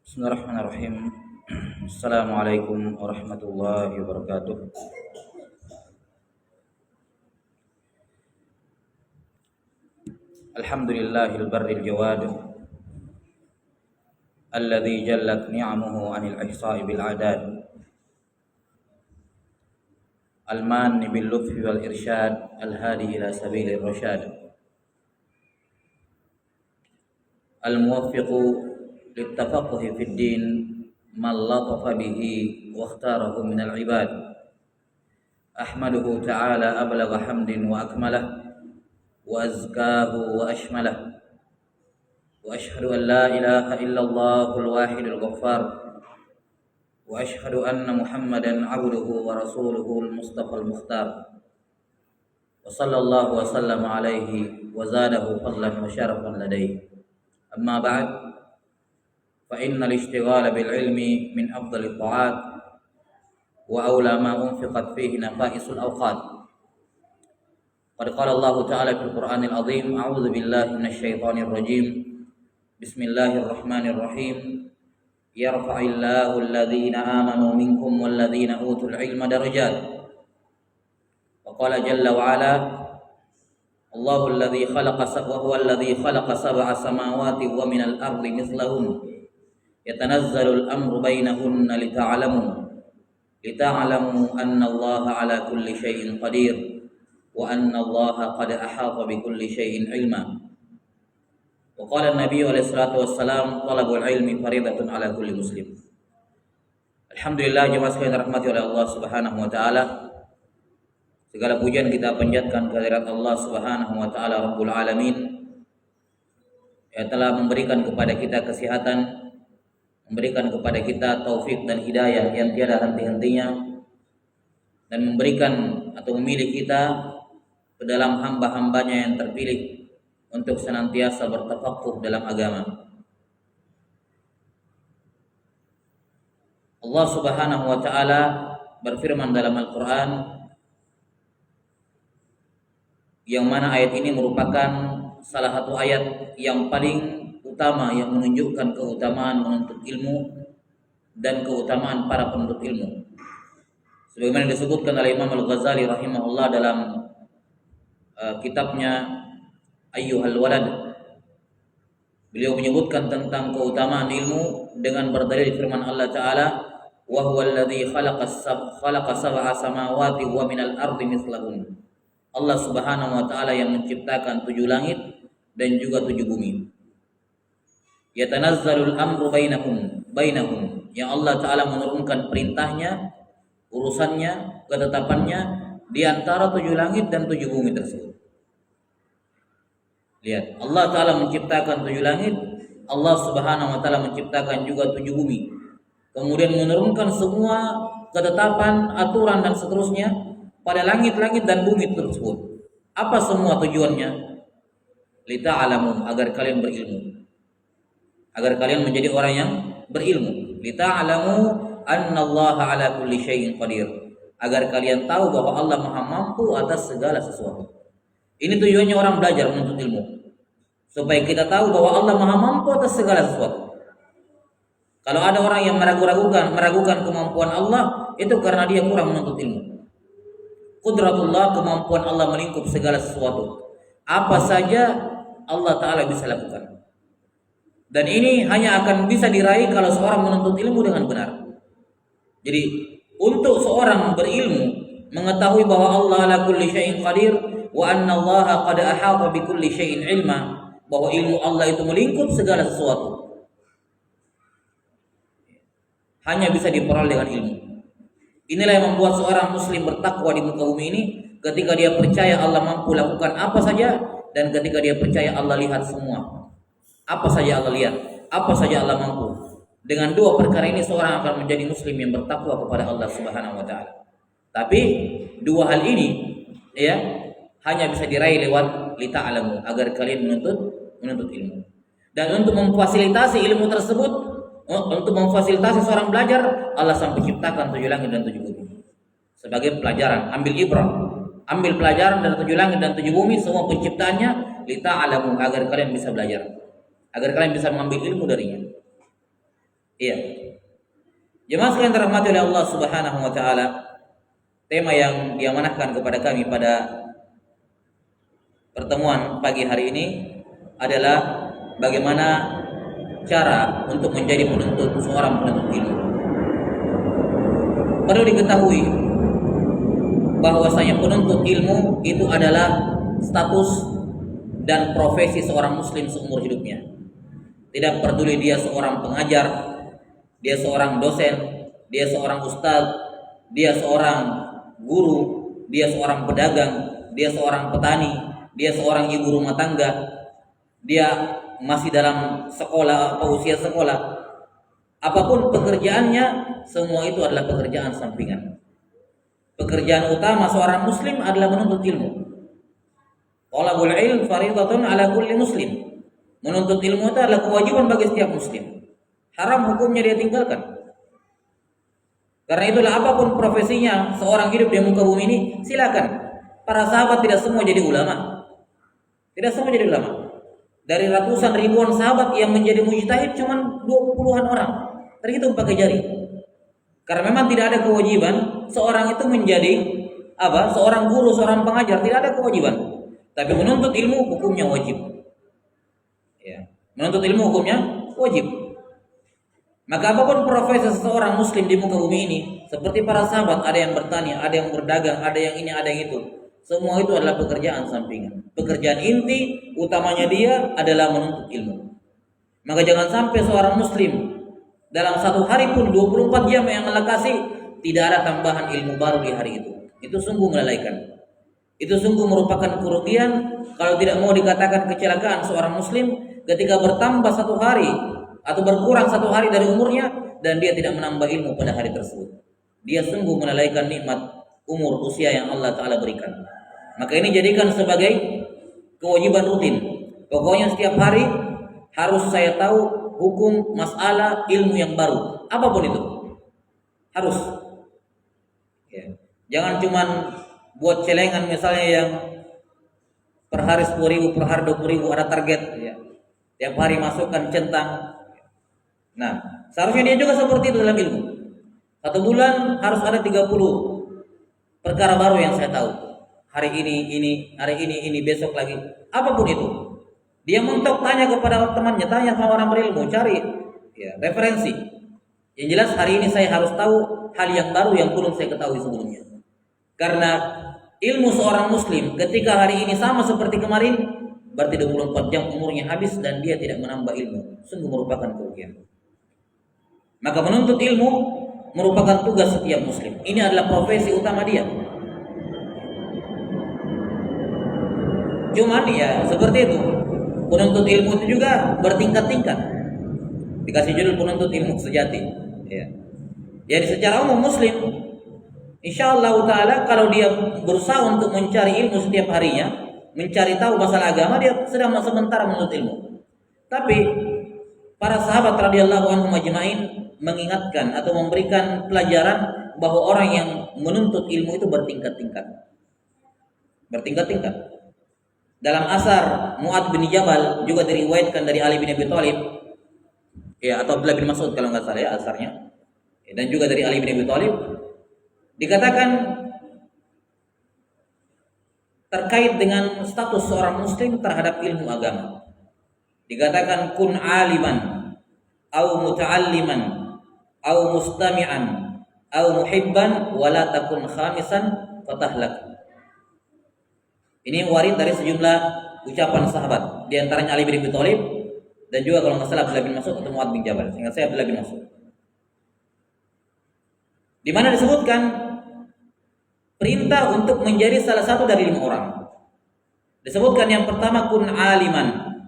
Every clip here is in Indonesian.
Bismillahirrahmanirrahim. Assalamualaikum warahmatullahi wabarakatuh. Alhamdulillahil barril jawad alladzi jallat ni'amuhu 'anil ihsa'i bil 'adad. Al-manni bil lutfi wal irsyad al-hadi ila sabilir rasyad. Al-muwaffiqu littafaqquhi fid din man latafa bihi wa ikhtarahu minal ibad. Ahmaduhu ta'ala ablagha hamdin wa akmalah wa azkahu wa ashmalah. Wa ashhadu an la ilaha illallahul wahidul ghaffar. Wa ashhadu anna Muhammadan 'abduhu wa rasuluhul mustafal mukhtar. Wa sallallahu wa sallama alaihi wa zadahu fadlan wa syarafan ladaihi. Amma ba'd, fa innal ishtighala bil ilmi min afdalit ta'at wa awla ma unfiqat fihi nafaisul awqat. Qad qala Allah ta'ala fil Qur'anil azim, a'udzu billahi minasy syaithanir rajim. Bismillahirrahmanirrahim. Yarfa'illahu alladhina amanu minkum walladhina utul ilma darajat. Wa qala jalla wa ala, Allahu alladhi khalaqa wa huwa alladhi khalaqa sab'a samawati wa minal ardi mithlahun yatanazzalu al-amru bainahunna lita'lamu anna Allaha 'ala kulli syai'in qadir wa anna Allaha qad ahata bi kulli syai'in 'ilma. Wa qala an-nabiy alaihi salatu wassalam, talabul ilmi faridatun 'ala kulli muslim. Alhamdulillah, jemaah sekalian dirahmati oleh Allah Subhanahu wa taala. Segala pujian kita panjatkan kehadirat Allah Subhanahu wa taala Rabbul Alamin, yang telah memberikan kepada kita kesehatan, memberikan kepada kita taufik dan hidayah yang tiada henti-hentinya, dan memberikan atau memilih kita ke dalam hamba-hambanya yang terpilih untuk senantiasa bertafaqquh dalam agama. Allah Subhanahu wa taala berfirman dalam Al-Qur'an, yang mana ayat ini merupakan salah satu ayat yang paling utama yang menunjukkan keutamaan menuntut ilmu dan keutamaan para penuntut ilmu. Sebagaimana disebutkan oleh Imam Al-Ghazali rahimahullah dalam kitabnya Ayyuhal Walad. Beliau menyebutkan tentang keutamaan ilmu dengan berdalil firman Allah Ta'ala, wa huwal ladzi khalaqa sab'a samawati wa minal ardi mithlahun. Allah Subhanahu wa taala yang menciptakan 7 langit dan juga 7 bumi. Yatanazzalul amru bainahum. Yang Allah taala menurunkan perintahnya, urusannya, ketetapannya di antara 7 langit dan 7 bumi tersebut. Lihat, Allah taala menciptakan 7 langit, Allah Subhanahu wa taala menciptakan juga 7 bumi. Kemudian menurunkan semua ketetapan, aturan dan seterusnya pada langit-langit dan bumi tersebut. Apa semua tujuannya? Lita'alamu, agar kalian berilmu, agar kalian menjadi orang yang berilmu. Lita'alamu annallaha ala kulli syai'in qadir, agar kalian tahu bahwa Allah Maha mampu atas segala sesuatu. Ini tujuannya orang belajar menuntut ilmu, supaya kita tahu bahwa Allah Maha mampu atas segala sesuatu. Kalau ada orang yang meragukan kemampuan Allah, itu karena dia kurang menuntut ilmu. Qudratullah, kemampuan Allah melingkup segala sesuatu. Apa saja Allah Ta'ala bisa lakukan. Dan ini hanya akan bisa diraih kalau seorang menuntut ilmu dengan benar. Jadi untuk seorang berilmu, mengetahui bahwa Allah ala kulli syai'in qadir wa anna Allah qad ahata bi kulli syai'in ilma, bahwa ilmu Allah itu melingkup segala sesuatu, hanya bisa diperoleh dengan ilmu. Inilah yang membuat seorang muslim bertakwa di muka bumi ini, ketika dia percaya Allah mampu lakukan apa saja, dan ketika dia percaya Allah lihat semua. Apa saja Allah lihat, apa saja Allah mampu. Dengan 2 perkara ini seorang akan menjadi muslim yang bertakwa kepada Allah Subhanahu wa taala. Tapi 2 hal ini ya hanya bisa diraih lewat lita'alamu, agar kalian menuntut ilmu. Dan untuk memfasilitasi ilmu tersebut, untuk memfasilitasi seorang belajar, Allah sampai ciptakan 7 langit dan 7 bumi sebagai pelajaran. Ambil ibrah, ambil pelajaran dari 7 langit dan 7 bumi, semua penciptaannya lita'alamu, agar kalian bisa belajar, agar kalian bisa mengambil ilmu darinya. Iya. Jemaah sekalian dirahmati oleh Allah Subhanahu wa taala, tema yang diamanahkan kepada kami pada pertemuan pagi hari ini adalah bagaimana cara untuk menjadi seorang penuntut ilmu. Perlu diketahui bahwasanya penuntut ilmu itu adalah status dan profesi seorang muslim seumur hidupnya. Tidak peduli dia seorang pengajar, dia seorang dosen, dia seorang ustadz, dia seorang guru, dia seorang pedagang, dia seorang petani, dia seorang ibu rumah tangga, dia masih dalam sekolah atau usia sekolah. Apapun pekerjaannya, semua itu adalah pekerjaan sampingan. Pekerjaan utama seorang muslim adalah menuntut ilmu. Talabul ilm fardhatun ala kulli muslim. Menuntut ilmu itu adalah kewajiban bagi setiap muslim. Haram hukumnya dia tinggalkan. Karena itulah apapun profesinya seorang hidup di muka bumi ini, silakan. Para sahabat tidak semua jadi ulama. Tidak semua jadi ulama. Dari ratusan ribuan sahabat yang menjadi mujtahid cuma 20-an orang. Terhitung pakai jari. Karena memang tidak ada kewajiban seorang itu menjadi seorang guru, seorang pengajar, tidak ada kewajiban. Tapi menuntut ilmu hukumnya wajib. Ya. Menuntut ilmu hukumnya wajib. Maka apapun profesi seseorang muslim di muka bumi ini, seperti para sahabat, ada yang bertani, ada yang berdagang, ada yang ini, ada yang itu. Semua itu adalah pekerjaan sampingan. Pekerjaan inti utamanya dia adalah menuntut ilmu. Maka jangan sampai seorang muslim dalam satu hari pun 24 jam yang Allah kasih tidak ada tambahan ilmu baru di hari itu. Itu sungguh melalaikan. Itu sungguh merupakan kerugian, kalau tidak mau dikatakan kecelakaan seorang muslim ketika bertambah satu hari atau berkurang satu hari dari umurnya dan dia tidak menambah ilmu pada hari tersebut. Dia sungguh melalaikan nikmat umur usia yang Allah Ta'ala berikan. Maka ini jadikan sebagai kewajiban rutin. Pokoknya setiap hari harus saya tahu hukum, masalah, ilmu yang baru, apapun itu harus. Ya. Jangan cuman buat celengan misalnya yang per hari 10.000, per hari 20.000 ada target. Ya. Tiap hari masukkan centang. Nah, seharusnya dia juga seperti itu dalam ilmu. Satu bulan harus ada 30 perkara baru yang saya tahu. Hari ini, hari ini, besok lagi. Apapun itu. Dia mentok tanya kepada temannya, tanya sama orang berilmu, cari referensi. Yang jelas hari ini saya harus tahu hal yang baru yang belum saya ketahui sebelumnya. Karena ilmu seorang muslim ketika hari ini sama seperti kemarin, berarti 24 jam umurnya habis dan dia tidak menambah ilmu. Sungguh merupakan kerugian. Maka menuntut ilmu merupakan tugas setiap muslim. Ini adalah profesi utama dia. Cuman ya seperti itu. Penuntut ilmu itu juga bertingkat-tingkat. Dikasih judul penuntut ilmu sejati. Ya. Jadi secara umum muslim, insyaallah taala kalau dia berusaha untuk mencari ilmu setiap harinya, mencari tahu masalah agama, dia sedang sementara menuntut ilmu. Tapi para sahabat radhiyallahu anhum ajma'in mengingatkan atau memberikan pelajaran bahwa orang yang menuntut ilmu itu bertingkat-tingkat. Bertingkat-tingkat. Dalam asar Mu'adz bin Jabal juga diriwayatkan dari Ali bin Abi Thalib, ya, atau Abdullah bin Mas'ud kalau nggak salah ya asarnya, ya, dan juga dari Ali bin Abi Thalib dikatakan terkait dengan status seorang muslim terhadap ilmu agama. Dikatakan kun aliman au muta'alliman au mustami'an au muhibban wala takun khamisan fatahlak. Ini warid dari sejumlah ucapan sahabat, di antaranya Ali bin Abi Thalib dan juga kalau nggak salah Abdullah bin Mas'ud atau Mu'adz bin Jabal. Ingat saya Abdullah bin Mas'ud. Di mana disebutkan perintah untuk menjadi salah satu dari 5 orang. Disebutkan yang pertama kun aliman.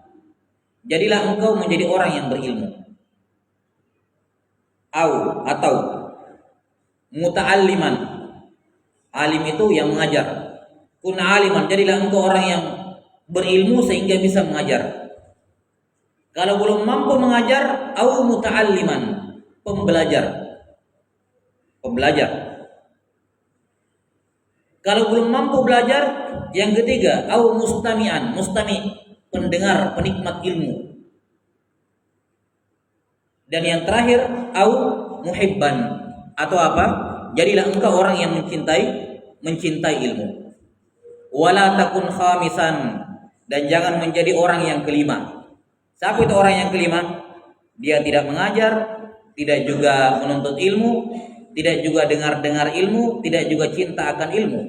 Jadilah engkau menjadi orang yang berilmu. Atau muta'alliman. Alim itu yang mengajar. Kun aliman, jadilah engkau orang yang berilmu sehingga bisa mengajar. Kalau belum mampu mengajar, au muta'alliman, pembelajar. Kalau belum mampu belajar, yang ketiga, au mustami'an, mustami', pendengar, penikmat ilmu. Dan yang terakhir, au muhibban, atau apa? Jadilah engkau orang yang mencintai ilmu. Wala takun khamisan, dan jangan menjadi orang yang kelima. Siapa itu orang yang kelima? Dia tidak mengajar, tidak juga menuntut ilmu, tidak juga dengar-dengar ilmu, tidak juga cinta akan ilmu.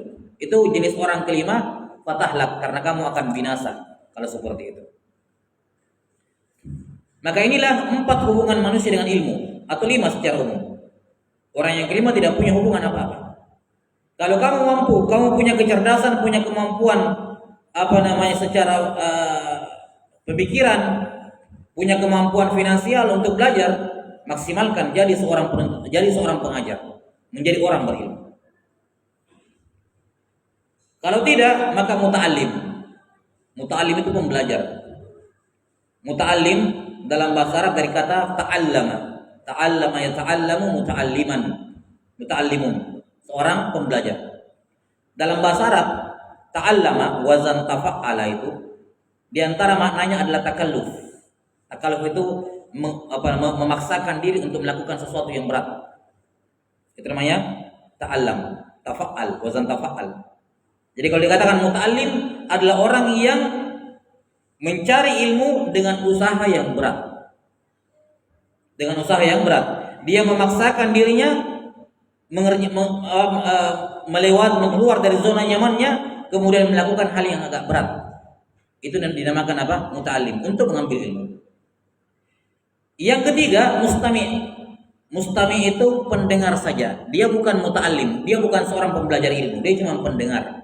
Itu jenis orang kelima, fatahlak, karena kamu akan binasa kalau seperti itu. Maka inilah 4 hubungan manusia dengan ilmu, atau 5 secara umum. Orang yang kelima tidak punya hubungan apa-apa. Kalau kamu mampu, kamu punya kecerdasan, punya kemampuan secara pemikiran, punya kemampuan finansial untuk belajar, maksimalkan, jadi seorang pengajar, menjadi orang berilmu. Kalau tidak, maka muta'allim. Muta'allim itu pembelajar. Muta'allim dalam bahasa Arab dari kata ta'allama. Ta'allama yata'allamu muta'alliman. Muta'allimun, seorang pembelajar. Dalam bahasa Arab, ta'allama wazan tafa'ala itu di antara maknanya adalah takalluf. Takalluf itu memaksakan diri untuk melakukan sesuatu yang berat. Itu namanya ta'allam, tafa'al, wazan tafa'al. Jadi kalau dikatakan muta'allim adalah orang yang mencari ilmu dengan usaha yang berat. Dengan usaha yang berat, dia memaksakan dirinya keluar dari zona nyamannya, kemudian melakukan hal yang agak berat. Itu dinamakan apa? Muta'allim, untuk mengambil ilmu. Yang ketiga, mustami'. Mustami' itu pendengar saja. Dia bukan muta'allim, dia bukan seorang pembelajar ilmu, dia cuma pendengar.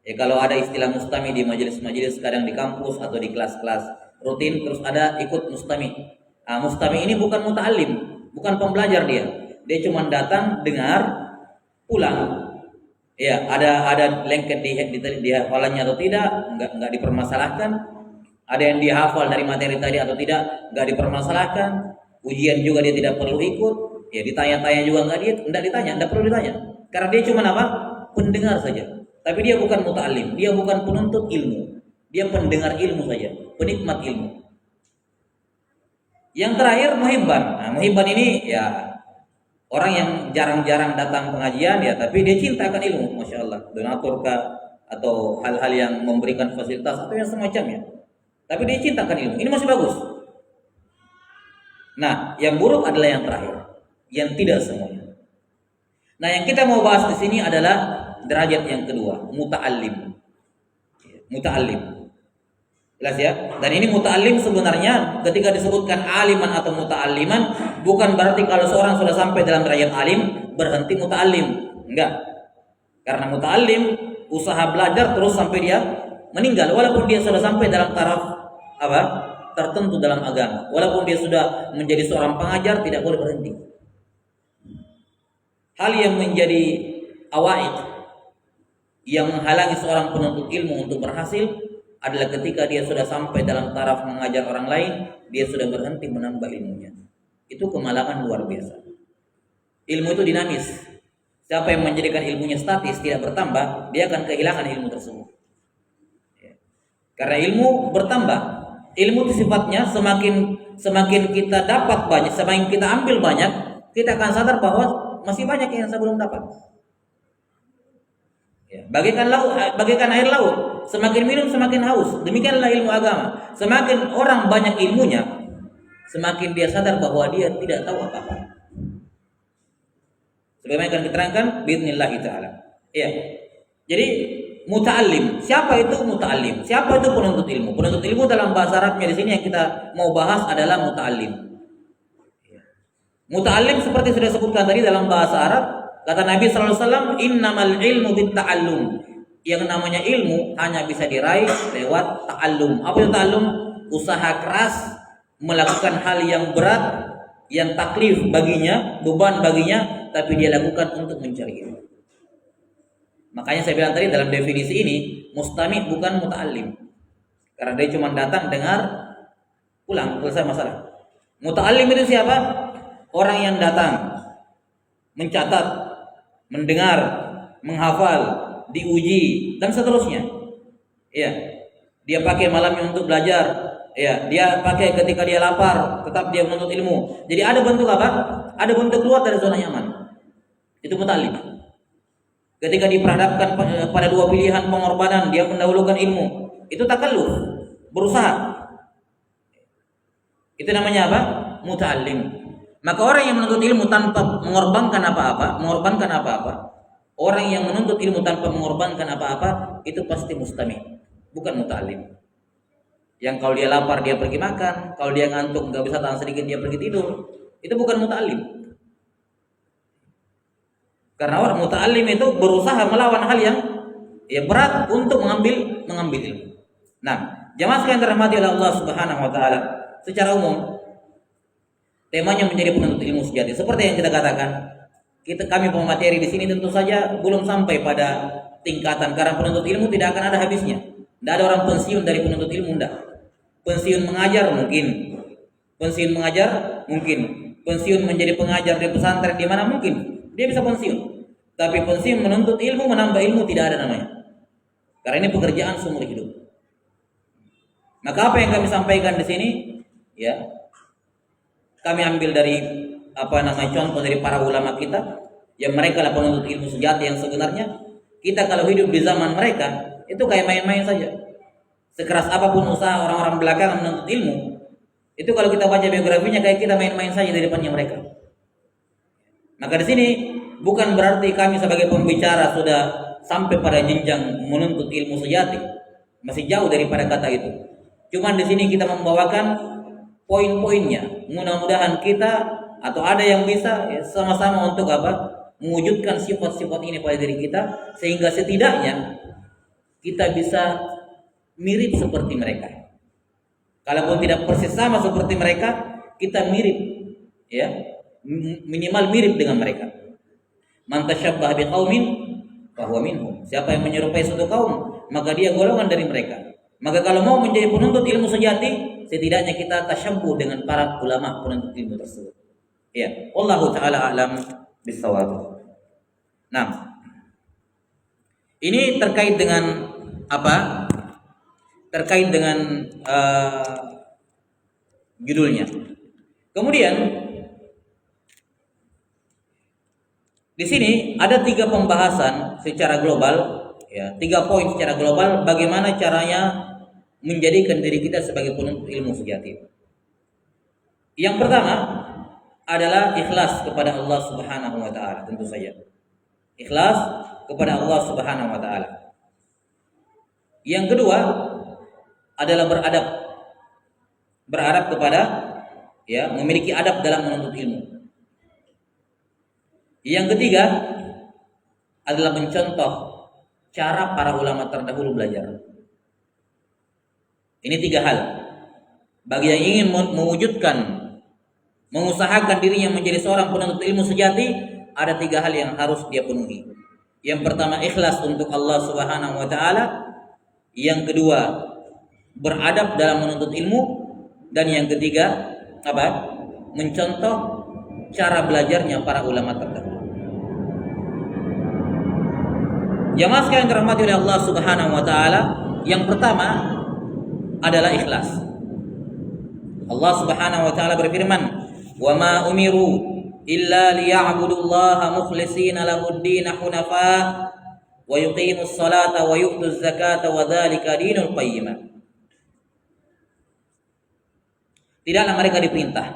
Ya, kalau ada istilah mustami di majelis-majelis kadang di kampus atau di kelas-kelas rutin, terus ada ikut mustami. Mustami ini bukan muta'allim, bukan pembelajar dia. Dia cuma datang, dengar, pulang. Ya, ada lengket di hafalannya atau tidak, enggak dipermasalahkan. Ada yang dia hafal dari materi tadi atau tidak, enggak dipermasalahkan. Ujian juga dia tidak perlu ikut. Ya, ditanya-tanya juga enggak ditanya, enggak perlu ditanya. Karena dia cuma apa? Pendengar saja. Tapi dia bukan muta'allim, dia bukan penuntut ilmu. Dia pendengar ilmu saja, penikmat ilmu. Yang terakhir, muhibban. Muhibban ini ya orang yang jarang-jarang datang pengajian ya, tapi dia cinta akan ilmu, Masya Allah. Donatur kah, atau hal-hal yang memberikan fasilitas atau yang semacamnya. Tapi dia cinta akan ilmu. Ini masih bagus. Nah, yang buruk adalah yang terakhir, yang tidak semuanya. Nah, yang kita mau bahas di sini adalah derajat yang kedua, muta'allim. Muta'allim. Jelas ya? Dan ini muta'allim sebenarnya ketika disebutkan aliman atau muta'alliman, bukan berarti kalau seorang sudah sampai dalam derajat alim berhenti muta'allim. Enggak. Karena muta'allim usaha belajar terus sampai dia meninggal, walaupun dia sudah sampai dalam taraf tertentu dalam agama. Walaupun dia sudah menjadi seorang pengajar, tidak boleh berhenti. Hal yang menjadi awaid, yang menghalangi seorang penuntut ilmu untuk berhasil adalah ketika dia sudah sampai dalam taraf mengajar orang lain, dia sudah berhenti menambah ilmunya. Itu kemalangan luar biasa. Ilmu itu dinamis. Siapa yang menjadikan ilmunya statis, tidak bertambah, dia akan kehilangan ilmu tersebut. Karena ilmu bertambah. Ilmu itu sifatnya semakin kita dapat banyak, semakin kita ambil banyak, kita akan sadar bahwa masih banyak yang saya belum dapat. Ya, bagaikan air laut, semakin minum semakin haus. Demikianlah ilmu agama. Semakin orang banyak ilmunya, semakin dia sadar bahwa dia tidak tahu apa-apa. Sebagaimana akan diterangkan biidznillah taala. Ya. Jadi muta'allim. Siapa itu muta'allim? Siapa itu penuntut ilmu? Penuntut ilmu dalam bahasa Arabnya di sini yang kita mau bahas adalah muta'allim. Muta'allim seperti sudah sebutkan tadi dalam bahasa Arab, kata Nabi sallallahu alaihi wasallam, "Innamal ilmu bitta'allum." Yang namanya ilmu hanya bisa diraih lewat ta'allum. Apa itu ta'allum? Usaha keras melakukan hal yang berat, yang taklif baginya, beban baginya, tapi dia lakukan untuk mencari ilmu. Makanya saya bilang tadi dalam definisi ini, mustami' bukan muta'allim. Karena dia cuma datang, dengar, pulang, selesai masalah. Muta'allim itu siapa? Orang yang datang, mencatat, mendengar, menghafal, diuji, dan seterusnya. Ya, dia pakai malamnya untuk belajar, ya, dia pakai ketika dia lapar, tetap dia menuntut ilmu. Jadi ada bentuk apa? Ada bentuk keluar dari zona nyaman. Itu muta'allim. Ketika diperhadapkan pada dua pilihan pengorbanan, dia mendahulukan ilmu. Itu takalluf, berusaha. Itu namanya apa? Muta'allim. Maka orang yang menuntut ilmu tanpa mengorbankan apa-apa, orang yang menuntut ilmu tanpa mengorbankan apa-apa, itu pasti mustami', bukan muta'allim. Yang kalau dia lapar dia pergi makan, kalau dia ngantuk nggak bisa tahan sedikit dia pergi tidur, itu bukan muta'allim. Karena orang muta'allim itu berusaha melawan hal yang berat untuk mengambil ilmu. Nah, jamaah sekalian dirahmati oleh Allah Subhanahu wa taala, secara umum temanya menjadi penuntut ilmu sejati. Seperti yang kita katakan, kami pemateri di sini tentu saja belum sampai pada tingkatan, karena penuntut ilmu tidak akan ada habisnya. Tidak ada orang pensiun dari penuntut ilmu, tidak. Pensiun mengajar mungkin, pensiun menjadi pengajar di pesantren di mana mungkin dia bisa pensiun. Tapi pensiun menuntut ilmu, menambah ilmu, tidak ada namanya. Karena ini pekerjaan seumur hidup. Maka apa yang kami sampaikan di sini, ya, kami ambil dari contoh dari para ulama kita, yang mereka lah penuntut ilmu sejati yang sebenarnya. Kita kalau hidup di zaman mereka, itu kayak main-main saja. Sekeras apapun usaha orang-orang belakangan menuntut ilmu, itu kalau kita baca biografinya kayak kita main-main saja di depannya mereka. Maka di sini bukan berarti kami sebagai pembicara sudah sampai pada jenjang menuntut ilmu sejati. Masih jauh daripada kata itu. Cuman di sini kita membawakan poin-poinnya. Mudah-mudahan kita atau ada yang bisa sama-sama untuk mewujudkan sifat-sifat ini pada diri kita, sehingga setidaknya kita bisa mirip seperti mereka. Kalaupun tidak persis sama seperti mereka, kita mirip, ya, minimal mirip dengan mereka. Man tasyabbaha biqaumin fahuwa minhum. Siapa yang menyerupai suatu kaum, maka dia golongan dari mereka. Maka kalau mau menjadi penuntut ilmu sejati, setidaknya kita tasyabbuh dengan para ulama penuntut ilmu tersebut. Ya, wallahu taala a'lam bissawab. Nah, ini terkait dengan apa? Terkait dengan judulnya. Kemudian di sini ada 3 pembahasan secara global, ya, 3 poin secara global bagaimana caranya menjadikan diri kita sebagai penuntut ilmu sejati. Yang pertama adalah ikhlas kepada Allah Subhanahu wa taala, tentu saja. Ikhlas kepada Allah Subhanahu wa taala. Yang kedua adalah beradab kepada, ya, memiliki adab dalam menuntut ilmu. Yang ketiga adalah mencontoh cara para ulama terdahulu belajar. Ini 3 hal. Bagi yang ingin mewujudkan, mengusahakan dirinya menjadi seorang penuntut ilmu sejati, ada 3 hal yang harus dia penuhi. Yang pertama, ikhlas untuk Allah Subhanahu wa taala. Yang kedua, beradab dalam menuntut ilmu. Dan yang ketiga, mencontoh cara belajarnya para ulama terdahulu. Jamaah sekalian dirahmati oleh Allah Subhanahu wa taala, yang pertama adalah ikhlas. Allah Subhanahu wa taala berfirman, "Wa ma umiru illa liya'budullaha mukhlishina lahud-din hunafa wa yuqimus salata wa yu'tuz zakata wa dzalika dinul qayyimah." Tidaklah mereka diperintah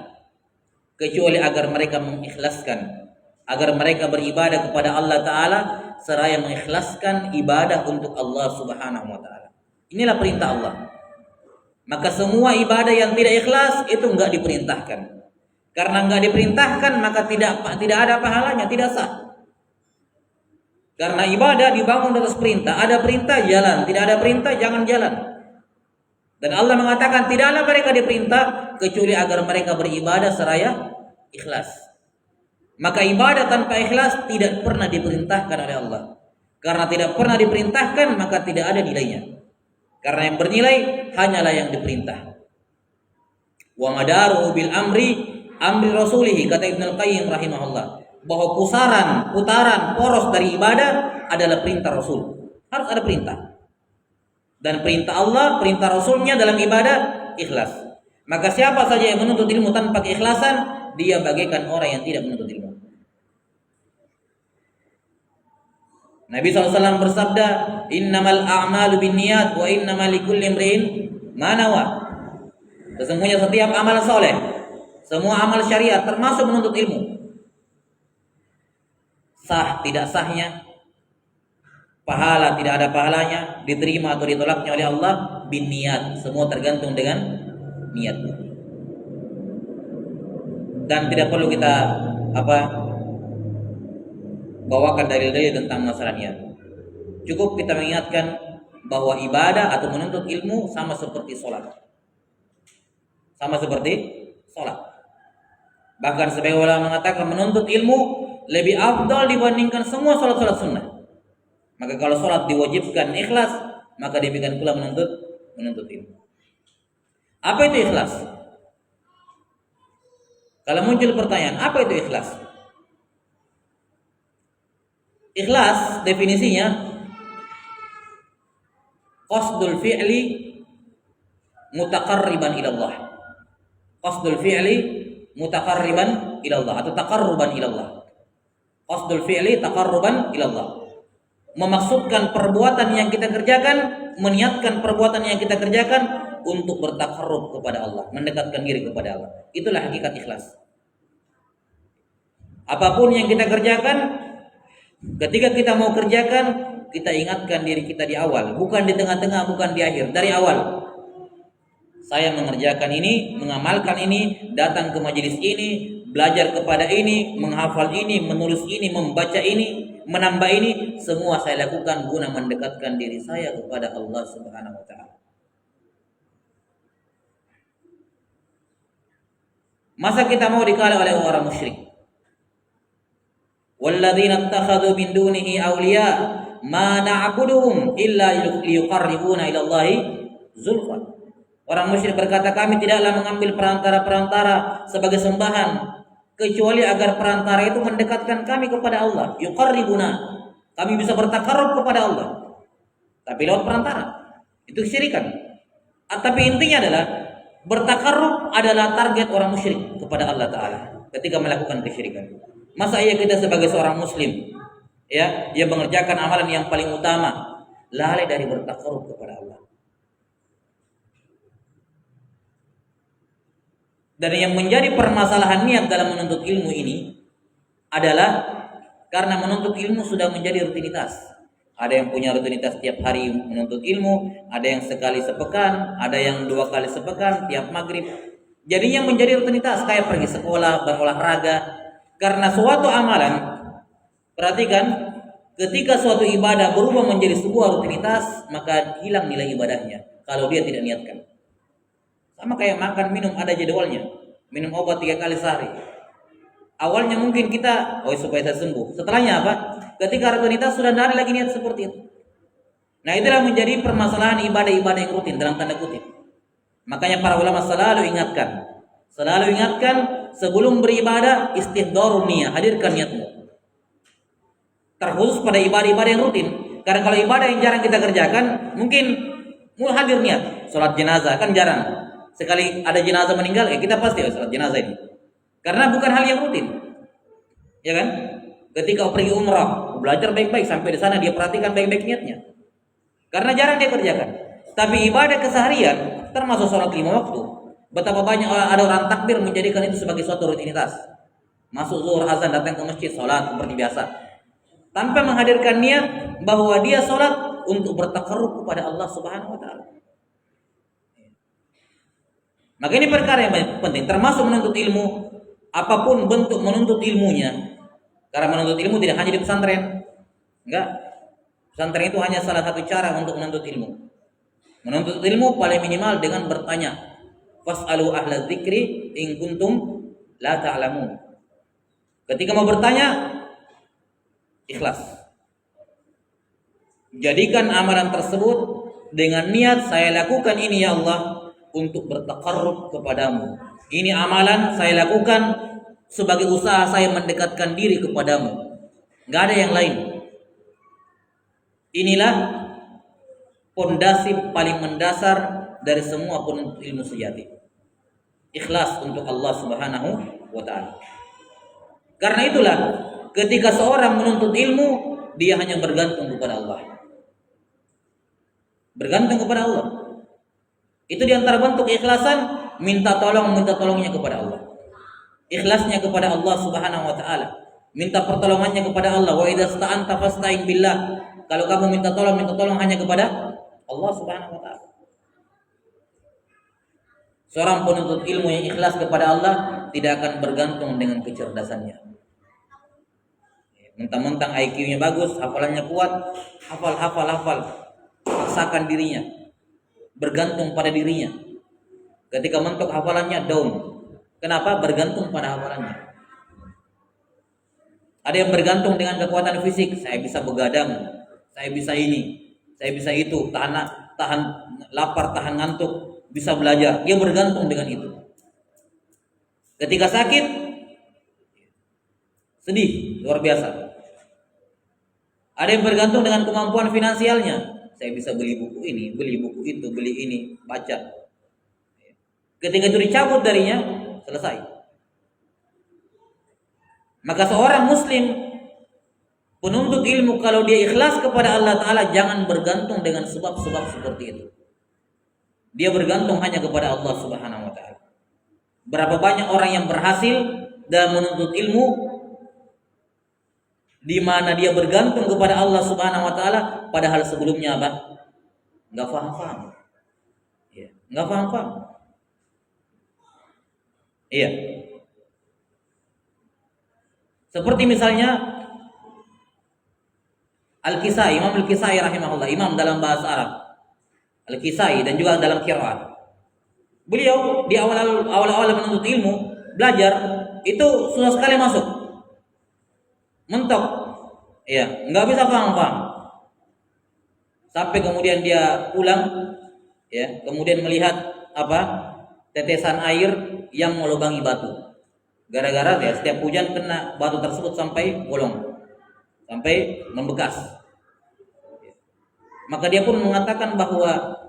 kecuali agar mereka mengikhlaskan, agar mereka beribadah kepada Allah taala seraya mengikhlaskan ibadah untuk Allah Subhanahu wa taala. Inilah perintah Allah. Maka semua ibadah yang tidak ikhlas itu enggak diperintahkan. Karena enggak diperintahkan maka tidak ada pahalanya, tidak sah. Karena ibadah dibangun atas perintah. Ada perintah jalan, tidak ada perintah jangan jalan. Dan Allah mengatakan tidaklah mereka diperintah kecuali agar mereka beribadah seraya ikhlas. Maka ibadah tanpa ikhlas tidak pernah diperintahkan oleh Allah. Karena tidak pernah diperintahkan maka tidak ada nilainya. Karena yang bernilai hanyalah yang diperintah. Wa madaruhu bil amri rasulihi, kata Ibnu Al-Qayyim rahimahullah, bahwa putaran poros dari ibadah adalah perintah Rasul. Harus ada perintah. dan perintah Allah, perintah Rasulnya dalam ibadah ikhlas. Maka siapa saja yang menuntut ilmu tanpa keikhlasan, dia bagaikan orang yang tidak menuntut ilmu. Nabi SAW bersabda, "Innamal a'malu binniyat wa innamal likulli imri'in ma nawa." Sesungguhnya setiap amal soleh, semua amal syariat termasuk menuntut ilmu, sah tidak sahnya, pahala tidak ada pahalanya, diterima atau ditolaknya oleh Allah, binniyat, semua tergantung dengan niatnya. Dan tidak perlu kita bawakan dalil-dalil tentang masalah niat. Cukup kita mengingatkan bahwa ibadah atau menuntut ilmu sama seperti sholat. Sama seperti sholat. Bahkan sebagian ulama mengatakan menuntut ilmu lebih afdal dibandingkan semua sholat-sholat sunnah. Maka kalau sholat diwajibkan ikhlas, maka demikian pula menuntut ilmu. Apa itu ikhlas? Kalau muncul pertanyaan, apa itu ikhlas? Ikhlas definisinya qasdul fi'li mutaqarriban ila Allah. Qasdul fi'li mutaqarriban ila Allah atau taqarruban ila Allah. Qasdul fi'li taqarruban ila Allah. Memaksudkan perbuatan yang kita kerjakan, meniatkan perbuatan yang kita kerjakan untuk bertakarrub kepada Allah, mendekatkan diri kepada Allah. Itulah hakikat ikhlas. Apapun yang kita kerjakan, ketika kita mau kerjakan, kita ingatkan diri kita di awal, bukan di tengah-tengah, bukan di akhir, dari awal. Saya mengerjakan ini, mengamalkan ini, datang ke majelis ini, belajar kepada ini, menghafal ini, menulis ini, membaca ini, menambah ini, semua saya lakukan guna mendekatkan diri saya kepada Allah Subhanahu wa taala. Masa kita mau dikala oleh orang musyrik? Walladzina ittakhadhu min dunihi awliya ma na'buduhum illa liyuqarribuna ila Allahi zulfa. Orang musyrik berkata, kami tidaklah mengambil perantara-perantara sebagai sembahan kecuali agar perantara itu mendekatkan kami kepada Allah. Yuqarribuna, kami bisa bertakarrub kepada Allah, tapi lewat perantara. Itu kesyirikan. Tapi intinya adalah bertakarrub adalah target orang musyrik kepada Allah Ta'ala ketika melakukan kesyirikan. Masa iya kita sebagai seorang muslim, ya, yang mengerjakan amalan yang paling utama, lalai dari bertakarrub kepada Allah. Dan yang menjadi permasalahan niat dalam menuntut ilmu ini adalah karena menuntut ilmu sudah menjadi rutinitas. Ada yang punya rutinitas tiap hari menuntut ilmu, ada yang sekali sepekan, ada yang 2 kali sepekan, tiap maghrib. Jadinya menjadi rutinitas, kayak pergi sekolah, berolahraga. Karena suatu amalan, perhatikan, ketika suatu ibadah berubah menjadi sebuah rutinitas, maka hilang nilai ibadahnya kalau dia tidak niatkan. Sama kayak makan, minum, ada jadwalnya. Minum obat 3 kali sehari. Awalnya mungkin kita, supaya saya sembuh. Setelahnya apa? Ketika rutinitas sudah tidak ada lagi niat seperti itu. Nah, itulah menjadi permasalahan ibadah-ibadah yang rutin dalam tanda kutip. Makanya para ulama selalu ingatkan sebelum beribadah, istihdharun niyah, hadirkan niatmu. Terkhusus pada ibadah-ibadah yang rutin. Karena kalau ibadah yang jarang kita kerjakan, mungkin mau hadir niat. Salat jenazah kan jarang. Sekali ada jenazah meninggal, kita pasti salat jenazah ini. Karena bukan hal yang rutin. Ya kan? Ketika pergi umrah, belajar baik-baik sampai di sana dia perhatikan baik-baik niatnya. Karena jarang dia kerjakan. Tapi ibadah keseharian termasuk sholat 5 waktu. Betapa banyak ada orang takbir menjadikan itu sebagai suatu rutinitas. Masuk zuhur azan datang ke masjid sholat seperti biasa. Tanpa menghadirkan niat bahwa dia sholat untuk bertakarrub kepada Allah Subhanahu wa taala. Maka ini perkara yang penting, termasuk menuntut ilmu, apapun bentuk menuntut ilmunya. Karena menuntut ilmu tidak hanya di pesantren. Enggak. Pesantren itu hanya salah satu cara untuk menuntut ilmu. Menuntut ilmu paling minimal dengan bertanya. Fas'alu ahla dzikri in kuntum la ta'lamun. Ketika mau bertanya, ikhlas. Jadikan amalan tersebut dengan niat, saya lakukan ini ya Allah untuk bertakarrub kepadamu. Ini amalan saya lakukan sebagai usaha saya mendekatkan diri kepadamu. Gak ada yang lain. Inilah pondasi paling mendasar dari semua penuntut ilmu sejati. Ikhlas untuk Allah Subhanahu wa taala. Karena itulah ketika seorang menuntut ilmu, dia hanya bergantung kepada Allah. Bergantung kepada Allah. Itu diantara bentuk ikhlasan, minta tolongnya kepada Allah. Ikhlasnya kepada Allah Subhanahu wa taala. Minta pertolongannya kepada Allah. Wa idza sta'anta fasta'in billah. Kalau kamu minta tolong hanya kepada Allah Subhanahu wa taala. Seorang penuntut ilmu yang ikhlas kepada Allah tidak akan bergantung dengan kecerdasannya. Mentang-mentang IQ-nya bagus, hafalannya kuat, hafal, paksakan dirinya, bergantung pada dirinya. Ketika mentok hafalannya down. Kenapa? Bergantung pada hafalannya. Ada yang bergantung dengan kekuatan fisik, saya bisa begadang, saya bisa ini, saya bisa itu, tahan lapar, tahan ngantuk, bisa belajar. Dia bergantung dengan itu. Ketika sakit, sedih, luar biasa. Ada yang bergantung dengan kemampuan finansialnya. Saya bisa beli buku ini, beli buku itu, beli ini, baca. Ketika itu dicabut darinya, selesai. Maka seorang muslim penuntut ilmu, kalau dia ikhlas kepada Allah Ta'ala, jangan bergantung dengan sebab-sebab seperti itu. Dia bergantung hanya kepada Allah Subhanahu wa Ta'ala. Berapa banyak orang yang berhasil dalam menuntut ilmu di mana dia bergantung kepada Allah Subhanahu wa taala, padahal sebelumnya apa? Enggak paham. Iya, enggak paham. Iya. Seperti misalnya Al-Kisai, Imam Al-Kisai rahimahullah, imam dalam bahasa Arab. Al-Kisai dan juga dalam qiraat. Beliau di awal-awal menuntut ilmu, belajar, itu susah sekali masuk. Mentok, ya, nggak bisa paham. Sampai kemudian dia pulang, ya, kemudian melihat tetesan air yang melubangi batu. Gara-gara ya setiap hujan kena batu tersebut sampai bolong, sampai membekas. Maka dia pun mengatakan bahwa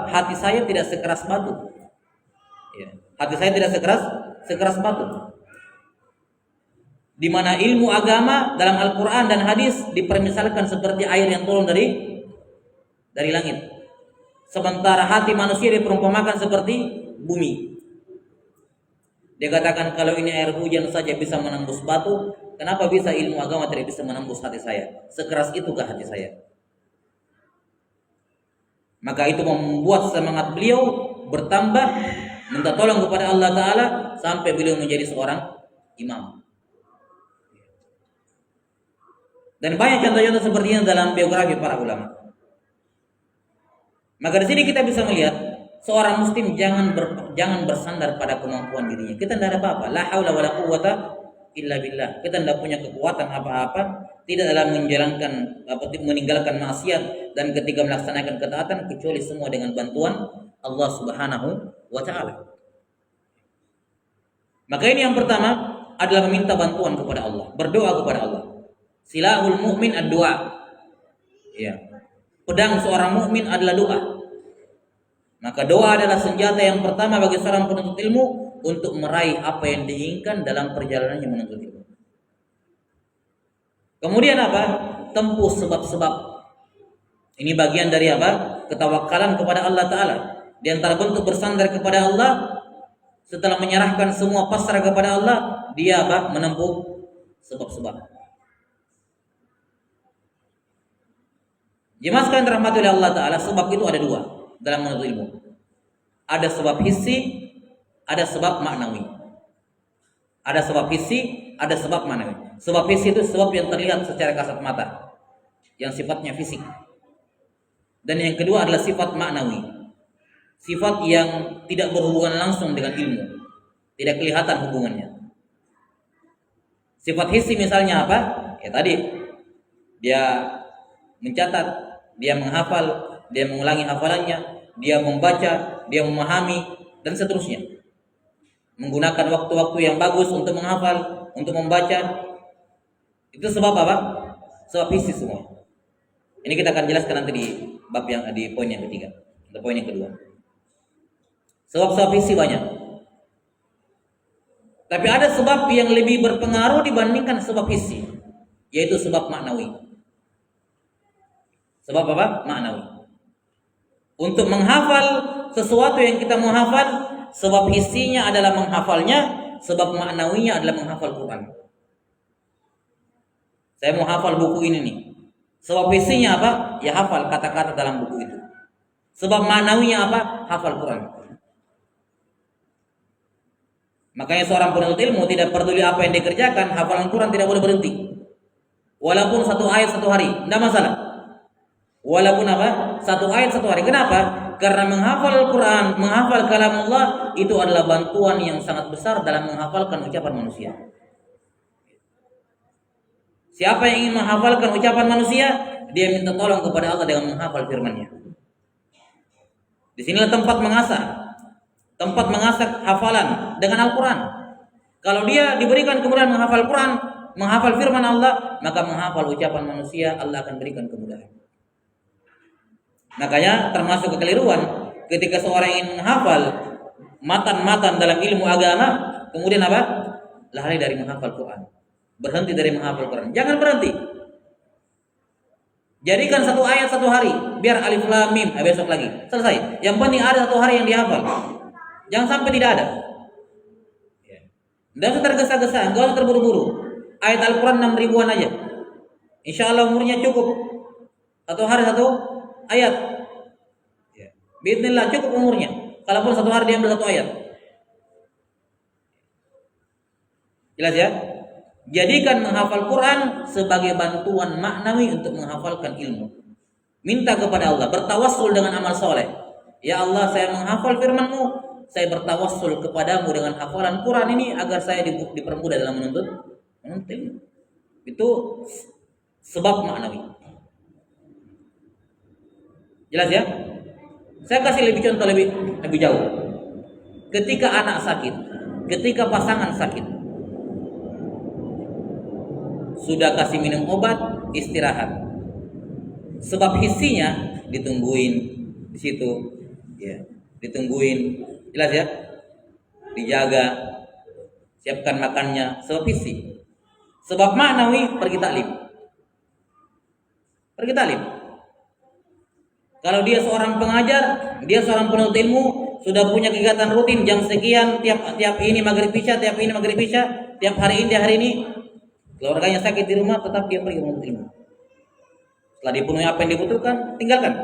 hati saya tidak sekeras batu. Ya, hati saya tidak sekeras batu. Di mana ilmu agama dalam Al-Quran dan hadis dipermisalkan seperti air yang turun dari langit. Sementara hati manusia diperumpamakan seperti bumi. Dia katakan, kalau ini air hujan saja bisa menembus batu, kenapa bisa ilmu agama tidak bisa menembus hati saya? Sekeras itukah hati saya? Maka itu membuat semangat beliau bertambah, minta tolong kepada Allah Ta'ala, sampai beliau menjadi seorang imam. Dan banyak contoh-contoh seperti ini dalam biografi para ulama. Maka di sini kita bisa melihat seorang muslim jangan bersandar pada kemampuan dirinya. Kita tidak ada apa-apa. La haula wala quwwata illa billah. Kita tidak punya kekuatan apa-apa, tidak dalam meninggalkan maksiat dan ketika melaksanakan ketaatan, kecuali semua dengan bantuan Allah Subhanahu wa taala. Maka ini yang pertama adalah meminta bantuan kepada Allah, berdoa kepada Allah. Silahul mu'min ad-du'a. Ya. Pedang seorang mukmin adalah doa. Maka doa adalah senjata yang pertama bagi seorang penuntut ilmu untuk meraih apa yang diinginkan dalam perjalanannya menuntut ilmu. Kemudian tempuh sebab-sebab. Ini bagian dari ketawakalan kepada Allah Ta'ala. Di antara bentuk bersandar kepada Allah, setelah menyerahkan semua pasrah kepada Allah, dia menempuh sebab-sebab. Jemaah sekalian dirahmati oleh Allah Ta'ala, sebab itu ada dua dalam menuntut ilmu. Ada sebab hissi, ada sebab maknawi. Ada sebab hissi, ada sebab maknawi. Sebab hissi itu sebab yang terlihat secara kasat mata, yang sifatnya fisik. Dan yang kedua adalah sifat maknawi, sifat yang tidak berhubungan langsung dengan ilmu, tidak kelihatan hubungannya. Sifat hissi misalnya Ya tadi, dia mencatat, dia menghafal, dia mengulangi hafalannya, dia membaca, dia memahami, dan seterusnya. Menggunakan waktu-waktu yang bagus untuk menghafal, untuk membaca. Itu sebab Sebab fisik semua. Ini kita akan jelaskan nanti di bab yang di poin yang ketiga atau poin yang kedua. Sebab-sebab hissi banyak. Tapi ada sebab yang lebih berpengaruh dibandingkan sebab hissi, yaitu sebab maknawi. Sebab apa? Maknawi. Untuk menghafal sesuatu yang kita mau hafal, sebab hissinya adalah menghafalnya, sebab maknawinya adalah menghafal Quran. Saya mau hafal buku ini nih. Sebab hissinya apa? Ya hafal kata-kata dalam buku itu. Sebab maknawinya apa? Hafal Quran. Makanya seorang penuntut ilmu tidak peduli apa yang dikerjakan, hafalan Quran tidak boleh berhenti. Walaupun satu ayat satu hari, tidak masalah. Walaupun apa? Satu ayat satu hari. Kenapa? Karena menghafal Al-Quran, menghafal kalam Allah itu adalah bantuan yang sangat besar dalam menghafalkan ucapan manusia. Siapa yang ingin menghafalkan ucapan manusia, dia minta tolong kepada Allah dengan menghafal firman-Nya. Di sinilah tempat mengasah hafalan dengan Al-Quran. Kalau dia diberikan kemudahan menghafal Quran, menghafal firman Allah, maka menghafal ucapan manusia Allah akan berikan kemudahan. Makanya termasuk kekeliruan ketika seorang ingin menghafal matan-matan dalam ilmu agama, kemudian apa? Lari dari menghafal Quran. Berhenti dari menghafal Quran. Jangan berhenti. Jadikan satu ayat satu hari, biar alif lam mim, besok lagi. Selesai. Yang penting ada satu hari yang dihafal. Jangan sampai tidak ada. Tidak usah tergesa-gesa, enggak usah terburu-buru. Ayat Al-Quran 6 ribuan aja. Insya Allah umurnya cukup. Satu hari satu ayat. Bismillah cukup umurnya. Kalaupun satu hari dia ambil satu ayat. Jelas ya? Jadikan menghafal Quran sebagai bantuan maknawi untuk menghafalkan ilmu. Minta kepada Allah, bertawassul dengan amal soleh. Ya Allah, saya menghafal firman-Mu, saya bertawassul kepadamu dengan hafalan Quran ini agar saya dipermudah dalam menuntut ilmu. Itu sebab maknawi. Jelas ya? Saya kasih contoh lebih jauh. Ketika anak sakit, ketika pasangan sakit, sudah kasih minum obat, istirahat. Sebab hissinya ditungguin di situ, ya, ditungguin, jelas ya, dijaga, siapkan makannya. Sebab hissi. Sebab maknawi pergi taklim. Pergi taklim. Kalau dia seorang pengajar, dia seorang penuntut ilmu, sudah punya kegiatan rutin jam sekian, tiap ini maghrib isya, tiap ini maghrib isya, tiap hari ini. Keluarganya sakit di rumah, tetap dia pergi menuntut ilmu. Setelah dipenuhi apa yang dibutuhkan, tinggalkan.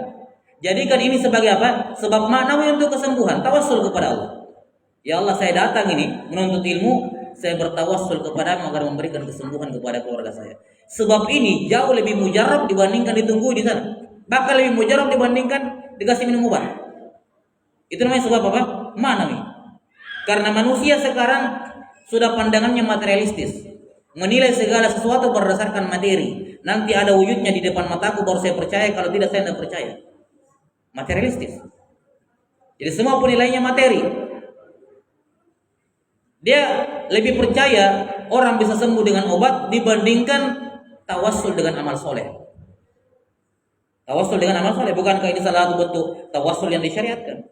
Jadikan ini sebagai apa? Sebab maknawi untuk kesembuhan, tawassul kepada Allah. Ya Allah, saya datang ini menuntut ilmu, saya bertawassul kepadamu agar memberikan kesembuhan kepada keluarga saya. Sebab ini jauh lebih mujarab dibandingkan ditunggu di sana. Bakal lebih mujarab dibandingkan dikasih minum obat. Itu namanya sebab apa? Maknawi. Karena manusia sekarang sudah pandangannya materialistis. Menilai segala sesuatu berdasarkan materi. Nanti ada wujudnya di depan mataku baru saya percaya, kalau tidak saya tidak percaya. Materialistis. Jadi semua penilaiannya materi. Dia lebih percaya orang bisa sembuh dengan obat dibandingkan tawassul dengan amal soleh. Tawassul dengan amal soleh, bukankah ini salah satu bentuk tawassul yang disyariatkan?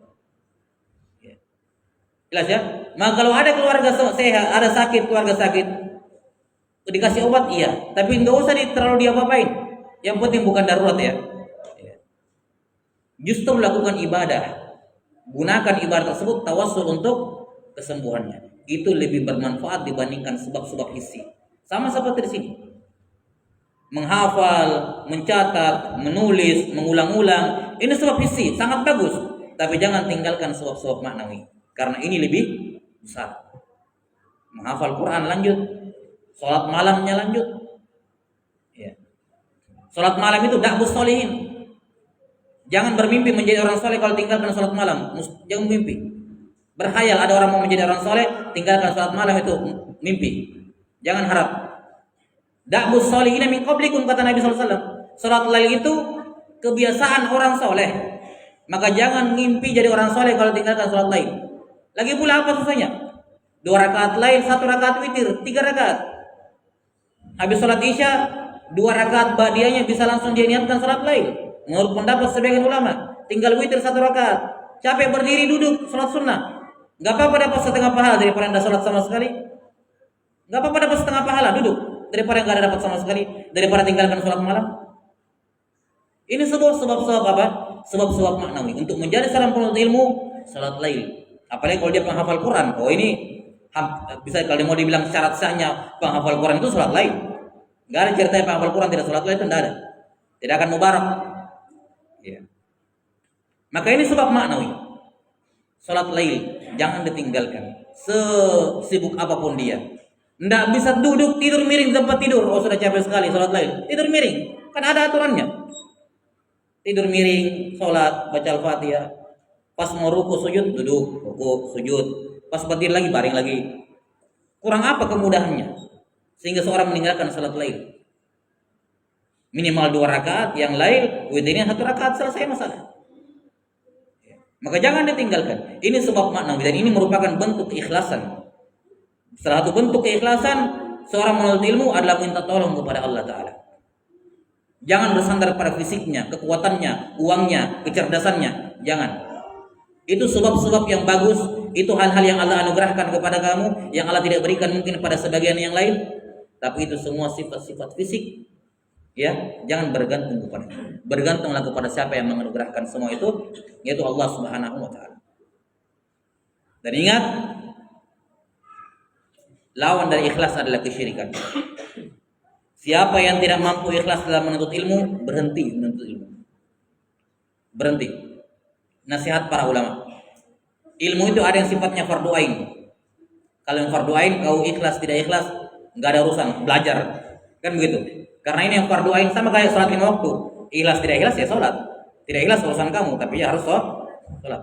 Jelas ya? Maka kalau ada keluarga sehat, ada sakit, keluarga sakit, dikasih obat iya, tapi nggak usah terlalu diapa-apain. Yang penting bukan darurat ya. Justru lakukan ibadah. Gunakan ibadah tersebut tawassul untuk kesembuhannya. Itu lebih bermanfaat dibandingkan sebab-sebab hissi. Sama seperti di sini. Menghafal, mencatat, menulis, mengulang-ulang, ini sebab hissi, sangat bagus. Tapi jangan tinggalkan sebab-sebab maknawi, karena ini lebih besar. Menghafal Quran lanjut, sholat malamnya lanjut. Ya. Sholat malam itu da'bus sholihin. Jangan bermimpi menjadi orang soleh kalau tinggalkan sholat malam. Jangan mimpi. Berhayal ada orang mau menjadi orang soleh, tinggalkan sholat malam, itu mimpi. Jangan harap. Da'bus sholihin min qablikum, kata Nabi SAW. Sholat lail itu kebiasaan orang soleh. Maka jangan mimpi jadi orang soleh kalau tinggalkan sholat lail. Lagi pula apa susahnya? 2 rakaat lail, 1 rakaat witir, 3 rakaat. Habis sholat isya 2 rakaat ba'diyahnya bisa langsung dia niatkan salat lail. Menurut pendapat sebagian ulama, tinggal witir 1 rakaat. Capek berdiri duduk salat sunnah, nggak apa-apa dapat setengah pahala daripada anda salat sama sekali. Nggak apa-apa dapat setengah pahala duduk daripada nggak ada dapat sama sekali, daripada tinggalkan salat malam. Ini sebab-sebab apa? Sebab-sebab maknawi untuk menjadi seorang penuntut ilmu, salat lail. Apalagi kalau dia penghafal Quran. Oh ini bisa kalau dia mau dibilang syarat sahnya penghafal Quran itu salat lail. Enggak ada ceritanya penghafal Quran tidak salat lail, itu tidak ada. Tidak akan mubarak. Ya. Maka ini sebab maknawi. Salat lail jangan ditinggalkan. Sesibuk apapun dia. Tidak bisa duduk tidur miring di tempat tidur. Oh sudah capek sekali salat lail. Tidur miring. Kan ada aturannya. Tidur miring, salat, baca Al-Fatihah. Pas mau ruku sujud, duduk, ruku, sujud. Pas berdiri lagi, baring lagi. Kurang apa kemudahannya? Sehingga seorang meninggalkan salat lail. Minimal 2 rakaat, yang lain witirnya 1 rakaat, selesai masalah. Maka jangan ditinggalkan. Ini sebab makna dan ini merupakan bentuk keikhlasan. Salah satu bentuk keikhlasan seorang menuntut ilmu adalah minta tolong kepada Allah Ta'ala. Jangan bersandar pada fisiknya, kekuatannya, uangnya, kecerdasannya. Jangan. Itu sebab-sebab yang bagus. Itu hal-hal yang Allah anugerahkan kepada kamu, yang Allah tidak berikan mungkin pada sebagian yang lain. Tapi itu semua sifat-sifat fisik. Ya, jangan bergantung kepada. Bergantunglah kepada siapa yang menganugerahkan semua itu, yaitu Allah Subhanahu wa Ta'ala. Dan ingat, lawan dari ikhlas adalah kesyirikan. Siapa yang tidak mampu ikhlas dalam menuntut ilmu, berhenti menuntut ilmu. Berhenti. Nasihat para ulama. Ilmu itu ada yang sifatnya fardu ain. Kalau yang fardu ain, kau ikhlas tidak ikhlas, nggak ada urusan, belajar. Kan begitu. Karena ini yang fardu ain sama kayak sholat 5 waktu. Ikhlas tidak ikhlas ya sholat. Tidak ikhlas urusan kamu, tapi ya harus sholat.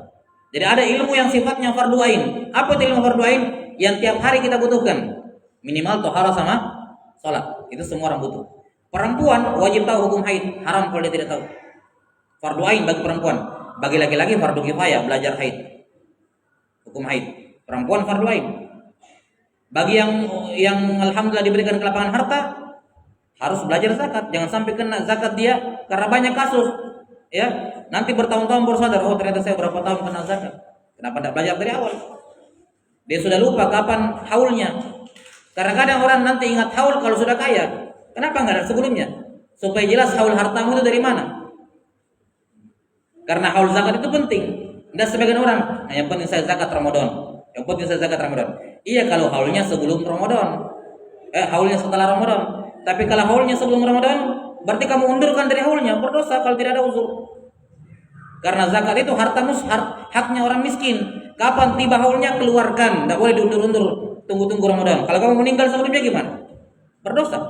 Jadi ada ilmu yang sifatnya fardu ain. Apa itu ilmu fardu ain? Yang tiap hari kita butuhkan. Minimal tohara sama sholat. Itu semua orang butuh. Perempuan wajib tahu hukum haid, haram kalau dia tidak tahu. Fardu ain bagi perempuan. Bagi laki-laki fardu kifayah belajar haid. Hukum haid. Perempuan fardu ain. Bagi yang alhamdulillah diberikan kelapangan harta, harus belajar zakat. Jangan sampai kena zakat dia karena banyak kasus. Ya, nanti bertahun-tahun baru sadar, oh ternyata saya berapa tahun kena zakat. Kenapa tidak belajar dari awal? Dia sudah lupa kapan haulnya. Karena kadang orang nanti ingat haul kalau sudah kaya. Kenapa enggak dari sebelumnya? Supaya jelas haul hartamu itu dari mana. Karena haul zakat itu penting. Tidak sebagian orang, yang penting saya zakat Ramadan. Yang penting saya zakat Ramadan. Iya kalau haulnya sebelum Ramadan. Haulnya setelah Ramadan. Tapi kalau haulnya sebelum Ramadan, berarti kamu undurkan dari haulnya, berdosa kalau tidak ada uzur. Karena zakat itu hartamu, haknya orang miskin. Kapan tiba haulnya keluarkan, tidak boleh diundur-undur. Tunggu-tunggu Ramadan. Kalau kamu meninggal sebelumnya gimana? Berdosa.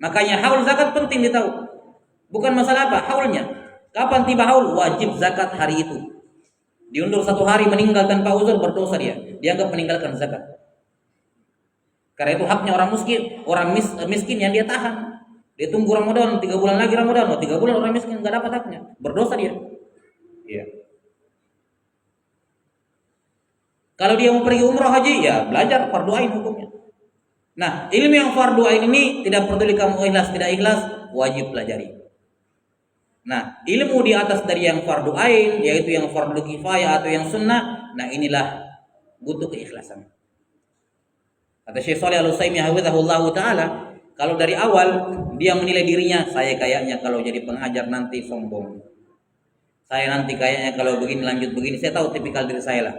Makanya haul zakat penting ditahu. Bukan masalah apa, haulnya. Kapan tiba haul? Wajib zakat hari itu. Diundur 1 hari meninggal tanpa uzur, berdosa dia. Dianggap meninggalkan zakat. Karena itu haknya orang miskin, miskin yang dia tahan. Dia tunggu Ramadan, 3 bulan lagi Ramadan. 3 bulan orang miskin nggak dapat haknya. Berdosa dia. Iya. Kalau dia mau pergi umrah haji, ya belajar fardu ain hukumnya. Nah, ilmu yang fardu ain ini tidak peduli kamu ikhlas tidak ikhlas, wajib pelajari. Nah, ilmu di atas dari yang fardu ain, yaitu yang fardu kifayah atau yang sunnah, nah inilah butuh keikhlasan. Kata Syekh Shalih Al-Utsaimin hafizahullah taala, kalau dari awal dia menilai dirinya, saya kayaknya kalau jadi pengajar nanti sombong. Saya nanti kayaknya kalau begini lanjut begini, saya tahu tipikal diri saya lah.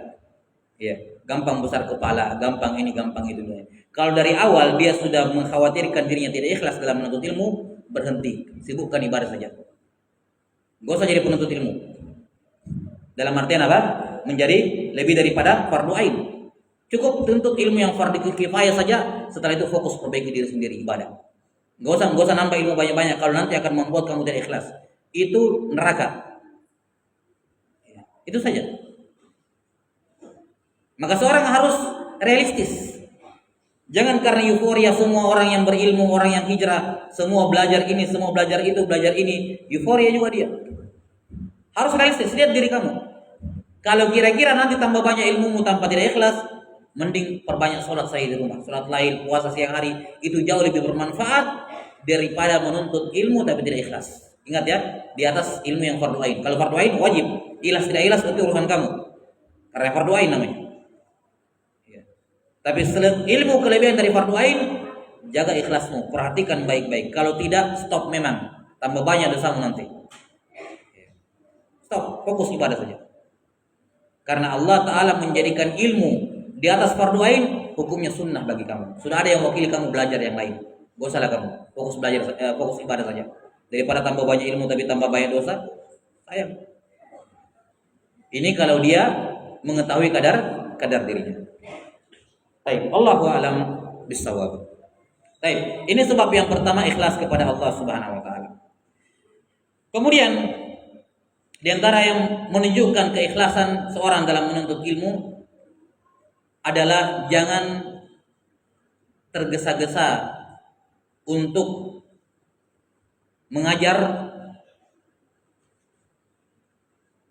Ya, gampang besar kepala, gampang ini, gampang itu. Kalau dari awal dia sudah mengkhawatirkan dirinya tidak ikhlas dalam menuntut ilmu, berhenti, sibukkan ibadah saja. Gak usah jadi penuntut ilmu. Dalam artian apa? Menjadi lebih daripada fardu ain. Cukup tuntut ilmu yang fardu kifayah saja. Setelah itu fokus perbaiki diri sendiri, ibadah. Gak usah nambah ilmu banyak-banyak. Kalau nanti akan membuat kamu tidak ikhlas. Itu neraka. Ya, itu saja. Maka seorang harus realistis. Jangan karena euforia semua orang yang berilmu, orang yang hijrah, semua belajar ini, semua belajar itu, belajar ini, euforia juga dia. Harus realistis, lihat diri kamu. Kalau kira-kira nanti tambah banyak ilmumu tanpa tidak ikhlas, mending perbanyak sholat saya di rumah. Sholat lain, puasa siang hari, itu jauh lebih bermanfaat daripada menuntut ilmu tapi tidak ikhlas. Ingat ya, di atas ilmu yang fardu ain. Kalau fardu ain wajib, ikhlas tidak ikhlas itu urusan kamu. Karena fardu ain namanya. Ya. Tapi ilmu kelebihan dari fardu ain, jaga ikhlasmu, perhatikan baik-baik. Kalau tidak, stop memang. Tambah banyak dosamu nanti. Stop, fokus ibadah saja. Karena Allah Ta'ala menjadikan ilmu di atas fardu ain, hukumnya sunnah bagi kamu. Sudah ada yang wakili kamu belajar yang lain. Gak usah lah kamu, fokus belajar, fokus ibadah saja. Daripada tambah banyak ilmu tapi tambah banyak dosa, sayang. Ini kalau dia mengetahui kadar dirinya. Baik, Allahu a'lam bissawab. Baik, ini sebab yang pertama, ikhlas kepada Allah Subhanahu wa taala. Kemudian di antara yang menunjukkan keikhlasan seorang dalam menuntut ilmu adalah jangan tergesa-gesa untuk mengajar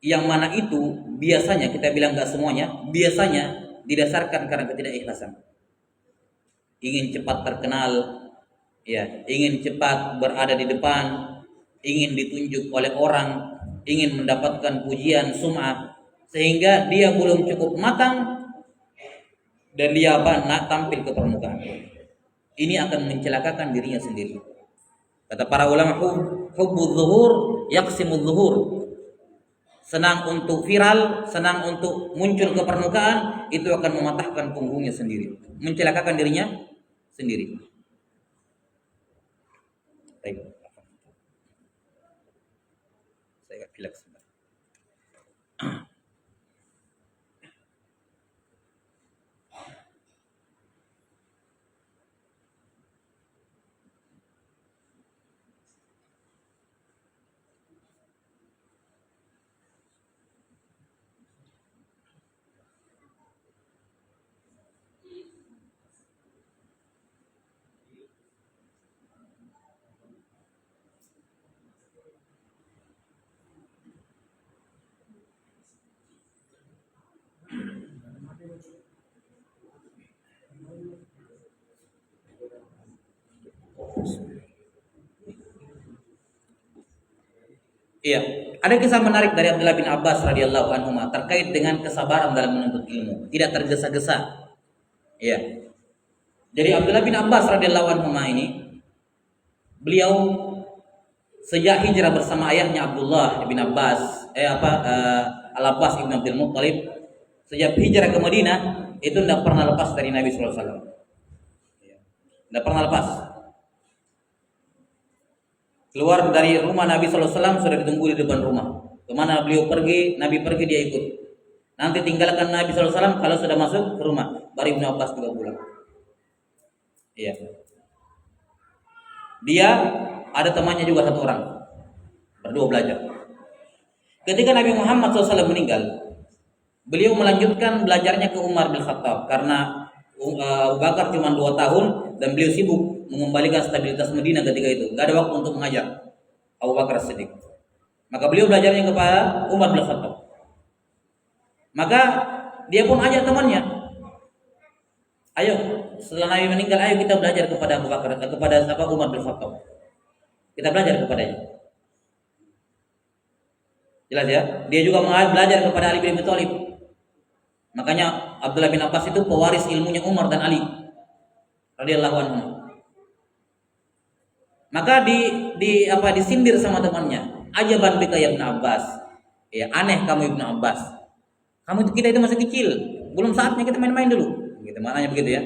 yang mana itu biasanya, kita bilang gak semuanya, biasanya didasarkan karena ketidakikhlasan. Ingin cepat terkenal, ya, ingin cepat berada di depan, ingin ditunjuk oleh orang, ingin mendapatkan pujian, sum'ah, sehingga dia belum cukup matang dan dia nak tampil ke permukaan. Ini akan mencelakakan dirinya sendiri. Kata para ulama, hubbudz zuhur yaqsimudz zuhur. Senang untuk viral, senang untuk muncul ke permukaan, itu akan mematahkan punggungnya sendiri, mencelakakan dirinya sendiri. Baik. Saya pilih sebentar. Iya, ada kisah menarik dari Abdullah bin Abbas radhiyallahu anhu terkait dengan kesabaran dalam menuntut ilmu, tidak tergesa-gesa. Iya. Jadi Abdullah bin Abbas radhiyallahu anhu ini, beliau sejak hijrah bersama ayahnya Abdullah bin Abbas, Al-Abbas bin Abdul Muttalib, sejak hijrah ke Madinah itu tidak pernah lepas dari Nabi sallallahu alaihi wasallam. Tidak pernah lepas. Keluar dari rumah Nabi sallallahu alaihi wasallam sudah ditunggu di depan rumah. Kemana beliau pergi, Nabi pergi, dia ikut. Nanti tinggalkan Nabi sallallahu alaihi wasallam kalau sudah masuk ke rumah, baru Ibnu Abbas juga pulang. Iya. Dia ada temannya juga satu orang, berdua belajar. Ketika Nabi Muhammad SAW meninggal, beliau melanjutkan belajarnya ke Umar bin Khattab karena Abu Bakar cuma 2 tahun dan beliau sibuk mengembalikan stabilitas Madinah ketika itu, gak ada waktu untuk mengajar Abu Bakar Siddiq. Maka beliau belajarnya kepada Umar bin Khattab. Maka dia pun ajak temannya, ayo setelah Nabi meninggal, ayo kita belajar kepada Abu Bakar, kepada Umar bin Khattab. Kita belajar kepadanya. Jelas ya? Dia juga belajar kepada Ali bin Abi Thalib. Makanya Abdullah bin Abbas itu pewaris ilmunya Umar dan Ali radhiyallahu anhu. Maka disindir sama temannya. Ajaban bika ya Ibnu Abbas. Ya, aneh kamu Ibnu Abbas. Kita itu masih kecil, belum saatnya kita main-main dulu. Gitu maknanya begitu ya.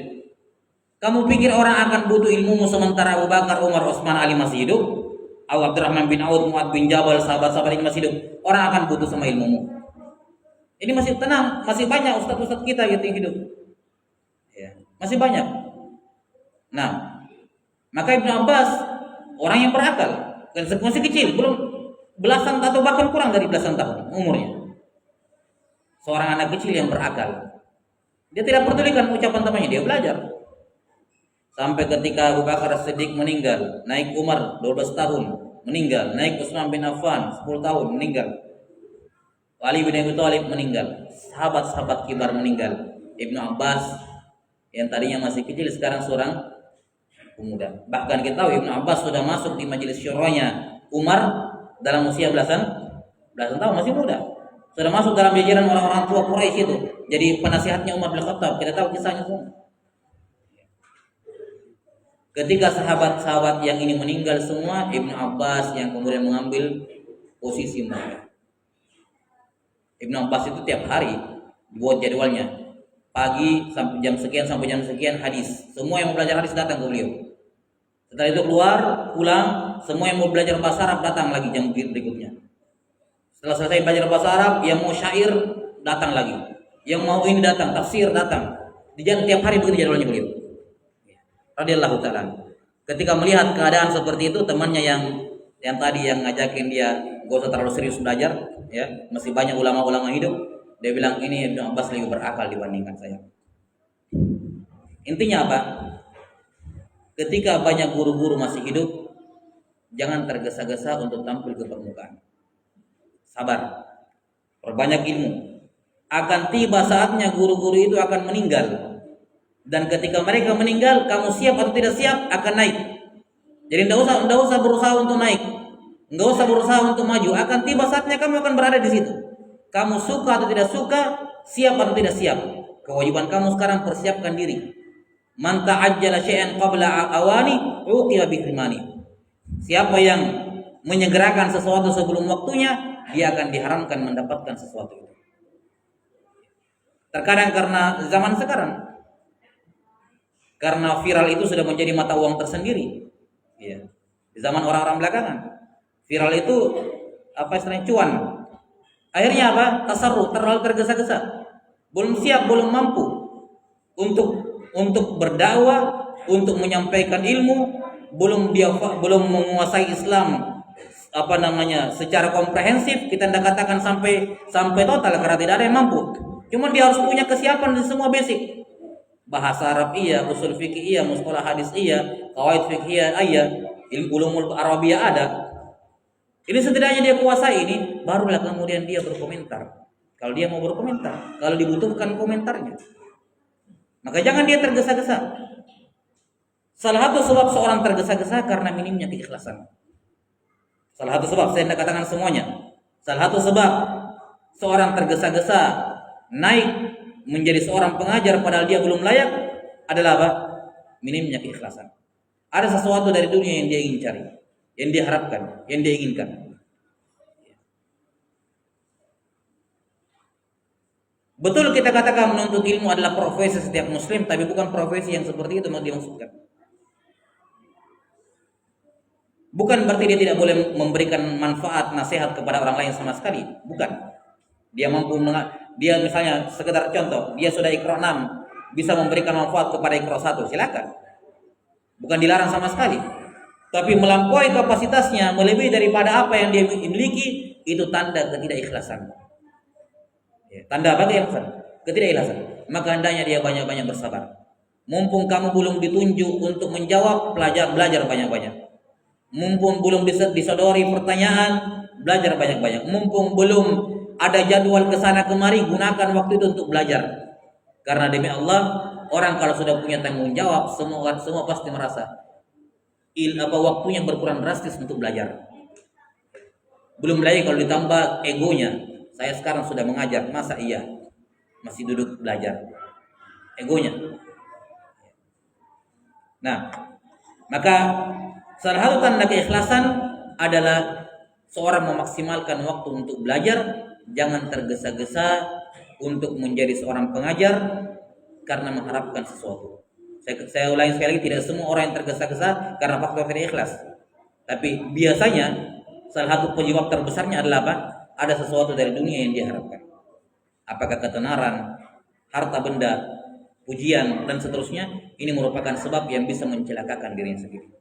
Kamu pikir orang akan butuh ilmumu sementara Abu Bakar, Umar, Utsman, Ali masih hidup? Abdurrahman bin Auf, Mu'ad bin Jabal, sahabat-sahabat ini masih hidup. Orang akan butuh sama ilmumu. Ini masih tenang, masih banyak ustaz-ustaz kita gitu yang hidup. Ya, masih banyak. Nah, maka Ibnu Abbas orang yang berakal, masih kecil, belum belasan atau bahkan kurang dari belasan tahun umurnya. Seorang anak kecil yang berakal. Dia tidak pedulikan ucapan temannya, dia belajar. Sampai ketika Abu Bakar Siddiq meninggal, naik Umar 12 tahun meninggal, naik Utsman bin Affan 10 tahun meninggal, Ali bin Abi Thalib meninggal, sahabat-sahabat kibar meninggal. Ibnu Abbas yang tadinya masih kecil sekarang seorang pemuda. Bahkan kita tahu Ibnu Abbas sudah masuk di majelis syuranya Umar dalam usia belasan tahun, masih muda. Sudah masuk dalam jajaran orang-orang tua Quraisy itu. Jadi penasihatnya Umar bin Khattab. Kita tahu kisahnya semua. Ketika sahabat-sahabat yang ini meninggal semua, Ibnu Abbas yang kemudian mengambil posisi mereka. Ibnu Abbas itu tiap hari buat jadwalnya. Pagi sampai jam sekian hadis. Semua yang mau belajar hadis datang ke beliau. Setelah itu keluar, pulang, semua yang mau belajar bahasa Arab datang lagi jam berikutnya. Setelah selesai belajar bahasa Arab, yang mau syair datang lagi. Yang mau ini datang, tafsir datang. Tiap hari begitu jadwalnya beliau. Radhiyallahu ta'ala. Ketika melihat keadaan seperti itu, temannya yang tadi yang ngajakin dia gak usah terlalu serius belajar, ya, masih banyak ulama-ulama hidup, dia bilang ini Ibnu Abbas lebih berakal dibandingkan saya. Intinya apa? Ketika banyak guru-guru masih hidup, jangan tergesa-gesa untuk tampil ke permukaan. Sabar, perbanyak ilmu. Akan tiba saatnya guru-guru itu akan meninggal. Dan ketika mereka meninggal, kamu siap atau tidak siap akan naik. Jadi tidak usah berusaha untuk naik, tidak usah berusaha untuk maju. Akan tiba saatnya kamu akan berada di situ. Kamu suka atau tidak suka, siap atau tidak siap. Kewajiban kamu sekarang persiapkan diri. Man ta'ajjala syai'an qabla awani uqiba bihrimani. Siapa yang menyegerakan sesuatu sebelum waktunya, dia akan diharamkan mendapatkan sesuatu itu. Terkadang karena zaman sekarang, karena viral itu sudah menjadi mata uang tersendiri. Ya. Di zaman orang-orang belakangan, viral itu istilahnya cuan. Akhirnya apa? Tasarruf, terlalu tergesa-gesa. Belum siap, belum mampu untuk berdakwah, untuk menyampaikan ilmu, belum menguasai Islam secara komprehensif. Kita tidak katakan sampai total karena tidak ada yang mampu. Cuma dia harus punya kesiapan di semua basic. Bahasa Arab iya, usul fikih iya, mustalah hadis iya, qawaid fikih iya, ilmu ulumul Arabiyah ada. Ini setidaknya dia kuasai ini, barulah kemudian dia berkomentar. Kalau dia mau berkomentar, kalau dibutuhkan komentarnya. Maka jangan dia tergesa-gesa. Salah satu sebab seorang tergesa-gesa karena minimnya keikhlasan. Salah satu sebab, saya tidak katakan semuanya. Salah satu sebab seorang tergesa-gesa naik menjadi seorang pengajar padahal dia belum layak adalah apa? Minimnya keikhlasan. Ada sesuatu dari dunia yang dia ingin cari, yang dia harapkan, yang dia inginkan. Betul kita katakan menuntut ilmu adalah profesi setiap muslim, tapi bukan profesi yang seperti itu yang dimaksudkan. Bukan berarti dia tidak boleh memberikan manfaat, nasihat kepada orang lain sama sekali. Bukan. Dia mampu, dia misalnya sekedar contoh, dia sudah Iqra 6, bisa memberikan manfaat kepada Iqra 1, silakan. Bukan dilarang sama sekali. Tapi melampaui kapasitasnya, melebihi daripada apa yang dia miliki, itu tanda ketidakikhlasan. Tanda apa keikhlasan? Ketidakikhlasan. Maka hendaknya dia banyak-banyak bersabar. Mumpung kamu belum ditunjuk untuk menjawab, belajar banyak-banyak. Mumpung belum disodori pertanyaan, belajar banyak-banyak. Mumpung belum ada jadwal kesana kemari, gunakan waktu itu untuk belajar. Karena demi Allah, orang kalau sudah punya tanggung jawab, semua pasti merasa waktunya berkurang drastis untuk belajar. Belum lagi kalau ditambah egonya. Saya sekarang sudah mengajar, masa iya masih duduk belajar? Egonya. Nah, maka salah satu tanda keikhlasan adalah seorang memaksimalkan waktu untuk belajar. Jangan tergesa-gesa untuk menjadi seorang pengajar karena mengharapkan sesuatu. Saya ulangi sekali lagi, tidak semua orang yang tergesa-gesa karena faktor tidak ikhlas. Tapi biasanya salah satu penyebab terbesarnya adalah apa? Ada sesuatu dari dunia yang dia harapkan. Apakah ketenaran, harta benda, pujian dan seterusnya. Ini merupakan sebab yang bisa mencelakakan dirinya sendiri.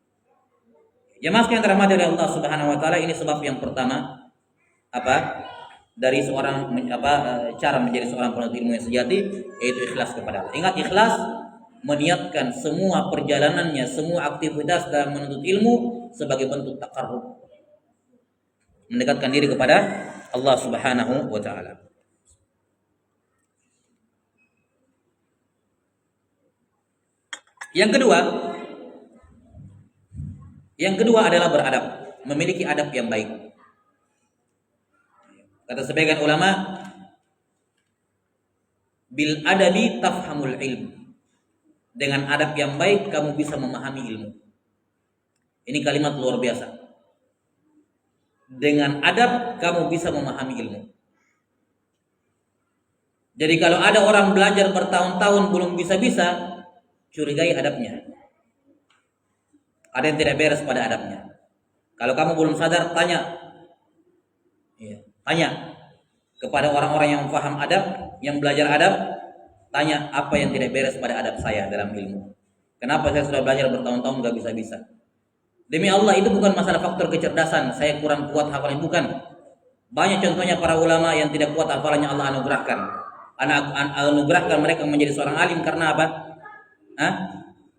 Jemaah yang dirahmati oleh Allah Subhanahu wa taala, ini sebab yang pertama dari seorang cara menjadi seorang penuntut ilmu yang sejati, yaitu ikhlas kepada Allah. Ingat, ikhlas meniatkan semua perjalanannya, semua aktivitas dalam menuntut ilmu sebagai bentuk taqarrub, mendekatkan diri kepada Allah Subhanahu wa taala. Yang kedua, Yang kedua adalah beradab, memiliki adab yang baik. Kata sebagian ulama, bil adabi tafhamul ilm. Dengan adab yang baik kamu bisa memahami ilmu. Ini kalimat luar biasa. Dengan adab kamu bisa memahami ilmu. Jadi kalau ada orang belajar bertahun-tahun belum bisa-bisa, curigai adabnya. Ada yang tidak beres pada adabnya. Kalau kamu belum sadar, tanya. Tanya kepada orang-orang yang paham adab, yang belajar adab. Tanya apa yang tidak beres pada adab saya dalam ilmu. Kenapa saya sudah belajar bertahun-tahun gak bisa-bisa? Demi Allah, itu bukan masalah faktor kecerdasan. Saya kurang kuat hafalan, bukan. Banyak contohnya para ulama yang tidak kuat hafalannya Allah anugerahkan. Anugerahkan mereka menjadi seorang alim karena apa?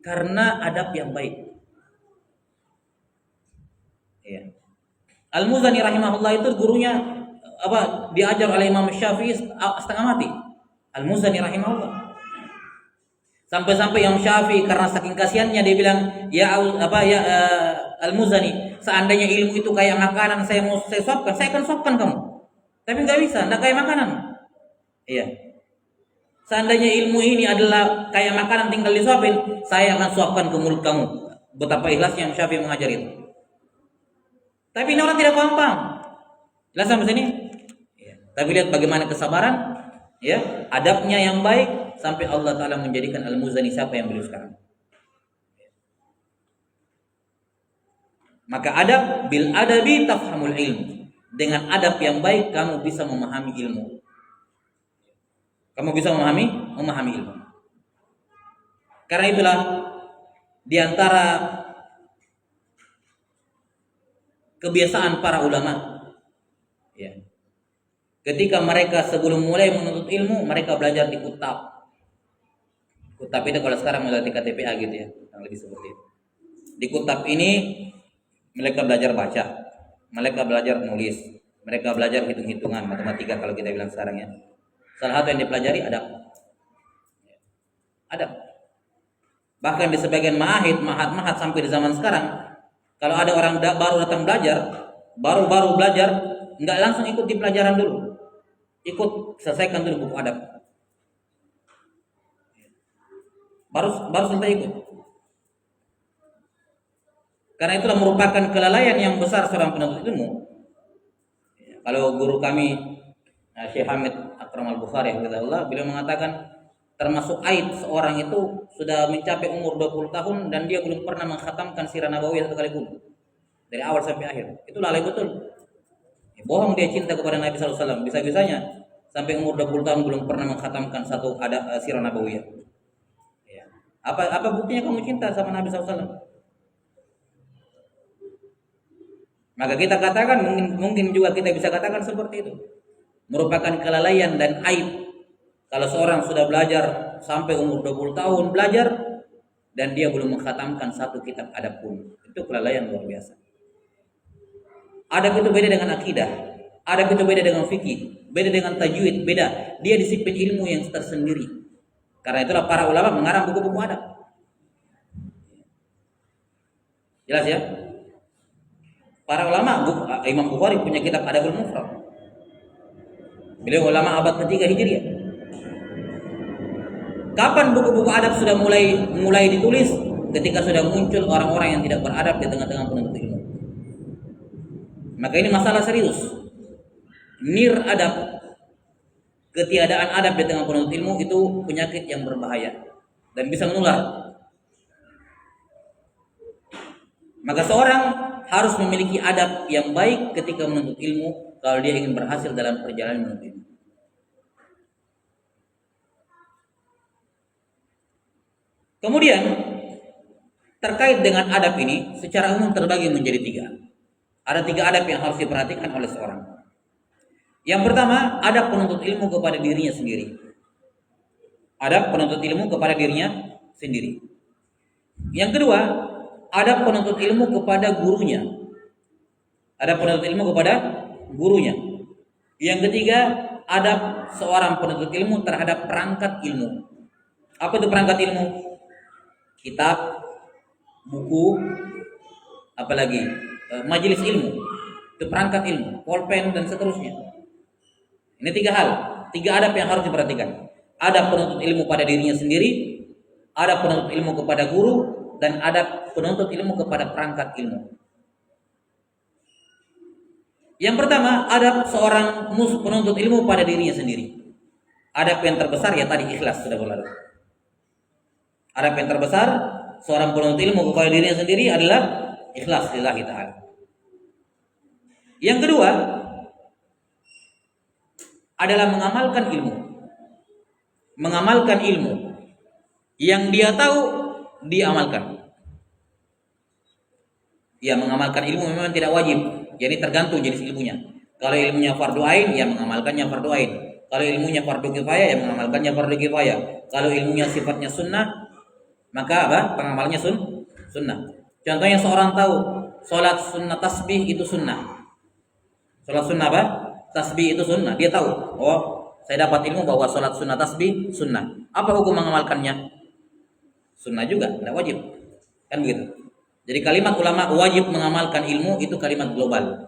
Karena adab yang baik. Ya. Al-Muzani rahimahullah itu gurunya diajar oleh Imam Syafi'i setengah mati. Al-Muzani rahimahullah. Sampai-sampai Imam Syafi'i karena saking kasihannya dia bilang, Al-Muzani, seandainya ilmu itu kayak makanan, saya suapkan, saya akan suapkan kamu. Tapi nggak bisa, nggak kayak makanan. Iya. Seandainya ilmu ini adalah kayak makanan tinggal disuapin, saya akan suapkan ke mulut kamu. Betapa ikhlasnya Imam Syafi'i mengajar itu. Tapi ini orang tidak paham. Jelas sampai sini? Ya. Tapi lihat bagaimana kesabaran, ya, adabnya yang baik sampai Allah Taala menjadikan Al-Muzani siapa yang beliau sekarang. Maka adab, bil adabi tafhamul ilm. Dengan adab yang baik kamu bisa memahami ilmu. Kamu bisa memahami ilmu. Karena itulah di antara kebiasaan para ulama, ya, ketika mereka sebelum mulai menuntut ilmu, mereka belajar di kutab. Kutab itu kalau sekarang melalui KTPA gitu ya, yang lebih seperti itu. Di kutab ini mereka belajar baca, mereka belajar nulis, mereka belajar hitung-hitungan, matematika kalau kita bilang sekarang ya. Salah satu yang dipelajari adab. Adab. Bahkan di sebagian mahat sampai di zaman sekarang, kalau ada orang baru datang belajar, baru belajar, nggak langsung ikut di pelajaran dulu, ikut selesaikan dulu buku adab. Baru selesai ikut. Karena itulah merupakan kelalaian yang besar seorang penuntut ilmu. Kalau guru kami Syekh Hamid Akram Al-Bukhari rahimahullah, beliau mengatakan termasuk aib seorang itu sudah mencapai umur 20 tahun dan dia belum pernah mengkhatamkan sirah nabawiyah sekalipun dari awal sampai akhir. Itu lalai betul. Bohong dia cinta kepada Nabi SAW. Bisa-bisanya sampai umur 20 tahun belum pernah mengkhatamkan satu sirah nabawiyah. Ya. Apa buktinya kamu cinta sama Nabi SAW? Maka kita katakan, mungkin juga kita bisa katakan seperti itu. Merupakan kelalaian dan aib kalau seorang sudah belajar sampai umur 20 tahun belajar dan dia belum mengkhatamkan satu kitab adab pun. Itu kelalaian luar biasa. Adab itu beda dengan akidah, adab itu beda dengan fikih, beda dengan tajwid, beda. Dia disiplin ilmu yang tersendiri. Karena itulah para ulama mengarang buku-buku adab. Jelas ya? Para ulama, Imam Bukhari punya kitab Adabul Mufrad. Beliau ulama abad ketiga Hijriah. Kapan buku-buku adab sudah mulai ditulis? Ketika sudah muncul orang-orang yang tidak beradab di tengah-tengah penuntut ilmu. Maka ini masalah serius. Nir adab, ketiadaan adab di tengah penuntut ilmu itu penyakit yang berbahaya dan bisa menular. Maka seorang harus memiliki adab yang baik ketika menuntut ilmu kalau dia ingin berhasil dalam perjalanan menuntut ilmu. Kemudian terkait dengan adab ini secara umum terbagi menjadi 3. Ada 3 adab yang harus diperhatikan oleh seorang. Yang pertama, adab penuntut ilmu kepada dirinya sendiri. Adab penuntut ilmu kepada dirinya sendiri. Yang kedua, adab penuntut ilmu kepada gurunya. Adab penuntut ilmu kepada gurunya. Yang ketiga, adab seorang penuntut ilmu terhadap perangkat ilmu. Apa itu perangkat ilmu? Kitab, buku, apalagi majelis ilmu, itu perangkat ilmu, pulpen dan seterusnya. Ini 3 hal, 3 adab yang harus diperhatikan. Adab penuntut ilmu pada dirinya sendiri, adab penuntut ilmu kepada guru, dan adab penuntut ilmu kepada perangkat ilmu. Yang pertama, adab seorang penuntut ilmu pada dirinya sendiri. Adab yang terbesar ya tadi ikhlas sudah berlalu. Adab yang terbesar seorang penuntut ilmu kepada dirinya sendiri adalah ikhlas lillahi ta'ala. Yang kedua adalah mengamalkan ilmu. Mengamalkan ilmu yang dia tahu diamalkan. Ya, mengamalkan ilmu memang tidak wajib, jadi tergantung jenis ilmunya. Kalau ilmunya fardu ain, ya mengamalkannya fardu ain. Kalau ilmunya fardu kifayah, ya mengamalkannya fardu kifayah. Kalau ilmunya sifatnya sunnah, maka apa? Pengamalnya sunnah. Contohnya seorang tahu sholat sunnah tasbih itu sunnah. Sholat sunnah apa? Tasbih itu sunnah. Dia tahu, oh saya dapat ilmu bahwa sholat sunnah tasbih sunnah. Apa hukum mengamalkannya? Sunnah juga, tidak wajib. Kan begitu. Jadi kalimat ulama wajib mengamalkan ilmu itu kalimat global.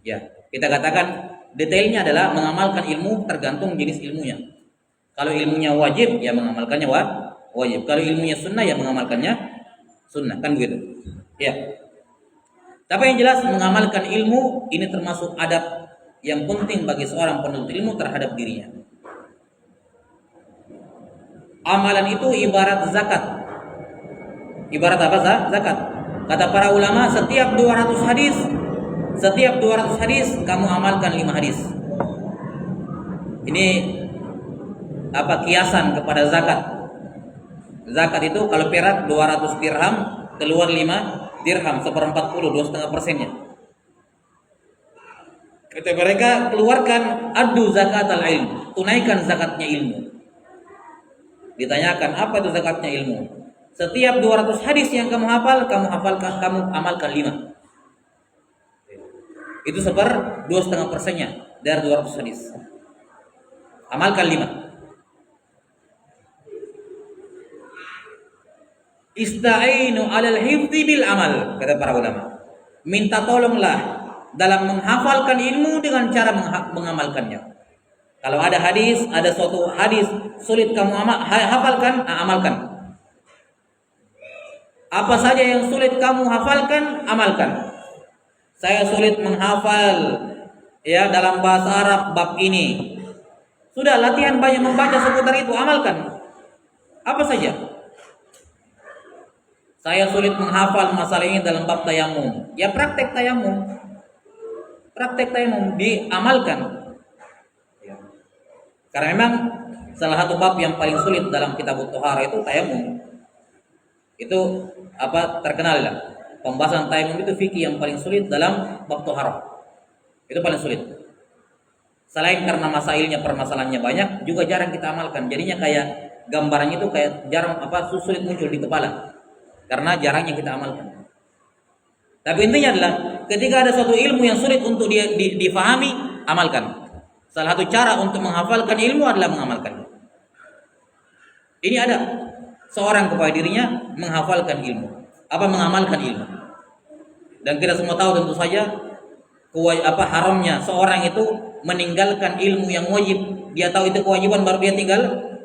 Ya, kita katakan detailnya adalah mengamalkan ilmu tergantung jenis ilmunya. Kalau ilmunya wajib, ya mengamalkannya wajib. Kalau ilmunya sunnah, ya mengamalkannya sunnah. Kan begitu. Ya. Tapi yang jelas mengamalkan ilmu ini termasuk adab yang penting bagi seorang penuntut ilmu terhadap dirinya. Amalan itu ibarat zakat. Ibarat apa? Zakat. Kata para ulama, setiap 200 hadis kamu amalkan 5 hadis. Ini apa kiasan kepada zakat. Zakat itu kalau perak 200 dirham keluar 5 dirham, 1/40, 2,5%-nya. Kata mereka, keluarkan adu zakat al-ilm, tunaikan zakatnya ilmu. Ditanyakan, apa itu zakatnya ilmu? Setiap 200 hadis yang kamu amalkan 5. Itu 2,5%-nya dari 200 hadis. Amalkan 5. Ista'inu 'alal hifdzi bil amal, kata para ulama. Minta tolonglah dalam menghafalkan ilmu dengan cara mengamalkannya. Kalau ada hadis, ada suatu hadis sulit kamu hafalkan, amalkan. Apa saja yang sulit kamu hafalkan, amalkan. Saya sulit menghafal ya dalam bahasa Arab bab ini. Sudah latihan banyak membaca seputar itu, amalkan. Apa saja. Saya sulit menghafal masalah ini dalam bab tayamum. Ya praktek tayamum. Praktek tayamum diamalkan. Karena memang salah satu bab yang paling sulit dalam kitab Thaharah itu tayamum. Itu apa terkenal lah. Pembahasan tayamum itu fikih yang paling sulit dalam bab thaharah. Itu paling sulit. Selain karena masailnya permasalahannya banyak, juga jarang kita amalkan. Jadinya kayak gambarannya itu kayak jarang sulit muncul di kepala. Karena jarangnya kita amalkan. Tapi intinya adalah ketika ada suatu ilmu yang sulit untuk difahami, amalkan. Salah satu cara untuk menghafalkan ilmu adalah mengamalkannya. Ini ada seorang kepada dirinya menghafalkan ilmu, mengamalkan ilmu. Dan kita semua tahu tentu saja haramnya seorang itu meninggalkan ilmu yang wajib. Dia tahu itu kewajiban baru dia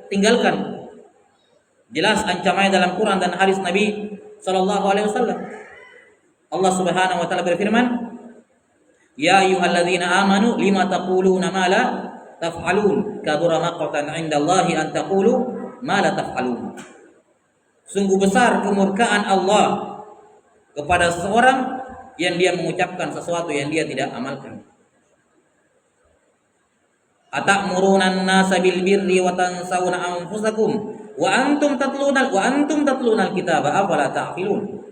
tinggalkan. Jelas ancamannya dalam Quran dan hadis Nabi sallallahu alaihi wasallam. Allah Subhanahu wa taala berfirman, "Ya ayyuhalladzina amanu lima taquluna ma la taf'alun? Kabura maqtan 'indallahi an taqulu ma la taf'alun." Sungguh besar kemurkaan Allah kepada seseorang yang dia mengucapkan sesuatu yang dia tidak amalkan. Atamuruna an-nasa bil birri wa tansawna anfusakum wa antum tatluna al-kitaba afala ta'qilun.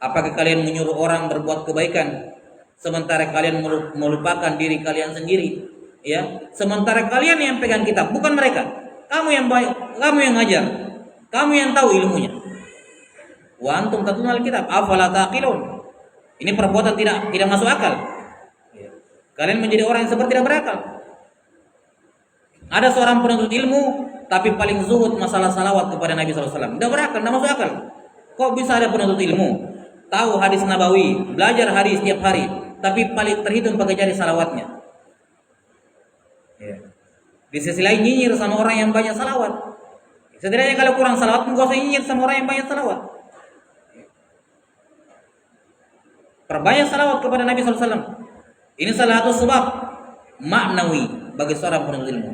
Apakah kalian menyuruh orang berbuat kebaikan sementara kalian melupakan diri kalian sendiri? Ya, sementara kalian yang pegang kitab, bukan mereka. Kamu yang baik, kamu yang ngajar. Kamu yang tahu ilmunya. Wa antum tatluna al-kitab afala taqilun. Ini perbuatan tidak masuk akal. Kalian menjadi orang yang seperti tidak berakal. Ada seorang penuntut ilmu tapi paling zuhud masalah salawat kepada Nabi SAW. Tidak berakal, tidak masuk akal. Kok bisa ada penuntut ilmu tahu hadis Nabawi, belajar hadis setiap hari, tapi paling terhitung pakai jari salawatnya. Ya. Di sisi lain nyinyir sama orang yang banyak salawat. Setidaknya kalau kurang salawat, enggak usah nyinyir sama orang yang banyak salawat. Perbanyak salawat kepada Nabi SAW. Ini salah satu sebab maknawi bagi seorang penuntut ilmu.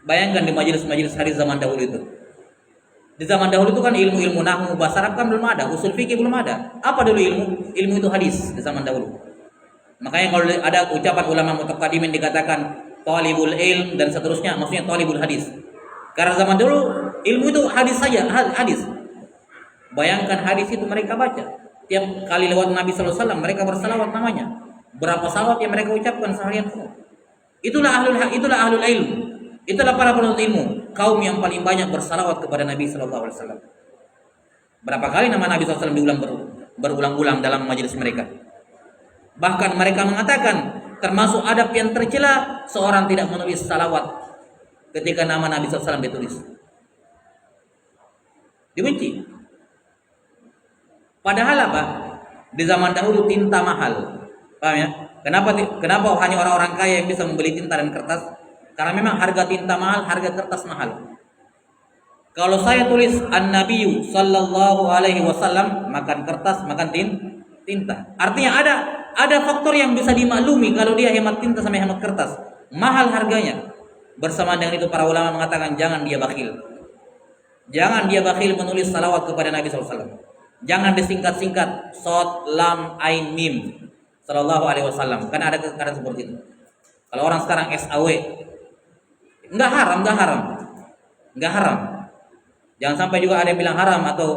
Bayangkan di majelis-majelis hadis zaman dahulu itu. Di zaman dahulu itu kan ilmu-ilmu nahwu, bahasa Arab kan belum ada, usul fikih belum ada. Apa dulu ilmu? Ilmu itu hadis di zaman dahulu. Makanya kalau ada ucapan ulama mutaqaddimin dikatakan talibul ilm dan seterusnya, maksudnya talibul hadis. Karena zaman dulu ilmu itu hadis saja, hadis. Bayangkan hadis itu mereka baca. Tiap kali lewat Nabi SAW mereka bersalawat namanya. Berapa salawat yang mereka ucapkan seharian penuh. Itulah ahlul ilm. Itulah para penuntut ilmu, kaum yang paling banyak bersalawat kepada Nabi SAW. Berapa kali nama Nabi SAW berulang-ulang dalam majelis mereka. Bahkan mereka mengatakan termasuk adab yang tercela seorang tidak menulis salawat ketika nama Nabi SAW ditulis. Dibenci. Padahal apa? Di zaman dahulu tinta mahal. Paham ya? Kenapa hanya orang-orang kaya yang bisa membeli tinta dan kertas? Karena memang harga tinta mahal, harga kertas mahal. Kalau saya tulis An-Nabiyyu sallallahu alaihi wasallam, makan kertas, makan tinta. Artinya ada faktor yang bisa dimaklumi kalau dia hemat tinta sama hemat kertas. Mahal harganya. Bersama dengan itu para ulama mengatakan jangan dia bakhil. Jangan dia bakhil menulis salawat kepada Nabi SAW. Jangan disingkat-singkat Sod, Lam, Ain, Mim sallallahu alaihi wasallam. Karena ada keadaan seperti itu. Kalau orang sekarang SAW, enggak haram. Jangan sampai juga ada yang bilang haram, atau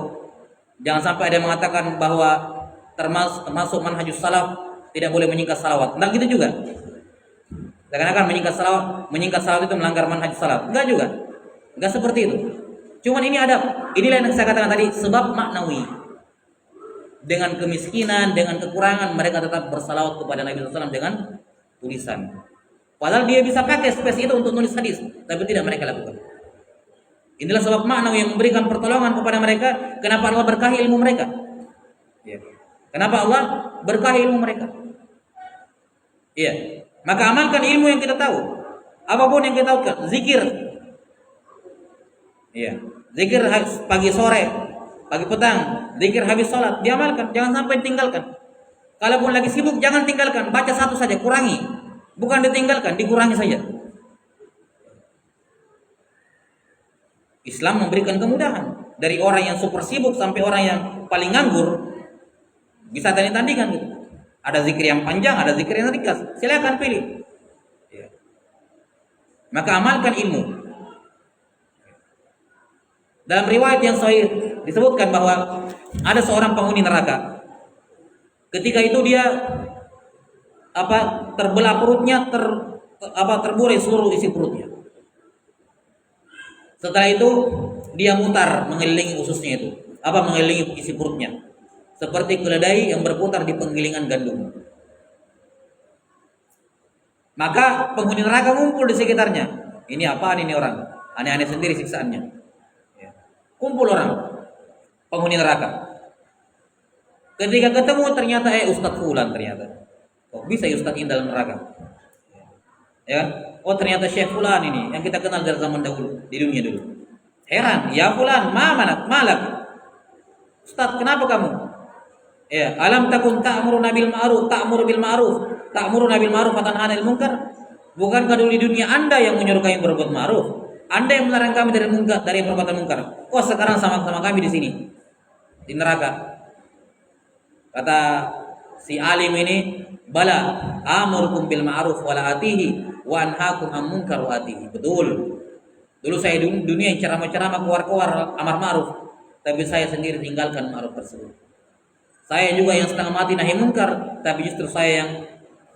jangan sampai ada yang mengatakan bahwa termasuk manhajus salaf tidak boleh menyingkat salawat. Enggak gitu juga. Seakan-akan menyingkat salawat itu melanggar manhaj salaf. Enggak juga. Enggak seperti itu. Cuman ini adab. Inilah yang saya katakan tadi, sebab maknawi. Dengan kemiskinan, dengan kekurangan, mereka tetap bersalawat kepada Nabi SAW dengan tulisan. Padahal dia bisa pakai space itu untuk nulis hadis, tapi tidak mereka lakukan. Inilah sebab maknawi yang memberikan pertolongan kepada mereka. Kenapa Allah berkahi ilmu mereka? Kenapa Allah berkahi ilmu mereka? Iya. Maka amalkan ilmu yang kita tahu. Apapun yang kita tahu, zikir. Iya. Zikir pagi sore, pagi petang, zikir habis sholat, diamalkan, jangan sampai tinggalkan. Kalaupun lagi sibuk jangan tinggalkan, baca satu saja, kurangi. Bukan ditinggalkan, dikurangi saja. Islam memberikan kemudahan. Dari orang yang super sibuk sampai orang yang paling nganggur, bisa tanding-tandingan gitu. Ada zikir yang panjang, ada zikir yang ringkas. Silakan pilih. Ya. Maka amalkan ilmu. Dalam riwayat yang sahih disebutkan bahwa ada seorang penghuni neraka. Ketika itu dia terbelah perutnya, terburai seluruh isi perutnya. Setelah itu dia mutar mengelilingi ususnya itu, mengelilingi isi perutnya, seperti keledai yang berputar di penggilingan gandum. Maka penghuni neraka ngumpul di sekitarnya. Ini apaan ini orang? Aneh-aneh sendiri siksaannya. Kumpul orang penghuni neraka. Ketika ketemu ternyata Ustadz Fulan ternyata. Kok bisa Ustadz ini dalam neraka? Ya, oh ternyata Syekh Fulan ini yang kita kenal dari zaman dahulu di dunia dulu. Heran, ya Fulan, malak. Ustadz, kenapa kamu? Ya, alam takun ta'muru bil ma'ruf wa tanha 'anil munkar? Bukankah dulu di dunia Anda yang menyuruh kami berbuat ma'ruf? Anda yang melarang kami dari perbuatan munkar. Oh, sekarang sama-sama kami di sini di neraka. Kata si alim ini, bala amurukum bil ma'ruf wa la atihi wa anhaakum 'anil munkar wa atihi. Betul. Dulu saya di dunia ceramah-ceramah keluar-keluar amar ma'ruf, tapi saya sendiri tinggalkan ma'ruf tersebut. Saya juga yang setengah mati nahi munkar, tapi justru saya yang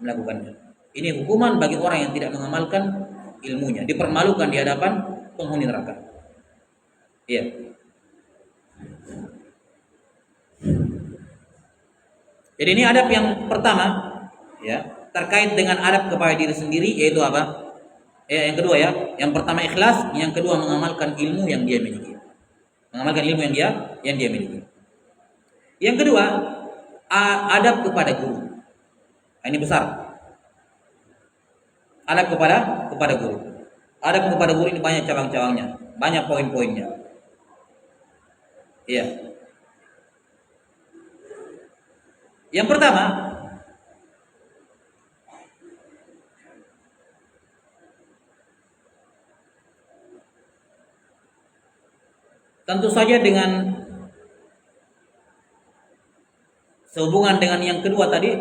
melakukannya. Ini hukuman bagi orang yang tidak mengamalkan ilmunya, dipermalukan di hadapan penghuni neraka. Iya. Jadi ini adab yang pertama, ya, terkait dengan adab kepada diri sendiri, yaitu apa? Yang kedua ya, yang pertama ikhlas, yang kedua mengamalkan ilmu yang dia miliki. Mengamalkan ilmu yang dia miliki. Yang kedua, adab kepada guru. Nah, ini besar. Adab kepada guru. Adab kepada guru ini banyak cabang-cabangnya, banyak poin-poinnya. Iya. Yang pertama, tentu saja dengan sehubungan dengan yang kedua tadi,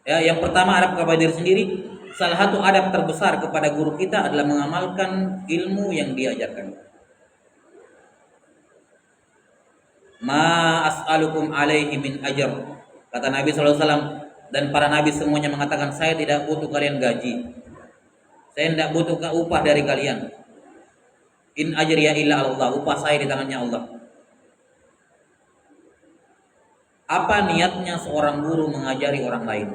ya, yang pertama adab kepada diri sendiri. Salah satu adab terbesar kepada guru kita adalah mengamalkan ilmu yang diajarkan. Ma as'alukum alaihi min ajr, kata Nabi SAW, dan para nabi semuanya mengatakan, saya tidak butuh kalian gaji, saya tidak butuh upah dari kalian. In ajriya illa Allah, upah saya di tangannya Allah. Apa niatnya seorang guru mengajari orang lain?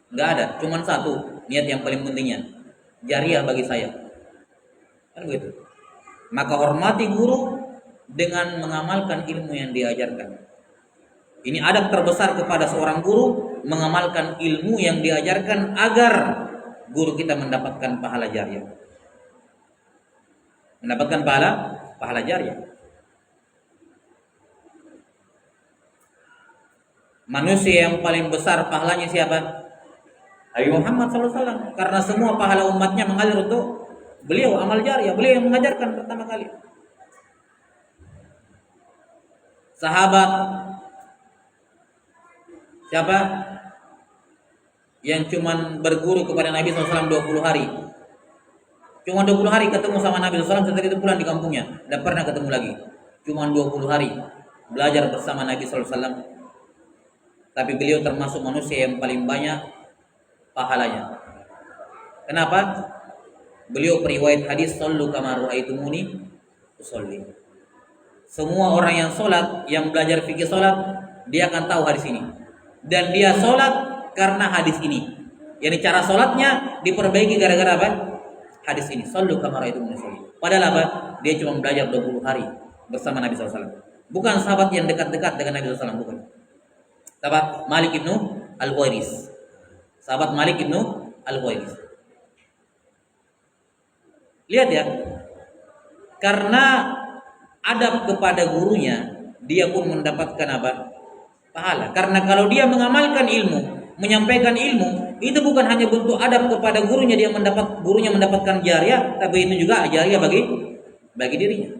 Enggak ada, cuma satu niat yang paling pentingnya, jariah bagi saya, kan begitu. Maka hormati guru dengan mengamalkan ilmu yang diajarkan. Ini adab terbesar kepada seorang guru, mengamalkan ilmu yang diajarkan agar guru kita mendapatkan pahala jariah. Mendapatkan pahala jariah. Manusia yang paling besar pahalanya siapa? Nabi Muhammad SAW. Karena semua pahala umatnya mengalir untuk beliau, amal jariah. Beliau yang mengajarkan pertama kali. Sahabat siapa yang cuman berguru kepada Nabi SAW 20 hari? Cuma 20 hari ketemu sama Nabi SAW, setelah itu pulang di kampungnya, tidak pernah ketemu lagi. Cuma 20 hari belajar bersama Nabi SAW. Tapi beliau termasuk manusia yang paling banyak pahalanya. Kenapa? Beliau periwayat hadis, sallu kama ra'aitumuni usolli. Semua orang yang sholat, yang belajar fikih sholat, dia akan tahu hadis ini. Dan dia sholat karena hadis ini. Yani cara sholatnya diperbaiki gara-gara apa? Hadis ini. Sallu kama ra'aitumuni usolli. Padahal apa? Dia cuma belajar 20 hari bersama Nabi SAW. Bukan sahabat yang dekat-dekat dengan Nabi SAW, bukan. Sahabat Malik ibnu Al-Huwairis. Sahabat Malik ibnu Al-Huwairis. Lihat ya, karena adab kepada gurunya, dia pun mendapatkan apa? Pahala. Karena kalau dia mengamalkan ilmu, menyampaikan ilmu, itu bukan hanya bentuk adab kepada gurunya, gurunya mendapatkan jariah, tapi itu juga jariah bagi dirinya.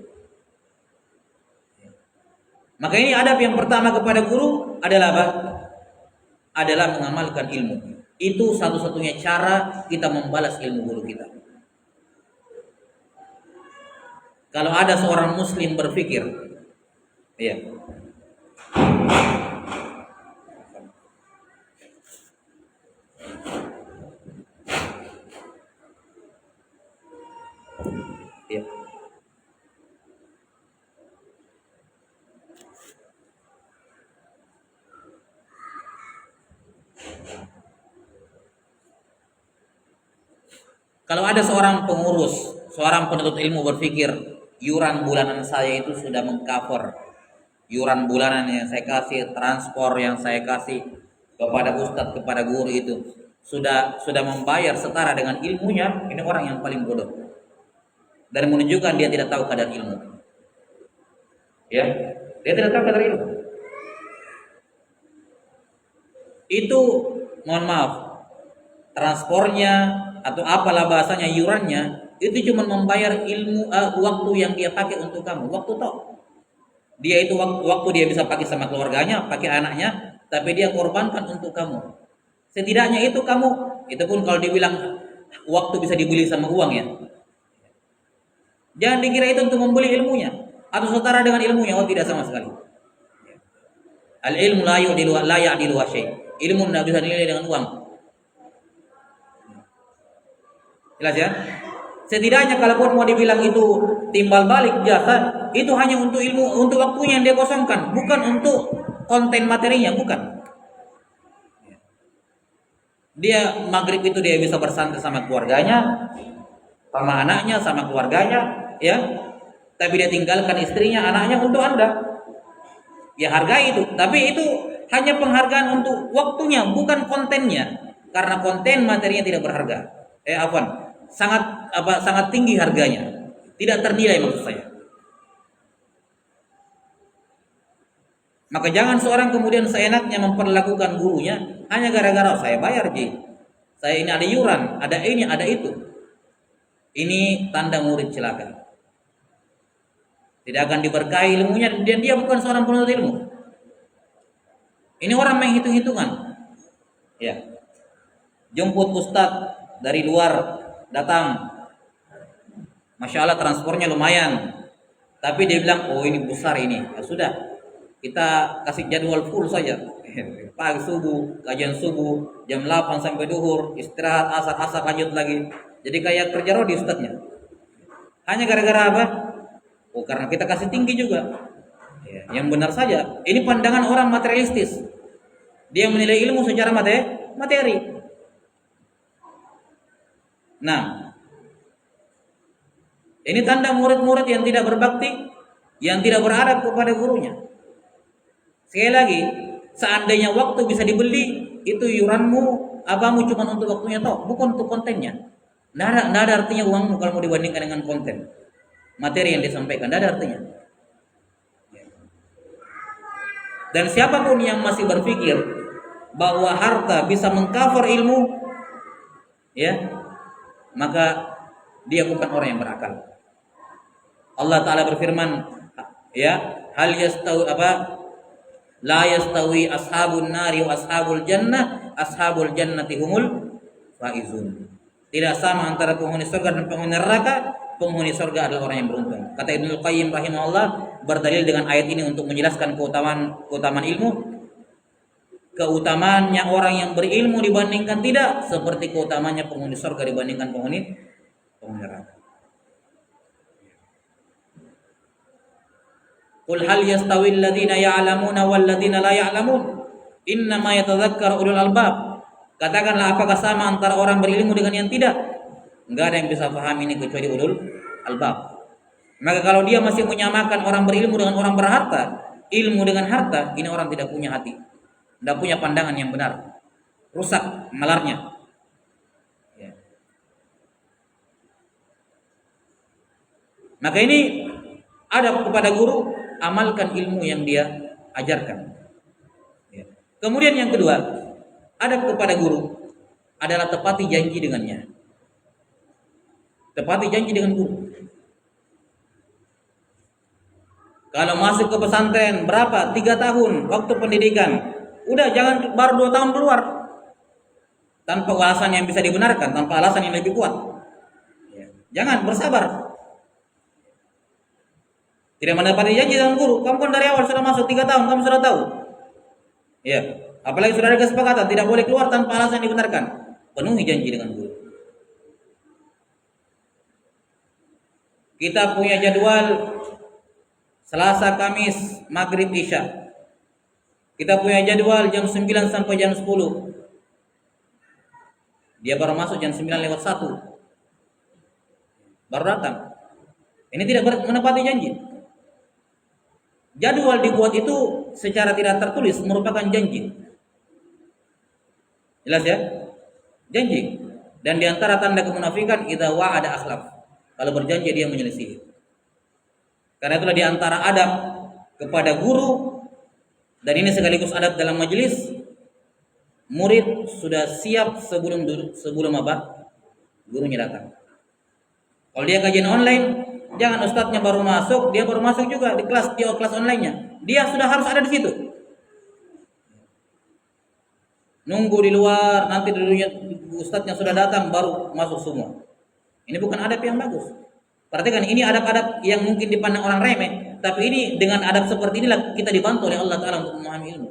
Maka ini adab yang pertama kepada guru adalah apa? Adalah mengamalkan ilmu. Itu satu-satunya cara kita membalas ilmu guru kita. Kalau ada seorang muslim berpikir, iya, iya. Kalau ada seorang pengurus, seorang penuntut ilmu berpikir, yuran bulanan saya itu sudah mengcover yuran bulanan yang saya kasih, transport yang saya kasih kepada ustadz, kepada guru itu sudah membayar setara dengan ilmunya, ini orang yang paling bodoh dan menunjukkan dia tidak tahu kadar ilmu. Ya, dia tidak tahu kadar ilmu. Itu mohon maaf, transportnya atau apalah bahasanya, yurannya itu cuma membayar ilmu, waktu yang dia pakai untuk kamu, waktu toh. Dia itu waktu dia bisa pakai sama keluarganya, pakai anaknya, tapi dia korbankan untuk kamu. Setidaknya itu kamu, itu pun kalau dibilang waktu bisa dibeli sama uang ya. Jangan dikira itu untuk membeli ilmunya atau setara dengan ilmunya, oh tidak, sama sekali. Al ilmu la ya'dilu syai'. Ilmu tidak bisa dinilai dengan uang. Jelas ya? Setidaknya kalaupun mau dibilang itu timbal balik jasa, itu hanya untuk ilmu, untuk waktunya yang dia kosongkan, bukan untuk konten materinya, bukan. Dia maghrib itu dia bisa bersantai sama keluarganya, sama anaknya, sama keluarganya, ya. Tapi dia tinggalkan istrinya, anaknya untuk Anda. Ya hargai itu, tapi itu hanya penghargaan untuk waktunya, bukan kontennya. Karena konten materinya tidak berharga. Sangat tinggi harganya. Tidak ternilai maksud saya. Maka jangan seorang kemudian seenaknya memperlakukan gurunya hanya gara-gara saya bayar saya ini ada iuran, ada ini, ada itu. Ini tanda murid celaka. Tidak akan diberkahi ilmunya dan dia bukan seorang penuntut ilmu. Ini orang menghitung-hitungan. Ya. Jemput ustadz dari luar datang. Masya Allah transportnya lumayan. Tapi dia bilang, oh ini besar ini. Ya sudah, kita kasih jadwal full saja. Pagi subuh, kajian subuh, jam 8 sampai duhur, istirahat, asar lanjut lagi. Jadi kayak kerja rodi ustadznya. Hanya gara-gara apa? Oh karena kita kasih tinggi juga. Ya, yang benar saja. Ini pandangan orang materialistis. Dia menilai ilmu secara materi. Nah, ini tanda murid-murid yang tidak berbakti, yang tidak beradab kepada gurunya. Sekali lagi, seandainya waktu bisa dibeli, itu iuranmu, abamu cuma untuk waktunya toh, bukan untuk kontennya. Nggak ada artinya uangmu kalau mau dibandingkan dengan konten materi yang disampaikan, nggak ada artinya. Dan siapapun yang masih berpikir bahwa harta bisa mengcover ilmu, ya, maka dia bukan orang yang berakal. Allah Ta'ala berfirman, ya, hal yastawi la yastawi ashabun nari wa ashabul jannati humul faizun. Tidak sama antara penghuni surga dan penghuni neraka. Penghuni surga adalah orang yang beruntung. Kata Ibnu Qayyim rahimahullah berdalil dengan ayat ini untuk menjelaskan keutamaan ilmu. Keutamaannya orang yang berilmu dibandingkan tidak seperti keutamaannya penghuni surga dibandingkan penghuni neraka. Qul hal yastawil ladzina ya'lamuna wal ladzina la ya'lamun innama yatadzakkar ulul albab. Katakanlah apakah sama antara orang berilmu dengan yang tidak? Enggak ada yang bisa paham ini kecuali ulul albab. Maka kalau dia masih menyamakan orang berilmu dengan orang berharta, ilmu dengan harta, ini orang tidak punya hati. Tidak punya pandangan yang benar. Rusak nalarnya. Ya. Maka ini adab kepada guru, amalkan ilmu yang dia ajarkan. Ya. Kemudian yang kedua, adab kepada guru adalah tepati janji dengannya. Tepati janji dengan guru. Kalau masuk ke pesantren berapa? 3 tahun waktu pendidikan. Udah jangan baru 2 tahun keluar. Tanpa alasan yang bisa dibenarkan, tanpa alasan yang lebih kuat. Ya. Jangan, bersabar. Tidak mendapati janji dengan guru. Kamu kan dari awal sudah masuk 3 tahun, kamu sudah tahu. Ya, apalagi sudah ada kesepakatan tidak boleh keluar tanpa alasan yang dibenarkan. Penuhi janji dengan guru. Kita punya jadwal Selasa, Kamis, Maghrib, Isya. Kita punya jadwal jam 9 sampai jam 10. Dia baru masuk jam 9:01. Baru datang. Ini tidak menepati janji. Jadwal dibuat itu secara tidak tertulis merupakan janji. Jelas ya? Janji. Dan diantara tanda kemunafikan idza wa'ada akhlaf. Kalau berjanji dia menyelisihi. Karena itulah diantara adab kepada guru, dan ini sekaligus adab dalam majelis, murid sudah siap sebelum apa? Gurunya datang. Kalau dia kajian online, jangan ustadznya baru masuk, dia baru masuk juga di kelas online-nya. Dia sudah harus ada di situ. Nunggu di luar, nanti dulunya ustadznya sudah datang baru masuk semua. Ini bukan adab yang bagus. Perhatikan, ini adab-adab yang mungkin dipandang orang remeh, tapi ini dengan adab seperti inilah kita dibantu oleh Allah Ta'ala untuk memahami ilmu.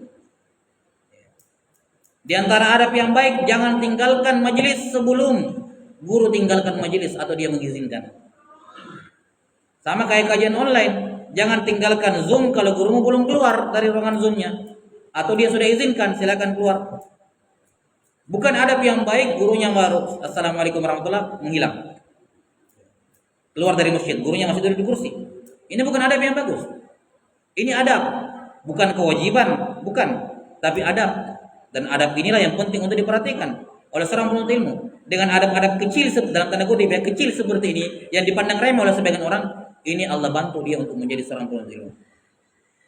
Di antara adab yang baik, jangan tinggalkan majelis sebelum guru tinggalkan majelis atau dia mengizinkan. Sama kayak kajian online, jangan tinggalkan Zoom kalau gurumu belum keluar dari ruangan Zoom-nya, atau dia sudah izinkan, silakan keluar. Bukan adab yang baik, gurunya baru Assalamualaikum warahmatullahi menghilang. Keluar dari masjid, gurunya masih duduk di kursi. Ini bukan adab yang bagus. Ini adab. bukan kewajiban, bukan, tapi adab. Dan adab inilah yang penting untuk diperhatikan oleh seorang penuntut ilmu. Dengan adab-adab kecil dalam tanda kutip yang kecil seperti ini yang dipandang remeh oleh sebagian orang, ini Allah bantu dia untuk menjadi seorang penuntut ilmu.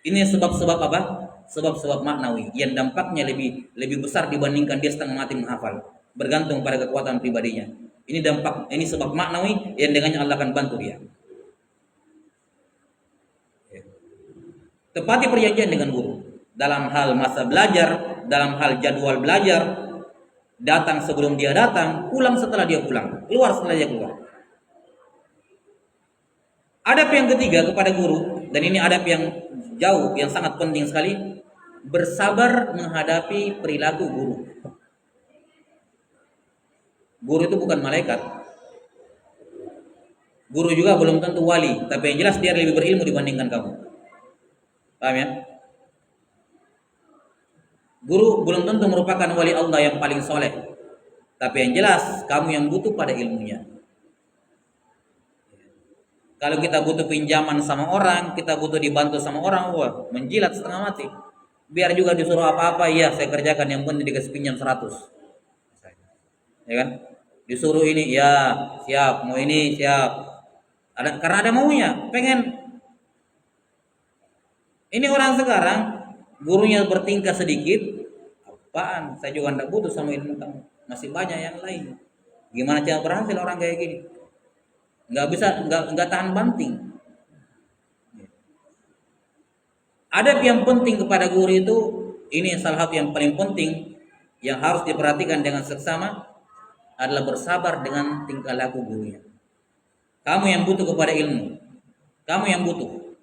Ini sebab-sebab apa? Sebab-sebab maknawi yang dampaknya lebih besar dibandingkan dia setengah mati menghafal, bergantung pada kekuatan pribadinya. Ini sebab maknawi yang dengannya Allah akan bantu dia. Tepati perjanjian dengan guru dalam hal masa belajar, dalam hal jadwal belajar, datang sebelum dia datang, pulang setelah dia pulang, keluar setelah dia keluar. Adab yang ketiga kepada guru, dan ini adab yang jauh, yang sangat penting sekali, bersabar menghadapi perilaku guru. Guru itu bukan malaikat. Guru juga belum tentu wali, tapi yang jelas dia lebih berilmu dibandingkan kamu. Paham ya? Guru belum tentu merupakan wali Allah yang paling soleh, tapi yang jelas kamu yang butuh pada ilmunya. Kalau kita butuh pinjaman sama orang, kita butuh dibantu sama orang, wah menjilat setengah mati. Biar juga disuruh apa-apa, iya saya kerjakan, yang penting dikasih pinjam 100. Ya kan? Disuruh ini, ya siap, mau ini siap. Karena ada maunya, pengen. Ini orang sekarang, gurunya bertingkah sedikit, apaan? Saya juga tidak butuh sama ilmu kamu. Masih banyak yang lain. Gimana cara berhasil orang kayak gini? Nggak tahan banting. Adab yang penting kepada guru itu, ini salah satu yang paling penting yang harus diperhatikan dengan seksama adalah bersabar dengan tingkah laku gurunya. Kamu yang butuh kepada ilmu, kamu yang butuh.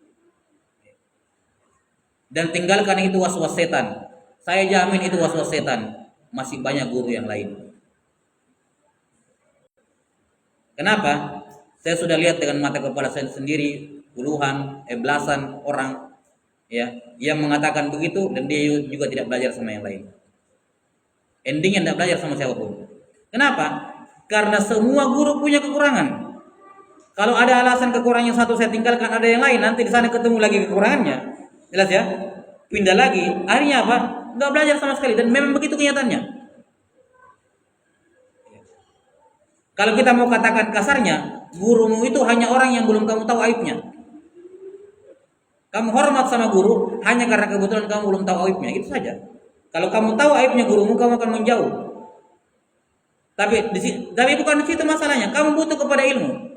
Dan tinggalkan itu was-was setan. Saya jamin itu was-was setan. Masih banyak guru yang lain. Kenapa? Saya sudah lihat dengan mata kepala saya sendiri puluhan, belasan orang ya yang mengatakan begitu, dan dia juga tidak belajar sama yang lain. Endingnya tidak belajar sama siapapun. Kenapa? Karena semua guru punya kekurangan. Kalau ada alasan kekurangan satu saya tinggalkan, ada yang lain, nanti di sana ketemu lagi kekurangannya. Jelas ya? Pindah lagi. Akhirnya apa? Nggak belajar sama sekali, dan memang begitu kenyataannya. Kalau kita mau katakan kasarnya, gurumu itu hanya orang yang belum kamu tahu aibnya. Kamu hormat sama guru hanya karena kebetulan kamu belum tahu aibnya, itu saja. Kalau kamu tahu aibnya gurumu, kamu akan menjauh. Tapi bukan di situ masalahnya. Kamu butuh kepada ilmu.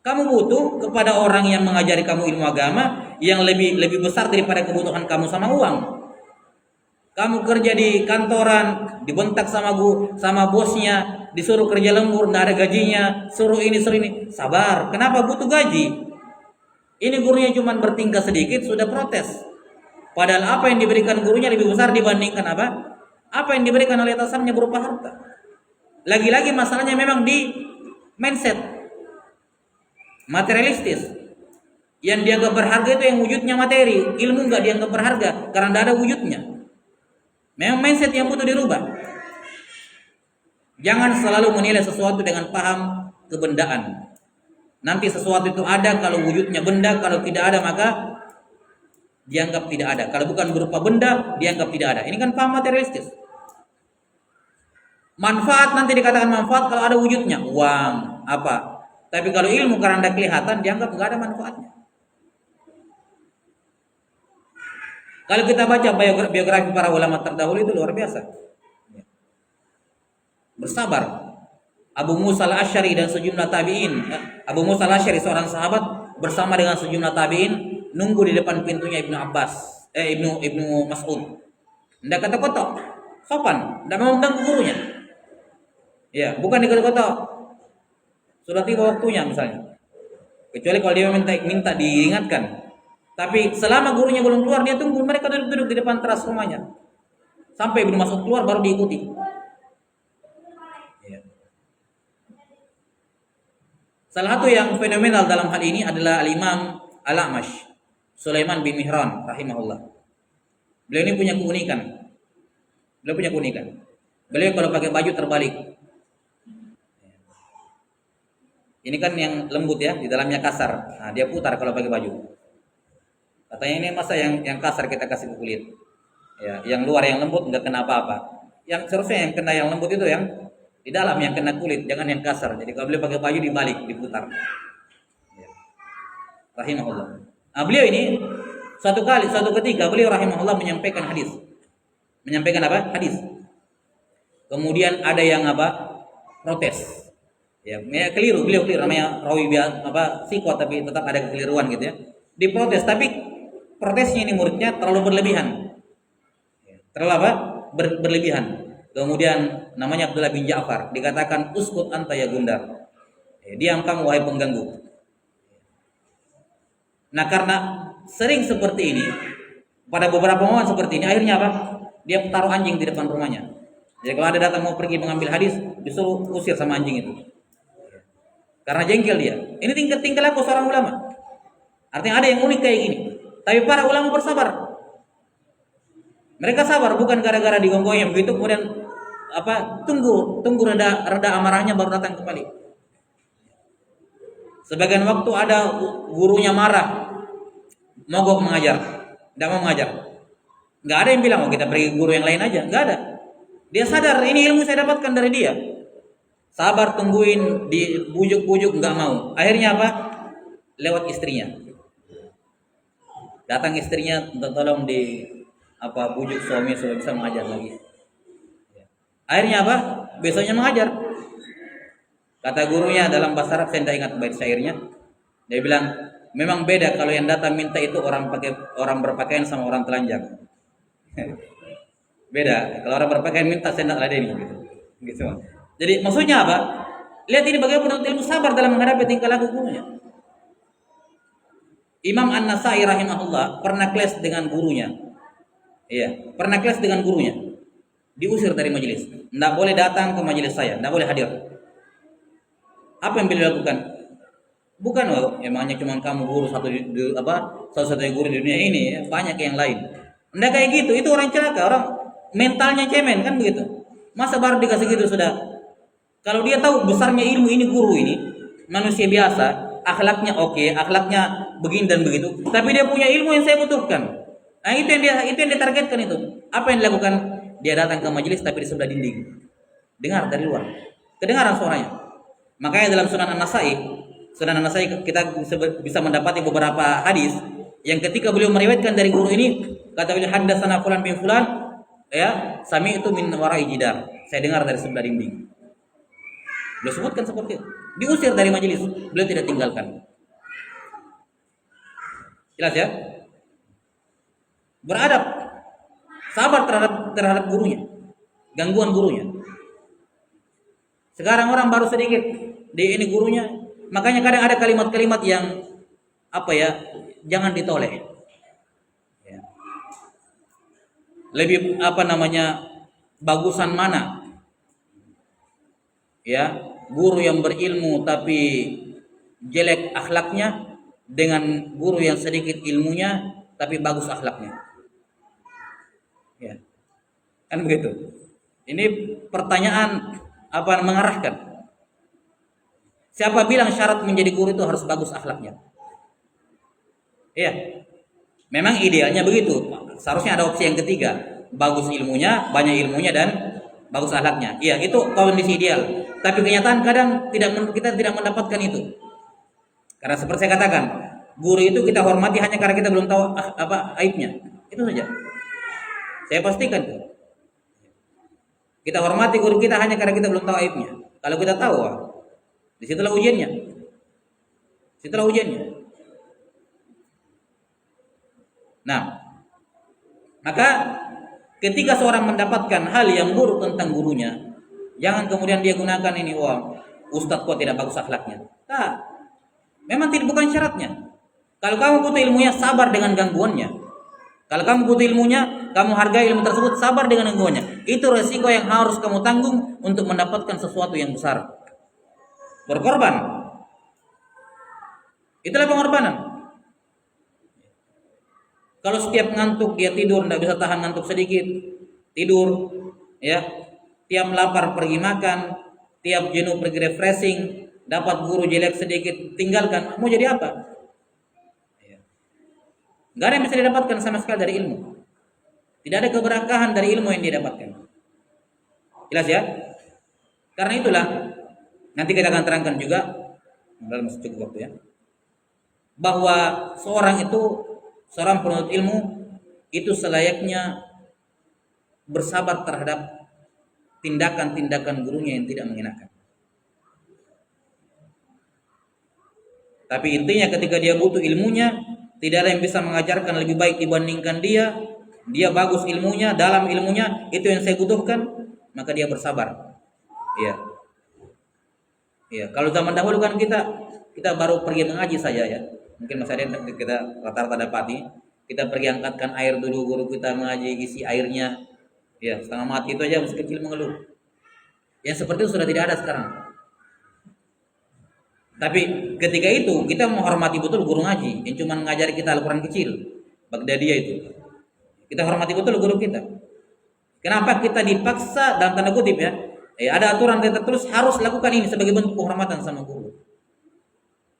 Kamu butuh kepada orang yang mengajari kamu ilmu agama yang lebih besar daripada kebutuhan kamu sama uang. Kamu kerja di kantoran, dibentak sama bosnya, disuruh kerja lembur, tidak ada gajinya, suruh ini. Sabar, kenapa butuh gaji? Ini gurunya cuma bertingkah sedikit, sudah protes. Padahal apa yang diberikan gurunya lebih besar dibandingkan apa? Apa yang diberikan oleh atasannya berupa harta. Lagi-lagi masalahnya memang di mindset. Materialistis. Yang dianggap berharga itu yang wujudnya materi. Ilmu nggak dianggap berharga karena tidak ada wujudnya. Memang mindset yang butuh dirubah. Jangan selalu menilai sesuatu dengan paham kebendaan. Nanti sesuatu itu ada kalau wujudnya benda, kalau tidak ada maka dianggap tidak ada. Kalau bukan berupa benda, dianggap tidak ada. Ini kan paham materialistis. Manfaat nanti dikatakan manfaat kalau ada wujudnya, uang, apa. Tapi kalau ilmu karena tidak kelihatan, dianggap nggak ada manfaatnya. Kalau kita baca biografi para ulama terdahulu itu luar biasa. Bersabar. Abu Musa al-Asy'ari dan sejumlah tabi'in. Abu Musa al-Asy'ari seorang sahabat bersama dengan sejumlah tabi'in nunggu di depan pintunya Ibnu Mas'ud. Tidak kata-kata, sopan, tidak mau mengganggu gurunya. Ya, bukan dikata-kata. Sudah tiba waktunya misalnya. Kecuali kalau dia minta diingatkan. Tapi selama gurunya belum keluar, dia tunggu mereka duduk di depan teras rumahnya. Sampai Ibnu Mas'ud keluar baru diikuti. Ya. Salah satu yang fenomenal dalam hal ini adalah Al-Imam Al-A'mash, Sulaiman bin Mihran rahimahullah. Beliau ini punya keunikan. Beliau kalau pakai baju terbalik. Ini kan yang lembut ya, di dalamnya kasar. Nah, dia putar kalau pakai baju. Katanya ini masa yang kasar kita kasih ke kulit. Ya, yang luar yang lembut nggak kena apa-apa. Yang seharusnya yang kena yang lembut itu yang di dalam yang kena kulit, jangan yang kasar. Jadi kalau beliau pakai baju dibalik, diputar. Ya. Rahimahullah. Nah, beliau ini suatu ketika beliau rahimahullah menyampaikan hadis. Menyampaikan apa? Hadis. Kemudian ada yang apa? Protes. Ya, keliru, beliau keliru, namanya rawi sikot, tapi tetap ada kekeliruan gitu ya. Diprotes, tapi protesnya ini muridnya terlalu berlebihan. Terlalu apa? Berlebihan. Kemudian namanya Abdullah bin Ja'far, dikatakan uskut anta ya Gundar. Diam kamu wahai pengganggu. Nah, karena sering seperti ini, pada beberapa momen seperti ini, akhirnya apa? Dia taruh anjing di depan rumahnya. Jadi kalau ada datang mau pergi mengambil hadis, disuruh usir sama anjing itu. Karena jengkel dia. Ini tingkah laku seorang ulama. Artinya ada yang unik kayak gini. Tapi para ulama bersabar. Mereka sabar bukan gara-gara digonggongnya begitu kemudian apa? Tunggu reda amarahnya baru datang kembali. Sebagian waktu ada gurunya marah, mogok mengajar, tidak mau mengajar. Nggak ada yang bilang, oh kita pergi guru yang lain aja. Nggak ada. Dia sadar ini ilmu saya dapatkan dari dia. Sabar tungguin, dibujuk-bujuk nggak mau. Akhirnya apa? Lewat istrinya. Datang istrinya, tolong bujuk suami supaya bisa mengajar lagi. Akhirnya apa? Besoknya mengajar. Kata gurunya dalam bahasa Arab, saya tidak ingat bait syairnya. Dia bilang, memang beda kalau yang datang minta itu orang berpakaian sama orang telanjang. Beda. Kalau orang berpakaian minta saya tidak ladeni gitu. Jadi maksudnya apa? Lihat ini bagaimana penuntut ilmu sabar dalam menghadapi tingkah laku gurunya. Imam An-Nasai rahimahullah pernah kelas dengan gurunya. Iya, pernah kelas dengan gurunya. Diusir dari majelis. Tidak boleh datang ke majelis saya, tidak boleh hadir. Apa yang beliau lakukan? Bukan, emangnya cuma kamu guru satu-satunya guru di dunia ini, ya, banyak yang lain. Tidak kayak gitu, itu orang celaka, orang mentalnya cemen kan begitu. Masa baru dikasih gitu sudah. Kalau dia tahu besarnya ilmu ini, guru ini manusia biasa, akhlaknya oke, akhlaknya begini dan begitu, tapi dia punya ilmu yang saya butuhkan. Nah, itu yang dia targetkan itu. Apa yang dilakukan? Dia datang ke majelis tapi di sebelah dinding. Dengar dari luar. Kedengaran suaranya. Makanya dalam Sunan An-Nasai kita bisa mendapati beberapa hadis yang ketika beliau meriwayatkan dari guru ini, kata beliau haddatsana fulan bin fulan, ya, sami itu min wara'i jidar. Saya dengar dari sebelah dinding. Beliau sebutkan seperti itu. Diusir dari majelis, beliau tidak tinggalkan. Jelas ya? Beradab, sabar terhadap gurunya, gangguan gurunya. Sekarang orang baru sedikit di ini gurunya, makanya kadang ada kalimat-kalimat yang jangan ditoleh. Ya. Lebih bagusan mana? Ya, guru yang berilmu tapi jelek akhlaknya dengan guru yang sedikit ilmunya tapi bagus akhlaknya. Ya. Kan begitu. Ini pertanyaan mengarahkan. Siapa bilang syarat menjadi guru itu harus bagus akhlaknya? Iya. Memang idealnya begitu. Seharusnya ada opsi yang ketiga, bagus ilmunya, banyak ilmunya dan bagus akhlaknya. Iya, itu kondisi ideal. Tapi kenyataan kadang kita tidak mendapatkan itu. Karena seperti saya katakan, guru itu kita hormati hanya karena kita belum tahu aibnya. Itu saja. Saya pastikan itu. Kita hormati guru kita hanya karena kita belum tahu aibnya. Kalau kita tahu, disitulah ujiannya. Nah, maka ketika seorang mendapatkan hal yang buruk tentang gurunya, jangan kemudian dia gunakan ini, ustadz kok tidak bagus akhlaknya. Nah, memang bukan syaratnya. Kalau kamu butuh ilmunya, sabar dengan gangguannya. Kalau kamu butuh ilmunya, kamu hargai ilmu tersebut, sabar dengan gangguannya. Itu resiko yang harus kamu tanggung untuk mendapatkan sesuatu yang besar. Berkorban. Itulah pengorbanan. Kalau setiap ngantuk dia tidur, tidak bisa tahan ngantuk sedikit, tidur, ya. Tiap lapar pergi makan, tiap jenuh pergi refreshing, dapat guru jelek sedikit tinggalkan. Mau jadi apa? Nggak ada yang bisa didapatkan sama sekali dari ilmu. Tidak ada keberkahan dari ilmu yang dia dapatkan. Jelas ya? Karena itulah nanti kita akan terangkan juga dalam cukup waktu ya, bahwa seorang penuntut ilmu itu selayaknya bersabar terhadap tindakan-tindakan gurunya yang tidak mengenakan. Tapi intinya ketika dia butuh ilmunya, tidak ada yang bisa mengajarkan lebih baik dibandingkan dia. Dia bagus ilmunya, dalam ilmunya, itu yang saya butuhkan, maka dia bersabar. Iya. Iya, kalau zaman dahulu kan kita baru pergi mengaji saja ya. Mungkin masih ada yang kita rata-rata dapati. Kita pergi angkatkan air dulu, guru kita mengaji, isi airnya. Ya, setengah mati itu aja masih kecil mengeluh. Yang seperti itu sudah tidak ada sekarang. Tapi ketika itu kita menghormati betul guru ngaji yang cuma mengajari kita Al-Quran kecil, Baghdadiyah itu. Kita hormati betul guru kita. Kenapa kita dipaksa dalam tanda kutip ya? Ada aturan kita terus harus lakukan ini sebagai bentuk penghormatan sama guru.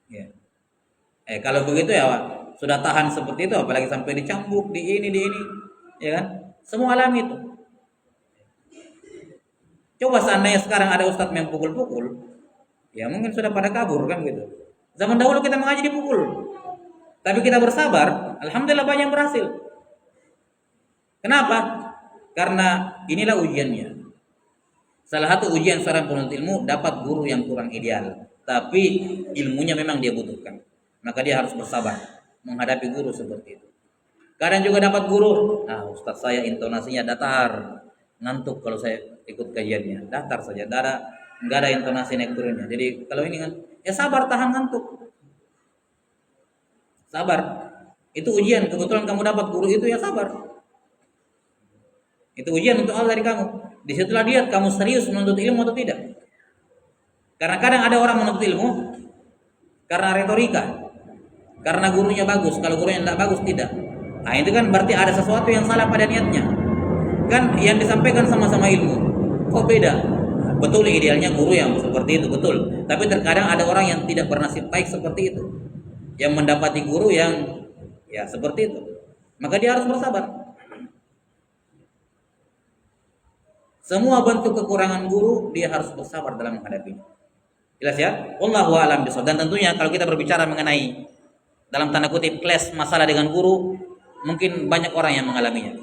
Ya. Kalau begitu ya sudah tahan seperti itu, apalagi sampai dicambuk di ini, ya kan? Semua alami itu. Coba seandainya sekarang ada ustadz yang pukul-pukul, ya mungkin sudah pada kabur kan gitu. Zaman dahulu kita mengaji dipukul, tapi kita bersabar, alhamdulillah banyak yang berhasil. Kenapa? Karena inilah ujiannya. Salah satu ujian seorang penuntut ilmu dapat guru yang kurang ideal, tapi ilmunya memang dia butuhkan. Maka dia harus bersabar menghadapi guru seperti itu. Kadang juga dapat guru, nah ustadz saya intonasinya datar, ngantuk kalau saya ikut kajiannya, datar saja, nggak ada intonasi naik turunnya. Jadi kalau ini kan, ya sabar tahan ngantuk, sabar. Itu ujian. Kebetulan kamu dapat guru itu ya sabar. Itu ujian untuk Allah dari kamu. Disitulah lihat kamu serius menuntut ilmu atau tidak. Karena kadang ada orang menuntut ilmu karena retorika, karena gurunya bagus. Kalau gurunya tidak bagus tidak. Nah itu kan berarti ada sesuatu yang salah pada niatnya. Kan yang disampaikan sama-sama ilmu, kok beda? Betul idealnya guru yang seperti itu betul. Tapi terkadang ada orang yang tidak bernasib baik seperti itu, yang mendapati guru yang ya seperti itu. Maka dia harus bersabar. Semua bentuk kekurangan guru dia harus bersabar dalam menghadapinya. Jelas ya? Wallahu a'lam bishawab. Dan tentunya kalau kita berbicara mengenai dalam tanda kutip clash masalah dengan guru, mungkin banyak orang yang mengalaminya.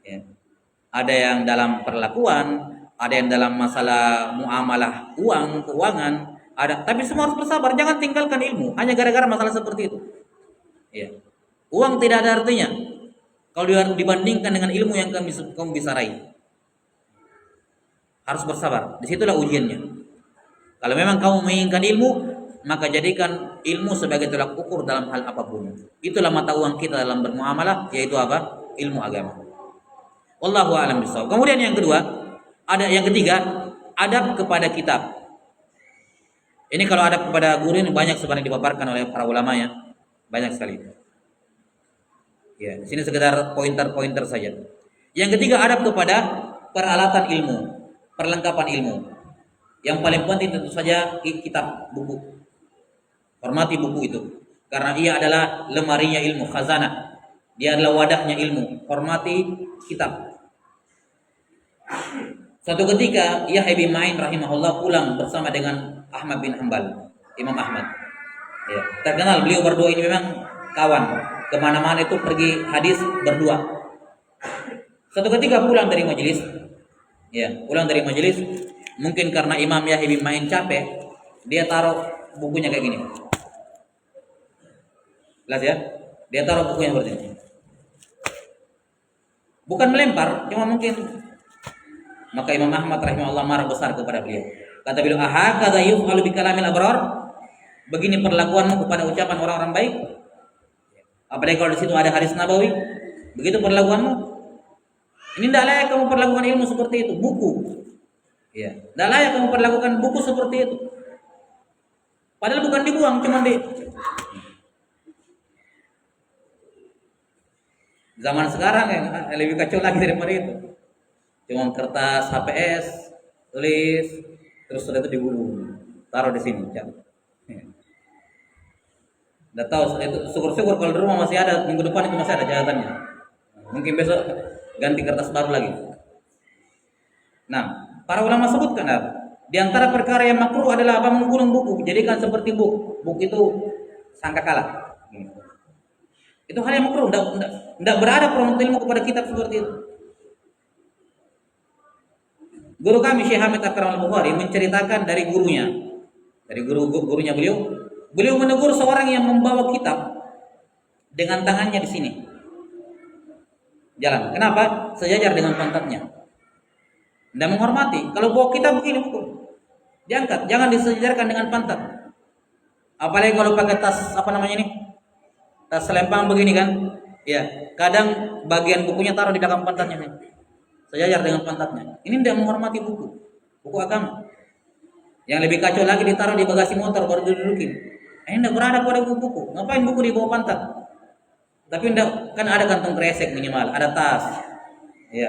Ya. Ada yang dalam perlakuan, ada yang dalam masalah muamalah keuangan, ada. Tapi semua harus bersabar, jangan tinggalkan ilmu hanya gara-gara masalah seperti itu. Ya. Uang tidak ada artinya kalau dibandingkan dengan ilmu yang kamu bisa raih. Harus bersabar. Disitulah ujiannya. Kalau memang kamu menginginkan ilmu, maka jadikan ilmu sebagai tolak ukur dalam hal apapun. Itulah mata uang kita dalam bermuamalah, yaitu apa? Ilmu agama. Wallahu a'lam bishawab. Kemudian yang ketiga, adab kepada kitab. Ini kalau adab kepada guru ini banyak sebenarnya dipaparkan oleh para ulama ya. Banyak sekali. Ya, di sini sekedar pointer-pointer saja. Yang ketiga, adab kepada peralatan ilmu, perlengkapan ilmu. Yang paling penting tentu saja kitab, buku. Hormati buku itu, karena ia adalah lemarinya ilmu, khazanah. Dia adalah wadahnya ilmu. Hormati kitab. Suatu ketika Yahya bin Ma'in rahimahullah pulang bersama dengan Ahmad bin Hanbal, Imam Ahmad. Ya, terkenal beliau berdua ini memang kawan. Kemana-mana itu pergi hadis berdua. Suatu ketika pulang dari majelis, mungkin karena Imam Yahya bin Ma'in capek, dia taruh bukunya kayak gini. Jelas ya? Dia taruh bukunya seperti ini. Bukan melempar, cuma mungkin. Maka Imam Ahmad rahimahullah marah besar kepada beliau. Kata beliau, "Ahakadza yuf'alu bi kalamil abrar?" Begini perlakuanmu kepada ucapan orang-orang baik? Apalagi kalau di situ ada hadis nabawi, begitu perlakuanmu? Ini tidak layak kamu perlakukan ilmu seperti itu, buku. Ya, tidak layak kamu perlakukan buku seperti itu. Padahal bukan dibuang, cuma di zaman sekarang yang lebih kacau lagi daripada itu. Cuma kertas HPS, tulis, terus sudah itu digulung, taruh di sini. Udah tahu itu, syukur-syukur kalau di rumah masih ada, minggu depan itu masih ada catatannya. Mungkin besok ganti kertas baru lagi. Nah, para ulama sebutkan di antara perkara yang makruh adalah apa? Menggunung buku, jadikan seperti buku. Buku itu sangkakala. Itu hal yang makruh, tidak berada penuntut ilmu kepada kitab seperti itu. Guru kami Syekh Hamid Akram Al-Bukhari menceritakan dari gurunya, dari gurunya beliau menegur seorang yang membawa kitab dengan tangannya di sini. Jalan. Kenapa? Sejajar dengan pantatnya. Tidak menghormati. Kalau bawa kitab begini buku, diangkat, jangan disejajarkan dengan pantat. Apalagi kalau pakai tas apa namanya ini? Tas selempang begini kan? Ya, kadang bagian bukunya taruh di belakang pantatnya nih. Sejajar dengan pantatnya. Ini tidak menghormati buku agama. Yang lebih kacau lagi ditaruh di bagasi motor baru didudukin. Ini tidak berada pada buku. Ngapain buku di bawah pantat? Tapi tidak, kan ada kantong kresek minimal, ada tas. Ya.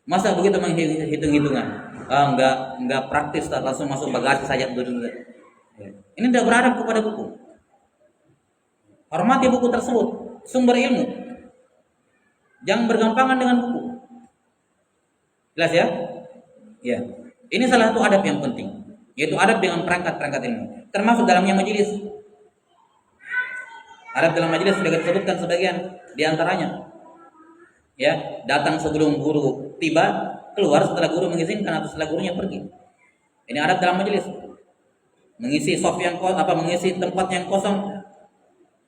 Masa begitu menghitung-hitungan? Enggak praktis, langsung masuk bagasi saja. Ya. Ini tidak berada kepada buku. Hormati buku tersebut, sumber ilmu. Jangan bergampangan dengan buku. Jelas ya? Ya. Ini salah satu adab yang penting, yaitu adab dengan perangkat-perangkat ilmu. Termasuk dalamnya majelis. Adab dalam majelis sudah disebutkan sebagian di antaranya. Ya, datang sebelum guru tiba, keluar setelah guru mengizinkan atau setelah gurunya pergi. Ini adab dalam majelis. Mengisi soft yang mengisi tempat yang kosong.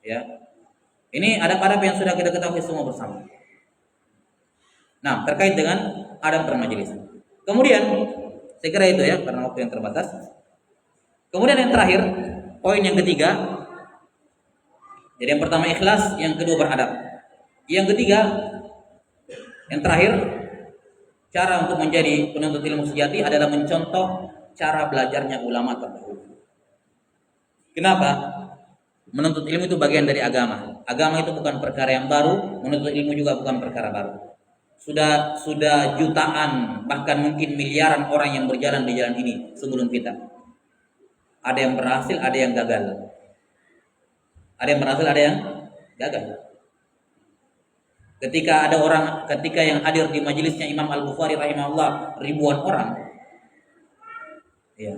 Ya. Ini adab-adab yang sudah kita ketahui semua bersama. Nah, terkait dengan adab bermajelis. Kemudian, saya kira itu ya, karena waktu yang terbatas. Kemudian yang terakhir, poin yang ketiga. Jadi yang pertama ikhlas, yang kedua beradab. Yang ketiga, yang terakhir, cara untuk menjadi penuntut ilmu sejati adalah mencontoh cara belajarnya ulama terdahulu. Kenapa? Menuntut ilmu itu bagian dari agama. Agama itu bukan perkara yang baru, menuntut ilmu juga bukan perkara baru. Sudah jutaan, bahkan mungkin miliaran orang yang berjalan di jalan ini sebelum kita. Ada yang berhasil, ada yang gagal. Ada yang berhasil, ada yang gagal. Ketika yang hadir di majelisnya Imam Al-Bukhari rahimahullah ribuan orang, ya,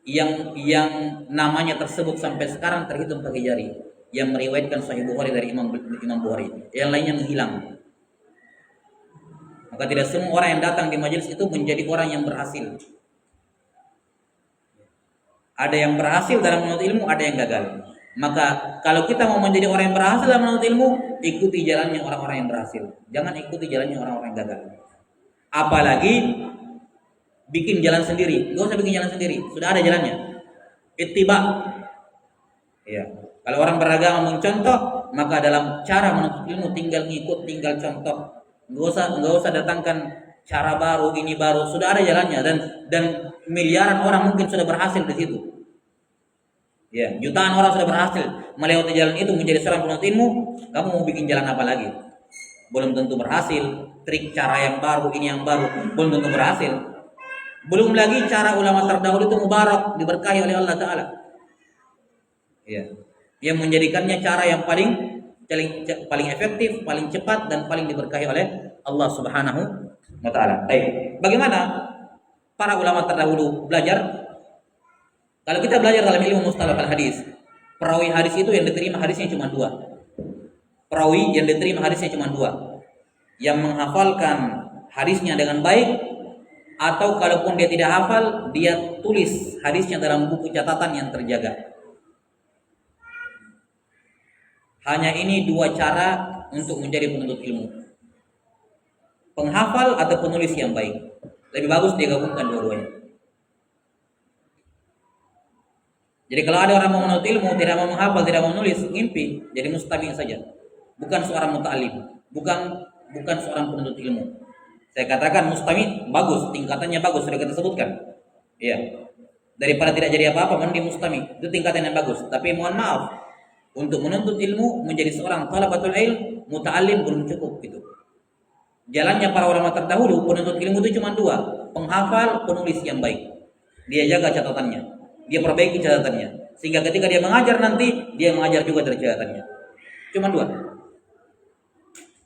yang namanya tersebut sampai sekarang terhitung pakai jari, yang meriwayatkan Sahih Bukhari dari Imam Bukhari, yang lainnya menghilang. Maka tidak semua orang yang datang di majelis itu menjadi orang yang berhasil. Ada yang berhasil dalam menuntut ilmu, ada yang gagal. Maka kalau kita mau menjadi orang yang berhasil dalam menuntut ilmu, ikuti jalannya orang-orang yang berhasil. Jangan ikuti jalannya orang-orang yang gagal. Apalagi bikin jalan sendiri. Gak usah bikin jalan sendiri, sudah ada jalannya. Ittiba. Ya. Kalau orang beragama mencontoh, maka dalam cara menuntut ilmu tinggal ngikut, tinggal contoh. Nggak usah datangkan cara baru, ini baru, sudah ada jalannya dan miliaran orang mungkin sudah berhasil di situ. Ya, jutaan orang sudah berhasil melewati jalan itu menjadi seorang penuntut ilmu. Kamu mau bikin jalan apa lagi? Belum tentu berhasil. Trik cara yang baru, ini yang baru, belum tentu berhasil. Belum lagi cara ulama terdahulu itu mubarak, diberkahi oleh Allah Ta'ala. Ya, yang menjadikannya cara yang paling efektif, paling cepat dan paling diberkahi oleh Allah Subhanahu wa taala. Baik. Bagaimana para ulama terdahulu belajar? Kalau kita belajar dalam ilmu mustalah al-hadis, perawi hadis itu yang diterima hadisnya cuma dua. Perawi yang diterima hadisnya cuma dua. Yang menghafalkan hadisnya dengan baik, atau kalaupun dia tidak hafal, dia tulis hadisnya dalam buku catatan yang terjaga. Hanya ini dua cara untuk menjadi penuntut ilmu. Penghafal atau penulis yang baik. Lebih bagus dia gabungkan dua-duanya. Jadi kalau ada orang mau menuntut ilmu, tidak mau menghafal, tidak mau menulis, ngimpi, jadi mustami saja. Bukan seorang muta'alim, bukan seorang penuntut ilmu. Saya katakan mustami bagus, tingkatannya bagus, sudah kita sebutkan. Iya. Daripada tidak jadi apa-apa, mending mustami. Itu tingkatan yang bagus. Tapi mohon maaf, untuk menuntut ilmu menjadi seorang talabatul ilm, muta'alim belum cukup gitu. Jalannya para ulama terdahulu penuntut ilmu itu cuma dua, penghafal, penulis yang baik. Dia jaga catatannya, dia perbaiki catatannya. Sehingga ketika dia mengajar nanti, dia mengajar juga dari catatannya. Cuma 2.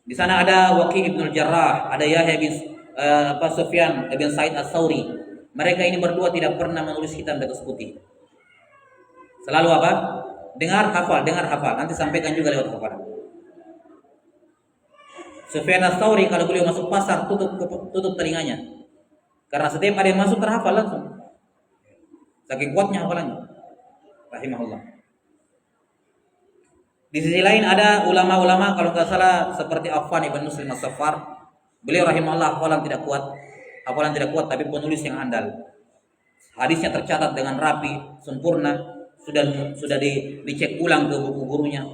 Di sana ada Waqi' ibn Jarrah, ada Yahya bin Sufyan bin Sa'id As-Sauri. Mereka ini berdua tidak pernah menulis hitam di atas putih. Selalu apa? Dengar hafal. Nanti sampaikan juga lewat hafalan. Sufyan As-Sauri kalau beliau masuk pasar tutup telinganya. Karena setiap ada yang masuk terhafal langsung. Saking kuatnya hafalannya. Rahimahullah. Di sisi lain ada ulama-ulama kalau nggak salah seperti Affan ibn Muslim As-Saffar. Beliau rahimahullah hafalan tidak kuat tapi penulis yang andal. Hadisnya tercatat dengan rapi, sempurna, sudah dicek ulang ke buku gurunya.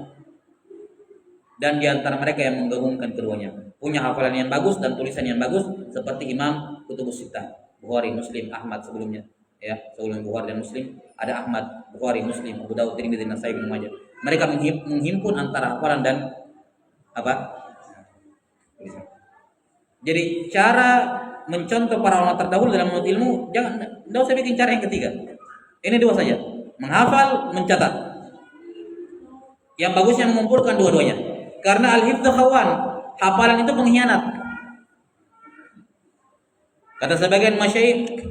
Dan di antara mereka yang menggabungkan keduanya, punya hafalan yang bagus dan tulisan yang bagus seperti Imam Kutubus Sittah, Bukhari, Muslim, Ahmad sebelumnya. Ya, sebelum Bukhari dan Muslim ada Ahmad, Bukhari, Muslim, Abu Dawud, Tirmidzi, Nasai, Ibnu Majah. Mereka menghimpun antara hafalan dan apa? Jadi cara mencontoh para ulama terdahulu dalam menuntut ilmu, tidak usah bikin cara yang ketiga. Ini 2 saja, menghafal, mencatat. Yang bagusnya mengumpulkan dua-duanya. Karena al-hifdz khawan, hafalan itu pengkhianat. Kata sebagian masyayikh,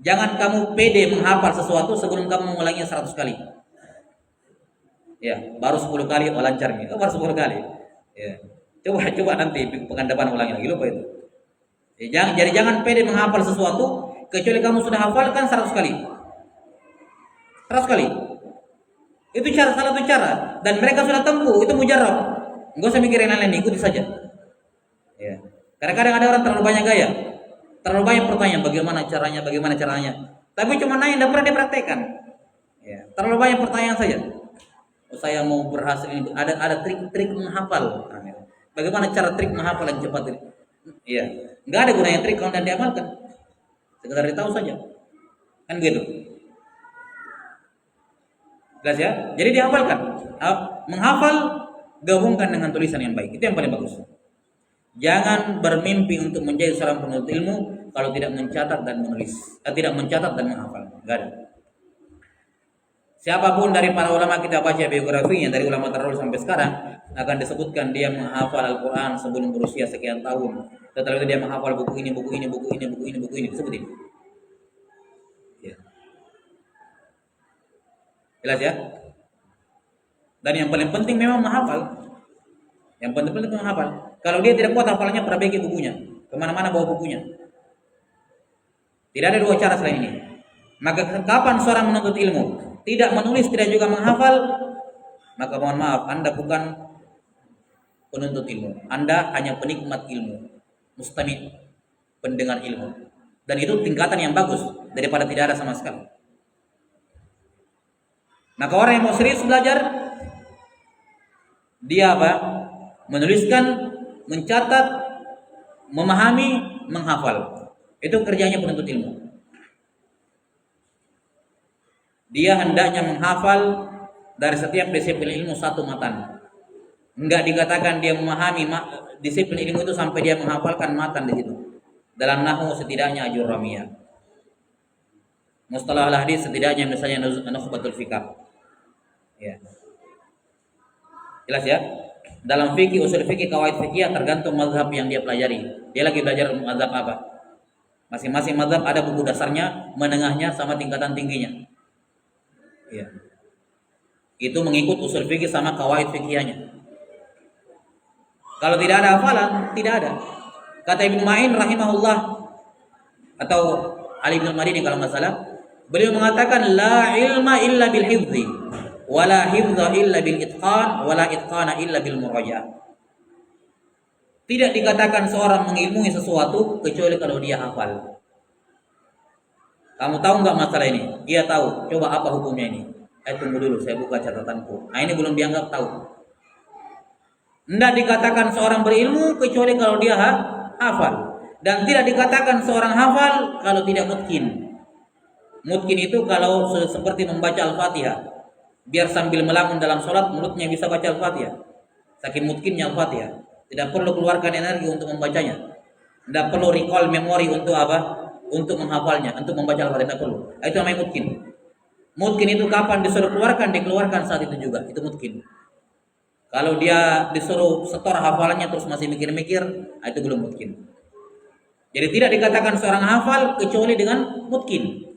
jangan kamu pede menghafal sesuatu sebelum kamu mengulanginya 100 kali. Ya, baru 10 kali lancar nih. Baru 10 kali. Ya. Coba nanti pekan depan ulangi lagi, lupa itu. Ya, jangan pede menghafal sesuatu kecuali kamu sudah hafalkan 100 kali. 100 kali. Itu salah satu cara dan mereka sudah tempuh, itu mujarrab. Enggak usah mikirin lain, ikuti saja. Ya. Kadang-kadang ada orang terlalu banyak gaya. Terlalu banyak pertanyaan bagaimana caranya. Tapi cuma nanya tidak pernah dipraktekkan. Ya. Terlalu banyak pertanyaan saja. Oh, saya mau berhasil ini ada trik-trik menghafal. Bagaimana cara trik menghafal yang cepat ini? Iya, nggak ada gunanya trik kalau tidak diamalkan. Sekedar ditahu saja. Kan gitu. Jelas ya? Jadi dihafalkan. Menghafal gabungkan dengan tulisan yang baik. Itu yang paling bagus. Jangan bermimpi untuk menjadi seorang penuntut ilmu kalau tidak mencatat dan menulis. Tidak mencatat dan menghafal. Enggak ada. Siapapun dari para ulama kita baca biografinya dari ulama terdahulu sampai sekarang akan disebutkan dia menghafal Al-Quran sebelum berusia sekian tahun. Setelah itu dia menghafal buku ini disebutin. Ya. Jelas ya? Dan yang paling penting memang menghafal. Yang penting menghafal. Kalau dia tidak kuat hafalannya, perbaiki bukunya. Kemana-mana bawa bukunya. Tidak ada 2 cara selain ini. Maka kapan seorang menuntut ilmu tidak menulis, tidak juga menghafal, maka mohon maaf, Anda bukan penuntut ilmu. Anda hanya penikmat ilmu, mustami', pendengar ilmu. Dan itu tingkatan yang bagus daripada tidak ada sama sekali. Maka orang yang mau serius belajar, dia apa? Menuliskan, mencatat, memahami, menghafal. Itu kerjanya penuntut ilmu. Dia hendaknya menghafal dari setiap disiplin ilmu 1 matan. Enggak dikatakan dia memahami disiplin ilmu itu sampai dia menghafalkan matan di situ. Dalam nahwu setidaknya ajur ramiyah. Mustalah al-hadis setidaknya misalnya nukhbatul fikah. Ya. Jelas ya? Dalam fikih, usul fikih, kawaid fikih tergantung mazhab yang dia pelajari. Dia lagi belajar mazhab apa? Masing-masing mazhab ada buku dasarnya, menengahnya sama tingkatan tingginya. Ya. Itu mengikut usul fikih sama kawaid fikihnya. Kalau tidak ada hafalan, tidak ada. Kata Ibnu Ma'in rahimahullah atau Ali bin Madini kalau nggak salah, beliau mengatakan la ilma illa bil hifzi wala hifza illa bil itqan wala itqana illa bil murajaah. Tidak dikatakan seorang mengilmui sesuatu kecuali kalau dia hafal. Kamu tahu nggak masalah ini? Iya tahu. Coba apa hukumnya ini? Tunggu dulu, saya buka catatanku. Nah, ini belum dianggap tahu. Tidak dikatakan seorang berilmu kecuali kalau dia hafal. Dan tidak dikatakan seorang hafal kalau tidak mutkin. Mutkin itu kalau seperti membaca Al-Fatihah. Biar sambil melamun dalam sholat, mulutnya bisa baca Al-Fatihah. Saking mutkinnya Al-Fatihah. Tidak perlu keluarkan energi untuk membacanya. Tidak perlu recall memori untuk apa? Untuk menghafalnya, untuk membaca Al-Fatihah. Tidak perlu. Itu namanya mutkin. Mungkin itu kapan disuruh keluarkan, dikeluarkan saat itu juga. Itu mungkin. Kalau dia disuruh setor hafalannya terus masih mikir-mikir, itu belum mungkin. Jadi tidak dikatakan seorang hafal kecuali dengan mungkin.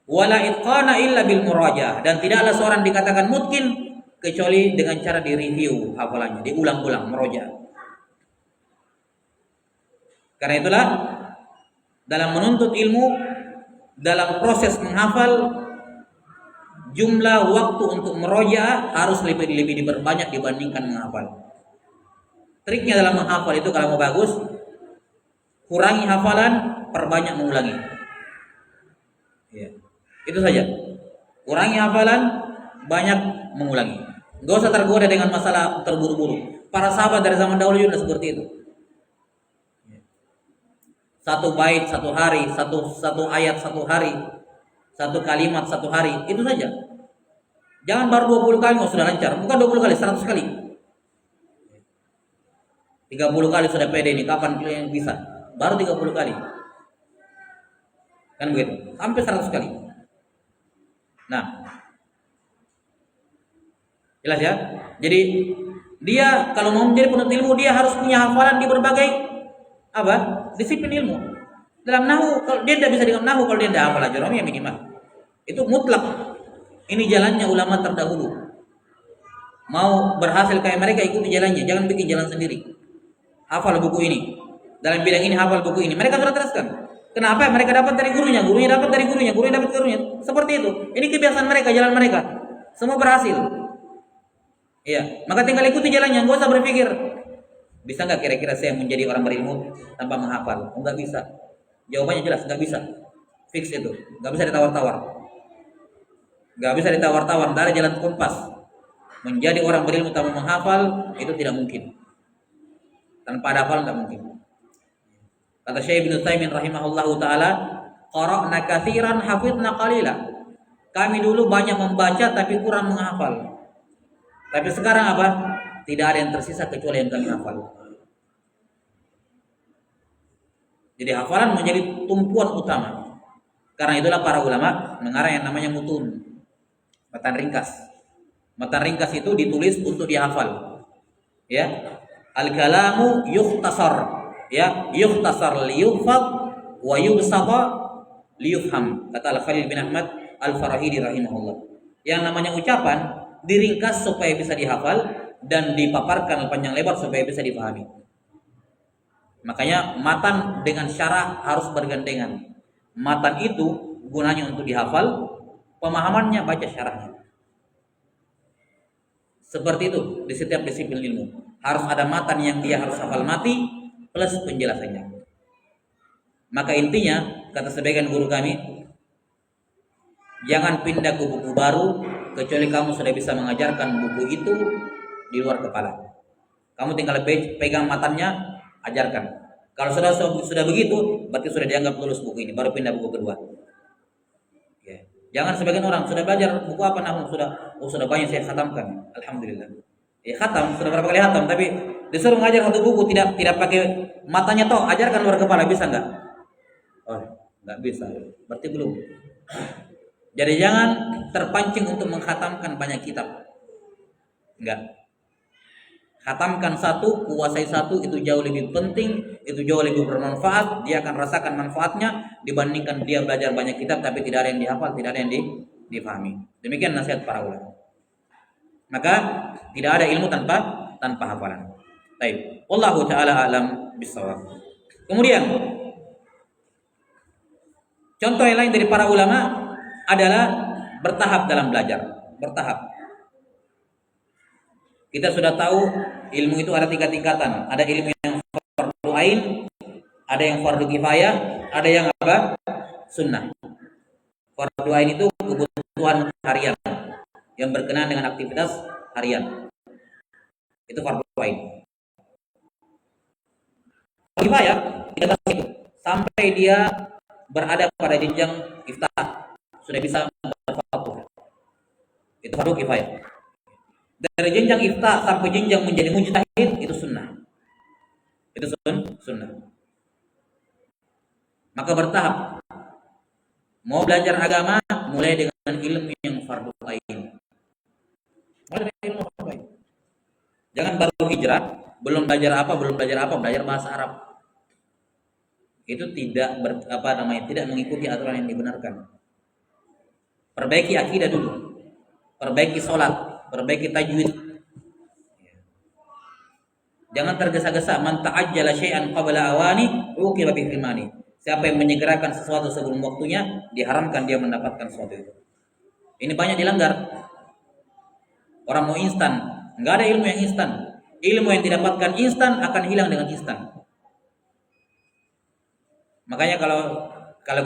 Wala itqana illa bil murajaah, dan tidaklah seorang dikatakan mungkin kecuali dengan cara direview hafalannya, diulang-ulang, murajaah. Karena itulah dalam menuntut ilmu, dalam proses menghafal, jumlah waktu untuk meroja harus lebih diperbanyak dibandingkan menghafal. Triknya dalam menghafal itu kalau mau bagus, kurangi hafalan, perbanyak mengulangi. Ya. Itu saja. Kurangi hafalan, banyak mengulangi. Gak usah tergoda dengan masalah terburu-buru. Para sahabat dari zaman dahulu juga seperti itu. Satu bait satu hari, satu ayat satu hari, satu kalimat satu hari, itu saja. Jangan baru 20 kali sudah lancar, bukan 20 kali, 100 kali. 30 kali sudah pede ini, kapan kalian bisa? Baru 30 kali. Kan begitu, sampai 100 kali. Nah, jelas ya? Jadi dia kalau mau menjadi penuntut ilmu, dia harus punya hafalan di berbagai disiplin ilmu. Dalam nahu, kalau dia tidak bisa dengan nahu kalau dia tidak hafal ajrami ya minimal. Itu mutlak. Ini jalannya ulama terdahulu. Mau berhasil kayak mereka, ikuti jalannya, jangan bikin jalan sendiri. Hafal buku ini. Dalam bidang ini hafal buku ini. Mereka sudah teruskan. Kenapa? Mereka dapat dari gurunya, gurunya dapat dari gurunya, gurunya dapat dari gurunya. Seperti itu. Ini kebiasaan mereka, jalan mereka. Semua berhasil. Iya, maka tinggal ikuti jalannya, enggak usah berpikir bisa nggak kira-kira saya menjadi orang berilmu tanpa menghafal? Enggak bisa. Jawabannya jelas, nggak bisa. Fix itu, nggak bisa ditawar-tawar. Nggak bisa ditawar-tawar. Dari jalan kompas menjadi orang berilmu tanpa menghafal itu tidak mungkin. Tanpa ada hafal nggak mungkin. Kata Syekh Ibnu Utsaimin rahimahullahu taala, qara'na katsiran hafidna qalila. Kami dulu banyak membaca tapi kurang menghafal. Tapi sekarang apa? Tidak ada yang tersisa kecuali yang kami hafal. Jadi hafalan menjadi tumpuan utama. Karena itulah para ulama mengarang yang namanya mutun, matan ringkas. Matan ringkas itu ditulis untuk dihafal. Ya, al-kalamu yukhtasar. Ya, yukhtasar liyuhfaz wa yubsata liyufham. Kata Al-Khalil bin Ahmad Al-Farahidi rahimahullah. Yang namanya ucapan diringkas supaya bisa dihafal dan dipaparkan panjang lebar supaya bisa dipahami. Makanya matan dengan syarah harus bergandengan. Matan itu gunanya untuk dihafal, pemahamannya baca syarahnya. Seperti itu di setiap disiplin ilmu. Harus ada matan yang dia harus hafal mati plus penjelasannya. Maka intinya kata sebagian guru kami, jangan pindah ke buku baru kecuali kamu sudah bisa mengajarkan buku itu di luar kepala. Kamu tinggal pegang matannya, ajarkan. Kalau sudah begitu, berarti sudah dianggap lulus buku ini, baru pindah buku kedua. Ya. Jangan sebagian orang sudah belajar buku apa namun sudah banyak saya khatamkan, alhamdulillah. Ya khatam, sudah berapa kali khatam, tapi disuruh mengajar satu buku tidak pakai matanya toh, ajarkan luar kepala, bisa nggak? Oh, nggak bisa, berarti belum. Jadi jangan terpancing untuk mengkhatamkan banyak kitab. Enggak. Khatamkan satu, kuasai satu, itu jauh lebih penting, itu jauh lebih bermanfaat. Dia akan rasakan manfaatnya dibandingkan dia belajar banyak kitab tapi tidak ada yang dihafal, tidak ada yang difahami. Demikian nasihat para ulama. Maka tidak ada ilmu tanpa hafalan. Baik. Wallahu taala alam bisawab. Kemudian contoh yang lain dari para ulama adalah bertahap dalam belajar, bertahap. Kita sudah tahu ilmu itu ada 3 tingkatan. Ada ilmu yang fardu ain, ada yang fardu kifayah, ada yang sunnah. Fardu ain itu kebutuhan harian yang berkenaan dengan aktivitas harian. Itu fardu ain. Kifayah tidak itu sampai dia berada pada jenjang iftah, sudah bisa berfatwa. Itu fardu kifayah. Dari jenjang iftah sampai jenjang menjadi mujtahid itu sunnah. Itu sunnah. Maka bertahap. Mau belajar agama mulai dengan ilmu yang fardu ain. Mulai dari ilmu fardu ain. Jangan baru hijrah, belum belajar belajar bahasa Arab. Itu tidak tidak mengikuti aturan yang dibenarkan. Perbaiki akidah dulu. Perbaiki sholat, perbaiki tajwid. Jangan tergesa-gesa. Man ta'ajjala syai'an qabla awani uqiba bi hirmani. Siapa yang menyegerakan sesuatu sebelum waktunya, diharamkan dia mendapatkan sesuatu itu. Ini banyak dilanggar. Orang mau instan, enggak ada ilmu yang instan. Ilmu yang didapatkan instan akan hilang dengan instan. Makanya kalau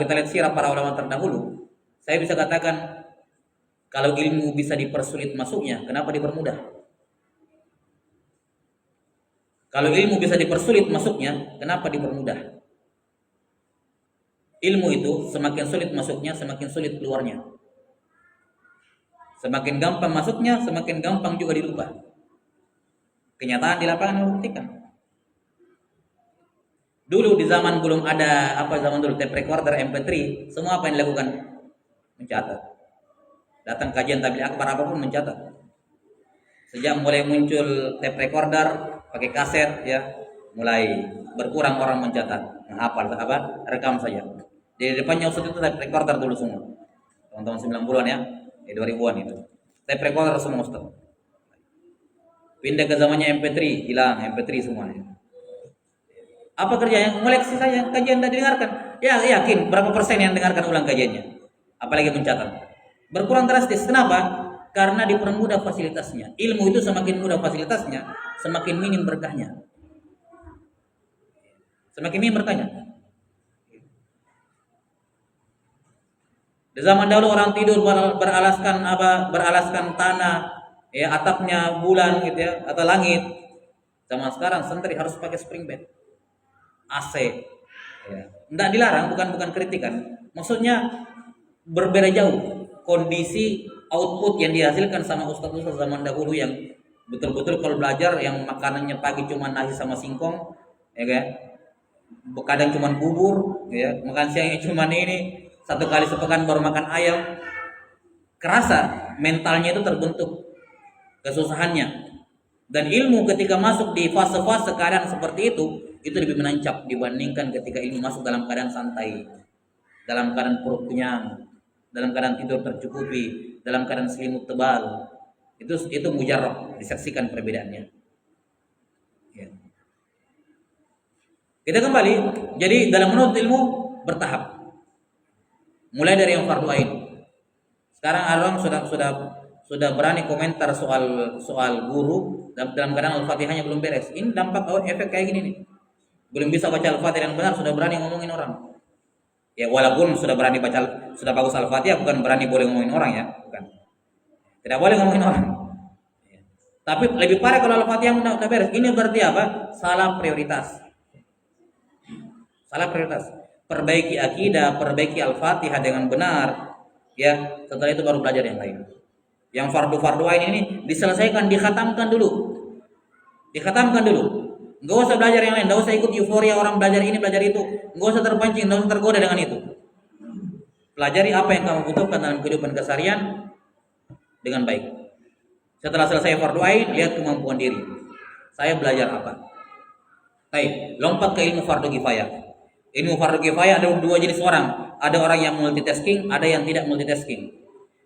kita lihat sirah para ulama terdahulu, saya bisa katakan kalau ilmu bisa dipersulit masuknya, kenapa dipermudah? Kalau ilmu bisa dipersulit masuknya, kenapa dipermudah? Ilmu itu semakin sulit masuknya, semakin sulit keluarnya. Semakin gampang masuknya, semakin gampang juga dilupa. Kenyataan di lapangan membuktikan. Dulu di zaman belum ada tape recorder, MP3, semua apa yang dilakukan? Mencatat. Datang kajian tabligh akbar apapun mencatat. Sejak mulai muncul tape recorder, pakai kaset ya, mulai berkurang orang mencatat, menghafal rekam saja. Di depannya Ustaz itu tape recorder dulu semua. Tahun-tahun 90-an ya, 2000-an itu. Tape recorder semua Ustaz. Pindah ke zamannya MP3, hilang MP3 semuanya. Apa kerjanya? Ngoleksi saja, kajian tidak didengarkan. Ya, yakin berapa persen yang dengarkan ulang kajiannya? Apalagi mencatat. Berkurang drastis. Kenapa? Karena dipermudah fasilitasnya. Ilmu itu semakin mudah fasilitasnya, semakin minim berkahnya. Semakin minim berkahnya. Di zaman dahulu orang tidur beralaskan tanah, ya atapnya bulan gitu ya, atau langit. Zaman sekarang santri harus pakai spring bed, AC. Ya. Tidak dilarang, bukan kritikan. Maksudnya berbeda jauh kondisi output yang dihasilkan sama ustaz-ustaz zaman dahulu yang betul-betul kalau belajar yang makanannya pagi cuma nasi sama singkong, ya kan? Kadang cuma bubur, ya. Makan siangnya cuma ini, satu kali sepekan baru makan ayam. Kerasa mentalnya itu terbentuk kesusahannya. Dan ilmu ketika masuk di fase-fase keadaan seperti itu lebih menancap dibandingkan ketika ilmu masuk dalam keadaan santai, dalam keadaan perut kenyang, dalam keadaan tidur tercukupi, dalam keadaan selimut tebal. Itu mujarrab, disaksikan perbedaannya. Ya. Kita kembali, jadi dalam menuntut ilmu bertahap. Mulai dari yang fardu ain. Sekarang orang sudah berani komentar soal guru dalam keadaan Al-Fatihahnya belum beres. Ini dampak efek kayak gini nih. Belum bisa baca Al-Fatihah yang benar sudah berani ngomongin orang. Ya walaupun sudah bagus Al-Fatihah bukan berani boleh ngomongin orang ya, bukan. Tidak boleh ngomongin orang. Ya. Tapi lebih parah kalau Al-Fatihah udah beres. Ini berarti apa? Salah prioritas. Salah prioritas. Perbaiki akidah, perbaiki Al-Fatihah dengan benar. Ya, setelah itu baru belajar yang lain. Yang fardu ain ini diselesaikan, dikhatamkan dulu. Dikhatamkan dulu. Enggak usah belajar yang lain, enggak usah ikut euforia orang belajar ini, belajar itu. Enggak usah terpancing, enggak usah tergoda dengan itu. Pelajari apa yang kamu butuhkan dalam kehidupan keseharian dengan baik. Setelah selesai fardu ain, lihat kemampuan diri. Saya belajar apa? Baik, lompat ke ilmu fardu kifayah. Ilmu fardu kifayah ada dua jenis orang. Ada orang yang multitasking, ada yang tidak multitasking.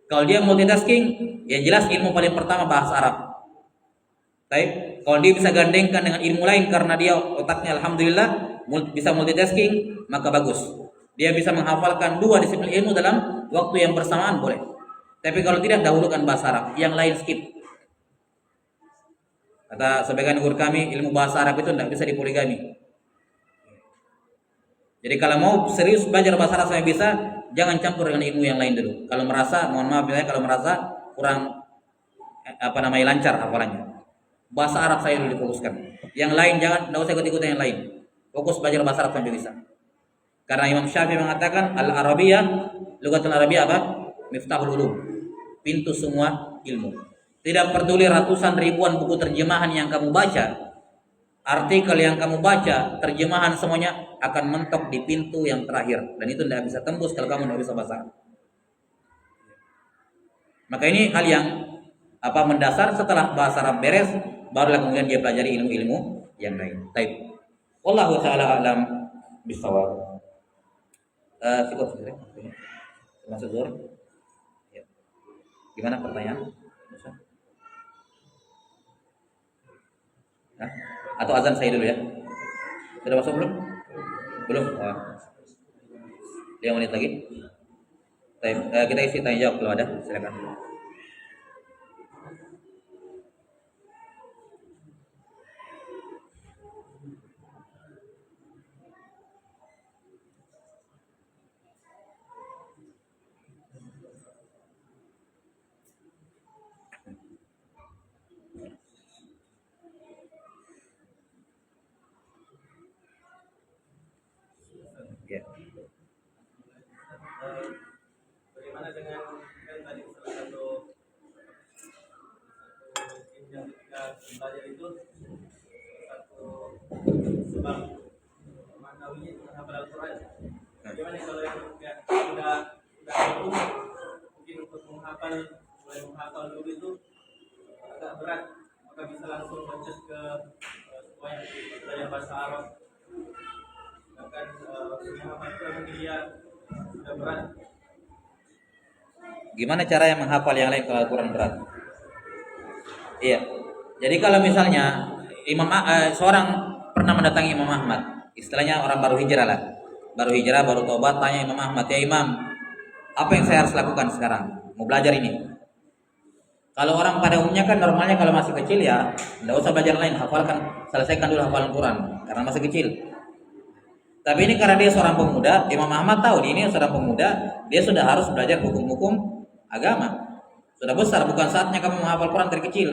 Kalau dia multitasking, ya jelas ilmu paling pertama bahasa Arab. Baik, kalau dia bisa gandengkan dengan ilmu lain karena dia otaknya alhamdulillah bisa multitasking, maka bagus. Dia bisa menghafalkan dua disiplin ilmu dalam waktu yang bersamaan boleh. Tapi kalau tidak, dahulukan bahasa Arab, yang lain skip. Kata sebagian guru kami, ilmu bahasa Arab itu tidak bisa dipoligami. Jadi kalau mau serius belajar bahasa Arab sampai bisa, jangan campur dengan ilmu yang lain dulu. Kalau merasa, mohon maaf ya, kalau merasa kurang lancar hafalannya, bahasa Arab saya dulu difokuskan. Yang lain jangan, tidak usah ikut-ikutan yang lain. Fokus belajar bahasa Arab sampai bisa. Karena Imam Syafi'i mengatakan al-Arabiyah, lugatul Arabiyah apa? Miftahul ulum, pintu semua ilmu. Tidak peduli ratusan ribuan buku terjemahan yang kamu baca, artikel yang kamu baca, terjemahan semuanya akan mentok di pintu yang terakhir, dan itu tidak bisa tembus kalau kamu tidak bisa bahasa Arab. Maka ini hal yang mendasar. Setelah bahasa Arab beres, barulah kemudian dia pelajari ilmu-ilmu yang lain. Baik. Wallahu taala alam bisawab. Cukup sudah. Masuk zuhur. Ya. Gimana pertanyaan? Hah? Atau azan saya dulu ya? Sudah masuk belum? Belum. 5 menit lagi. Baik, kita isi tanya jawab kalau ada. Silakan. Ya. Bagaimana dengan tadi salah satu yang ketika belajar itu satu sebab maknawinya menghafal Al-Quran. Bagaimana kalau yang sudah dulu mungkin untuk mulai menghafal dulu itu agak berat, maka bisa langsung lanjut ke supaya belajar bahasa Arab. Sedangkan menghafal Al-Quran dia sudah berat. Gimana cara yang menghafal yang lain kalau Al-Quran berat? Iya. Jadi kalau misalnya seorang pernah mendatangi Imam Ahmad, istilahnya orang baru hijrah lah. Baru hijrah, baru tobat, tanya Imam Ahmad, "Ya Imam, apa yang saya harus lakukan sekarang? Mau belajar ini." Kalau orang pada umumnya kan normalnya kalau masih kecil ya, enggak usah belajar lain, selesaikan dulu hafalan Quran karena masih kecil. Tapi ini karena dia seorang pemuda, Imam Ahmad tahu ini seorang pemuda, dia sudah harus belajar hukum-hukum agama. Sudah besar, bukan saatnya kamu menghafal Quran dari kecil.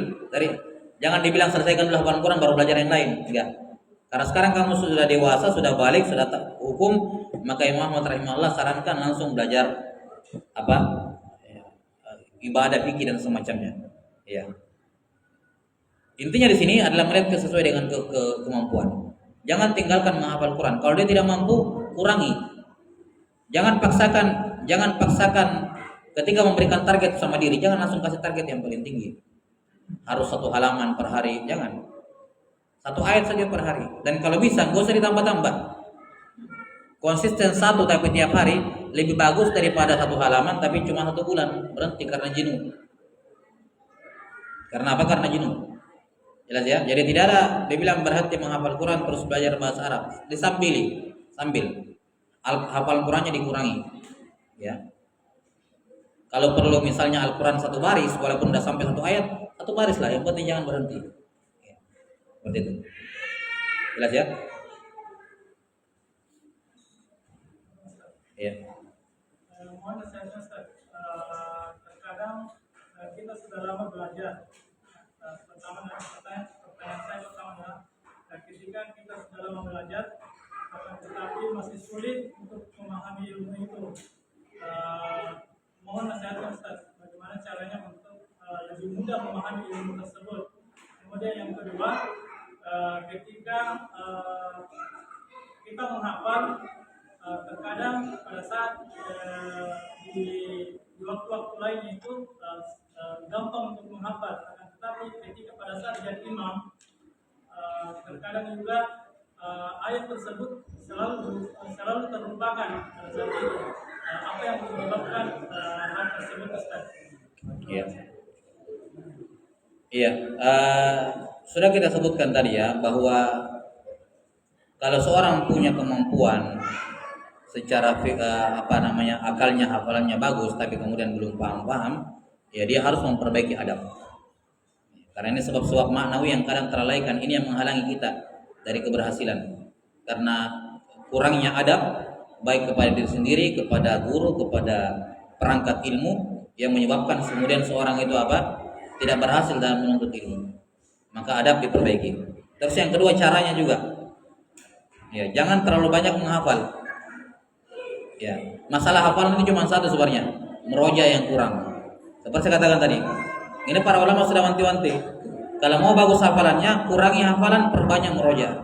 Jangan dibilang selesaikan dulu hafalan Quran baru belajar yang lain. Enggak. Karena sekarang kamu sudah dewasa, sudah balik, sudah hukum, maka Imam Ahmad rahimahullah sarankan langsung belajar ibadah fikih dan semacamnya. Ya. Intinya di sini adalah melihat sesuai dengan kemampuan. Jangan tinggalkan menghafal Quran. Kalau dia tidak mampu, kurangi. Jangan paksakan ketika memberikan target sama diri, jangan langsung kasih target yang paling tinggi. Harus 1 halaman per hari, jangan. 1 ayat saja per hari. Dan kalau bisa, nggak usah ditambah-tambah. Konsisten 1 tapi tiap hari lebih bagus daripada 1 halaman tapi cuma 1 bulan berhenti karena jenuh. Karena apa? Karena jenuh. Jelas ya. Jadi tidak ada dia bilang berhenti menghafal Quran terus belajar bahasa Arab. Sambil hafal Qurannya dikurangi. Ya. Kalau perlu misalnya Al-Quran 1 baris, walaupun sudah sampai 1 ayat, 1 baris lah. Yang penting jangan berhenti. Ya. Seperti itu. Jelas ya? Ya. Mohon nasihatnya Ustaz. Terkadang kita sudah lama belajar. Pertama pertanyaan saya pertama adalah ketika kita sudah lama belajar, tetapi masih sulit untuk memahami ilmu itu. Mohon nasihatnya Ustaz, bagaimana caranya untuk lebih mudah memahami ilmu tersebut. Kemudian yang kedua, ketika kita menghafal, terkadang pada saat di waktu-waktu lainnya itu gampang untuk menghafal, tetapi ketika pada saat jadi imam, terkadang juga ayat tersebut selalu terlupakan pada saat itu. Apa yang menyebabkan hal tersebut, Ustaz? Iya. Iya. Sudah kita sebutkan tadi ya bahwa kalau seorang punya kemampuan secara akalnya, hafalannya bagus, tapi kemudian belum paham, ya dia harus memperbaiki adab. Karena ini sebab-sebab maknawi yang kadang terlalaikan, ini yang menghalangi kita dari keberhasilan. Karena kurangnya adab, baik kepada diri sendiri, kepada guru, kepada perangkat ilmu, yang menyebabkan kemudian seorang itu tidak berhasil dalam menuntut ilmu. Maka adab diperbaiki. Terus yang kedua caranya juga, ya jangan terlalu banyak menghafal. Ya, masalah hafalan itu cuma satu sebenarnya, meroja yang kurang. Seperti saya katakan tadi, ini para ulama sudah wanti-wanti. Kalau mau bagus hafalannya, kurangi hafalan, perbanyak meroja.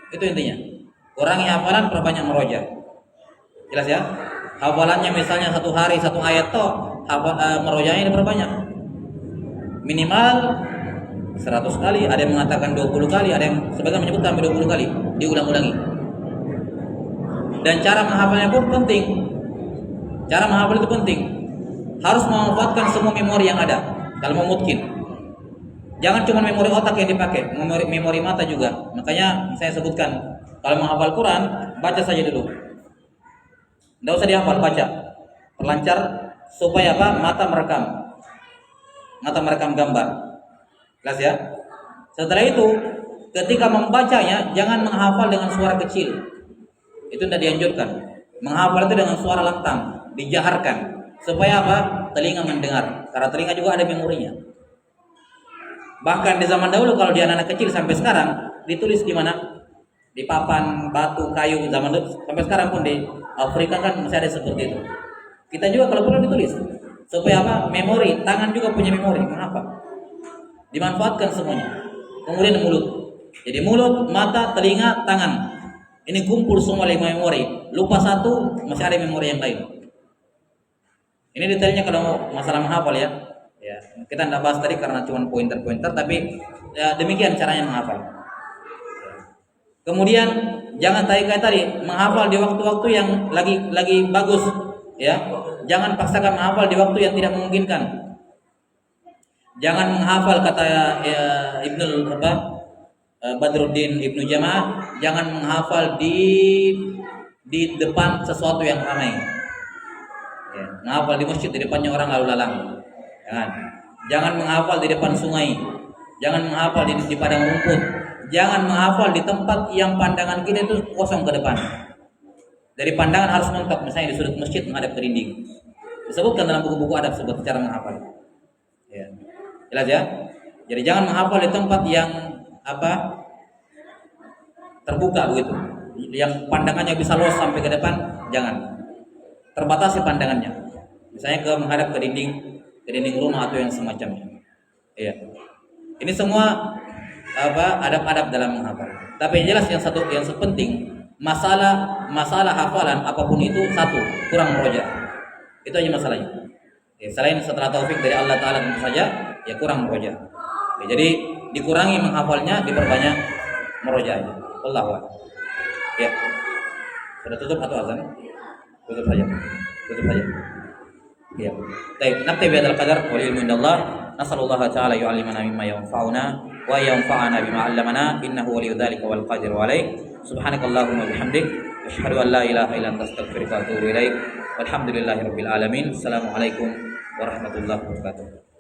Itu intinya. Kurangi hafalan, perbanyak meroja. Jelas ya? Hafalannya misalnya 1 hari 1 ayat toh, merojaahnya diperbanyak. Minimal 100 kali, ada yang mengatakan 20 kali, ada yang sebagian menyebut sampai 20 kali, diulang-ulangi. Dan cara menghafalnya pun penting. Cara menghafal itu penting. Harus memanfaatkan semua memori yang ada kalau mungkin. Jangan cuma memori otak yang dipakai, memori mata juga. Makanya saya sebutkan, kalau menghafal Quran, baca saja dulu. Tidak usah dihafal, baca. Perlancar supaya apa? Mata merekam gambar. Jelas ya? Setelah itu, ketika membacanya, jangan menghafal dengan suara kecil. Itu tidak dianjurkan. Menghafal itu dengan suara lantang, dijaharkan. Supaya apa? Telinga mendengar. Karena telinga juga ada memorinya. Bahkan di zaman dahulu kalau di anak-anak kecil sampai sekarang ditulis di mana? Di papan, batu, kayu zaman dulu. Sampai sekarang pun di Afrika kan masih ada seperti itu. Kita juga kalau perlu ditulis. Supaya apa? Memori, tangan juga punya memori. Mengapa? Dimanfaatkan semuanya. Kemudian mulut. Jadi mulut, mata, telinga, tangan. Ini kumpul semua memori. Lupa satu, masih ada memori yang lain. Ini detailnya kalau masalah menghafal ya. Ya, kita tidak bahas tadi karena cuma pointer-pointer, tapi ya, demikian caranya menghafal. Kemudian jangan kayak tadi menghafal di waktu-waktu yang lagi bagus, ya. Jangan paksakan menghafal di waktu yang tidak memungkinkan. Jangan menghafal kata Badruddin Ibnu Jamaah, jangan menghafal di depan sesuatu yang ramai. Ya, menghafal di masjid di depannya orang lalu lalang. Jangan menghafal di depan sungai. Jangan menghafal di padang rumput. Jangan menghafal di tempat yang pandangan kita itu kosong ke depan. Dari pandangan harus mentok, misalnya di sudut masjid menghadap ke dinding. Disebutkan dalam buku-buku adab sebuah cara menghafal. Ya. Jelas ya? Jadi jangan menghafal di tempat yang terbuka begitu. Yang pandangannya bisa luas sampai ke depan, jangan. Terbatasi pandangannya. Misalnya menghadap ke dinding rumah atau yang semacamnya. Iya. Ini semua adab-adab dalam menghafal. Tapi yang jelas yang sepenting masalah hafalan apapun itu satu, kurang murojaah. Itu aja masalahnya. Ya, selain setelah taufik dari Allah Taala tentu saja, ya kurang murojaah. Ya, jadi dikurangi menghafalnya, diperbanyak murojaahnya. Wallahu a'lam. Ya. Sudah tutup atau azan? Tutup saja. Ya. Baik, naktafi bihadzal qadar wal ilmu indallah. Nasallallahu ta'ala yu'allimana mimma yanfa'una wa yanfa'ana bima 'allamana innahu waliyyu dzalika wal qadiru 'alaih. Subhanakallahumma bihamdik asyhadu an la ilaha illa anta astaghfiruka wa atubu ilaik. Walhamdulillahirabbil alamin. Assalamualaikum warahmatullahi wabarakatuh.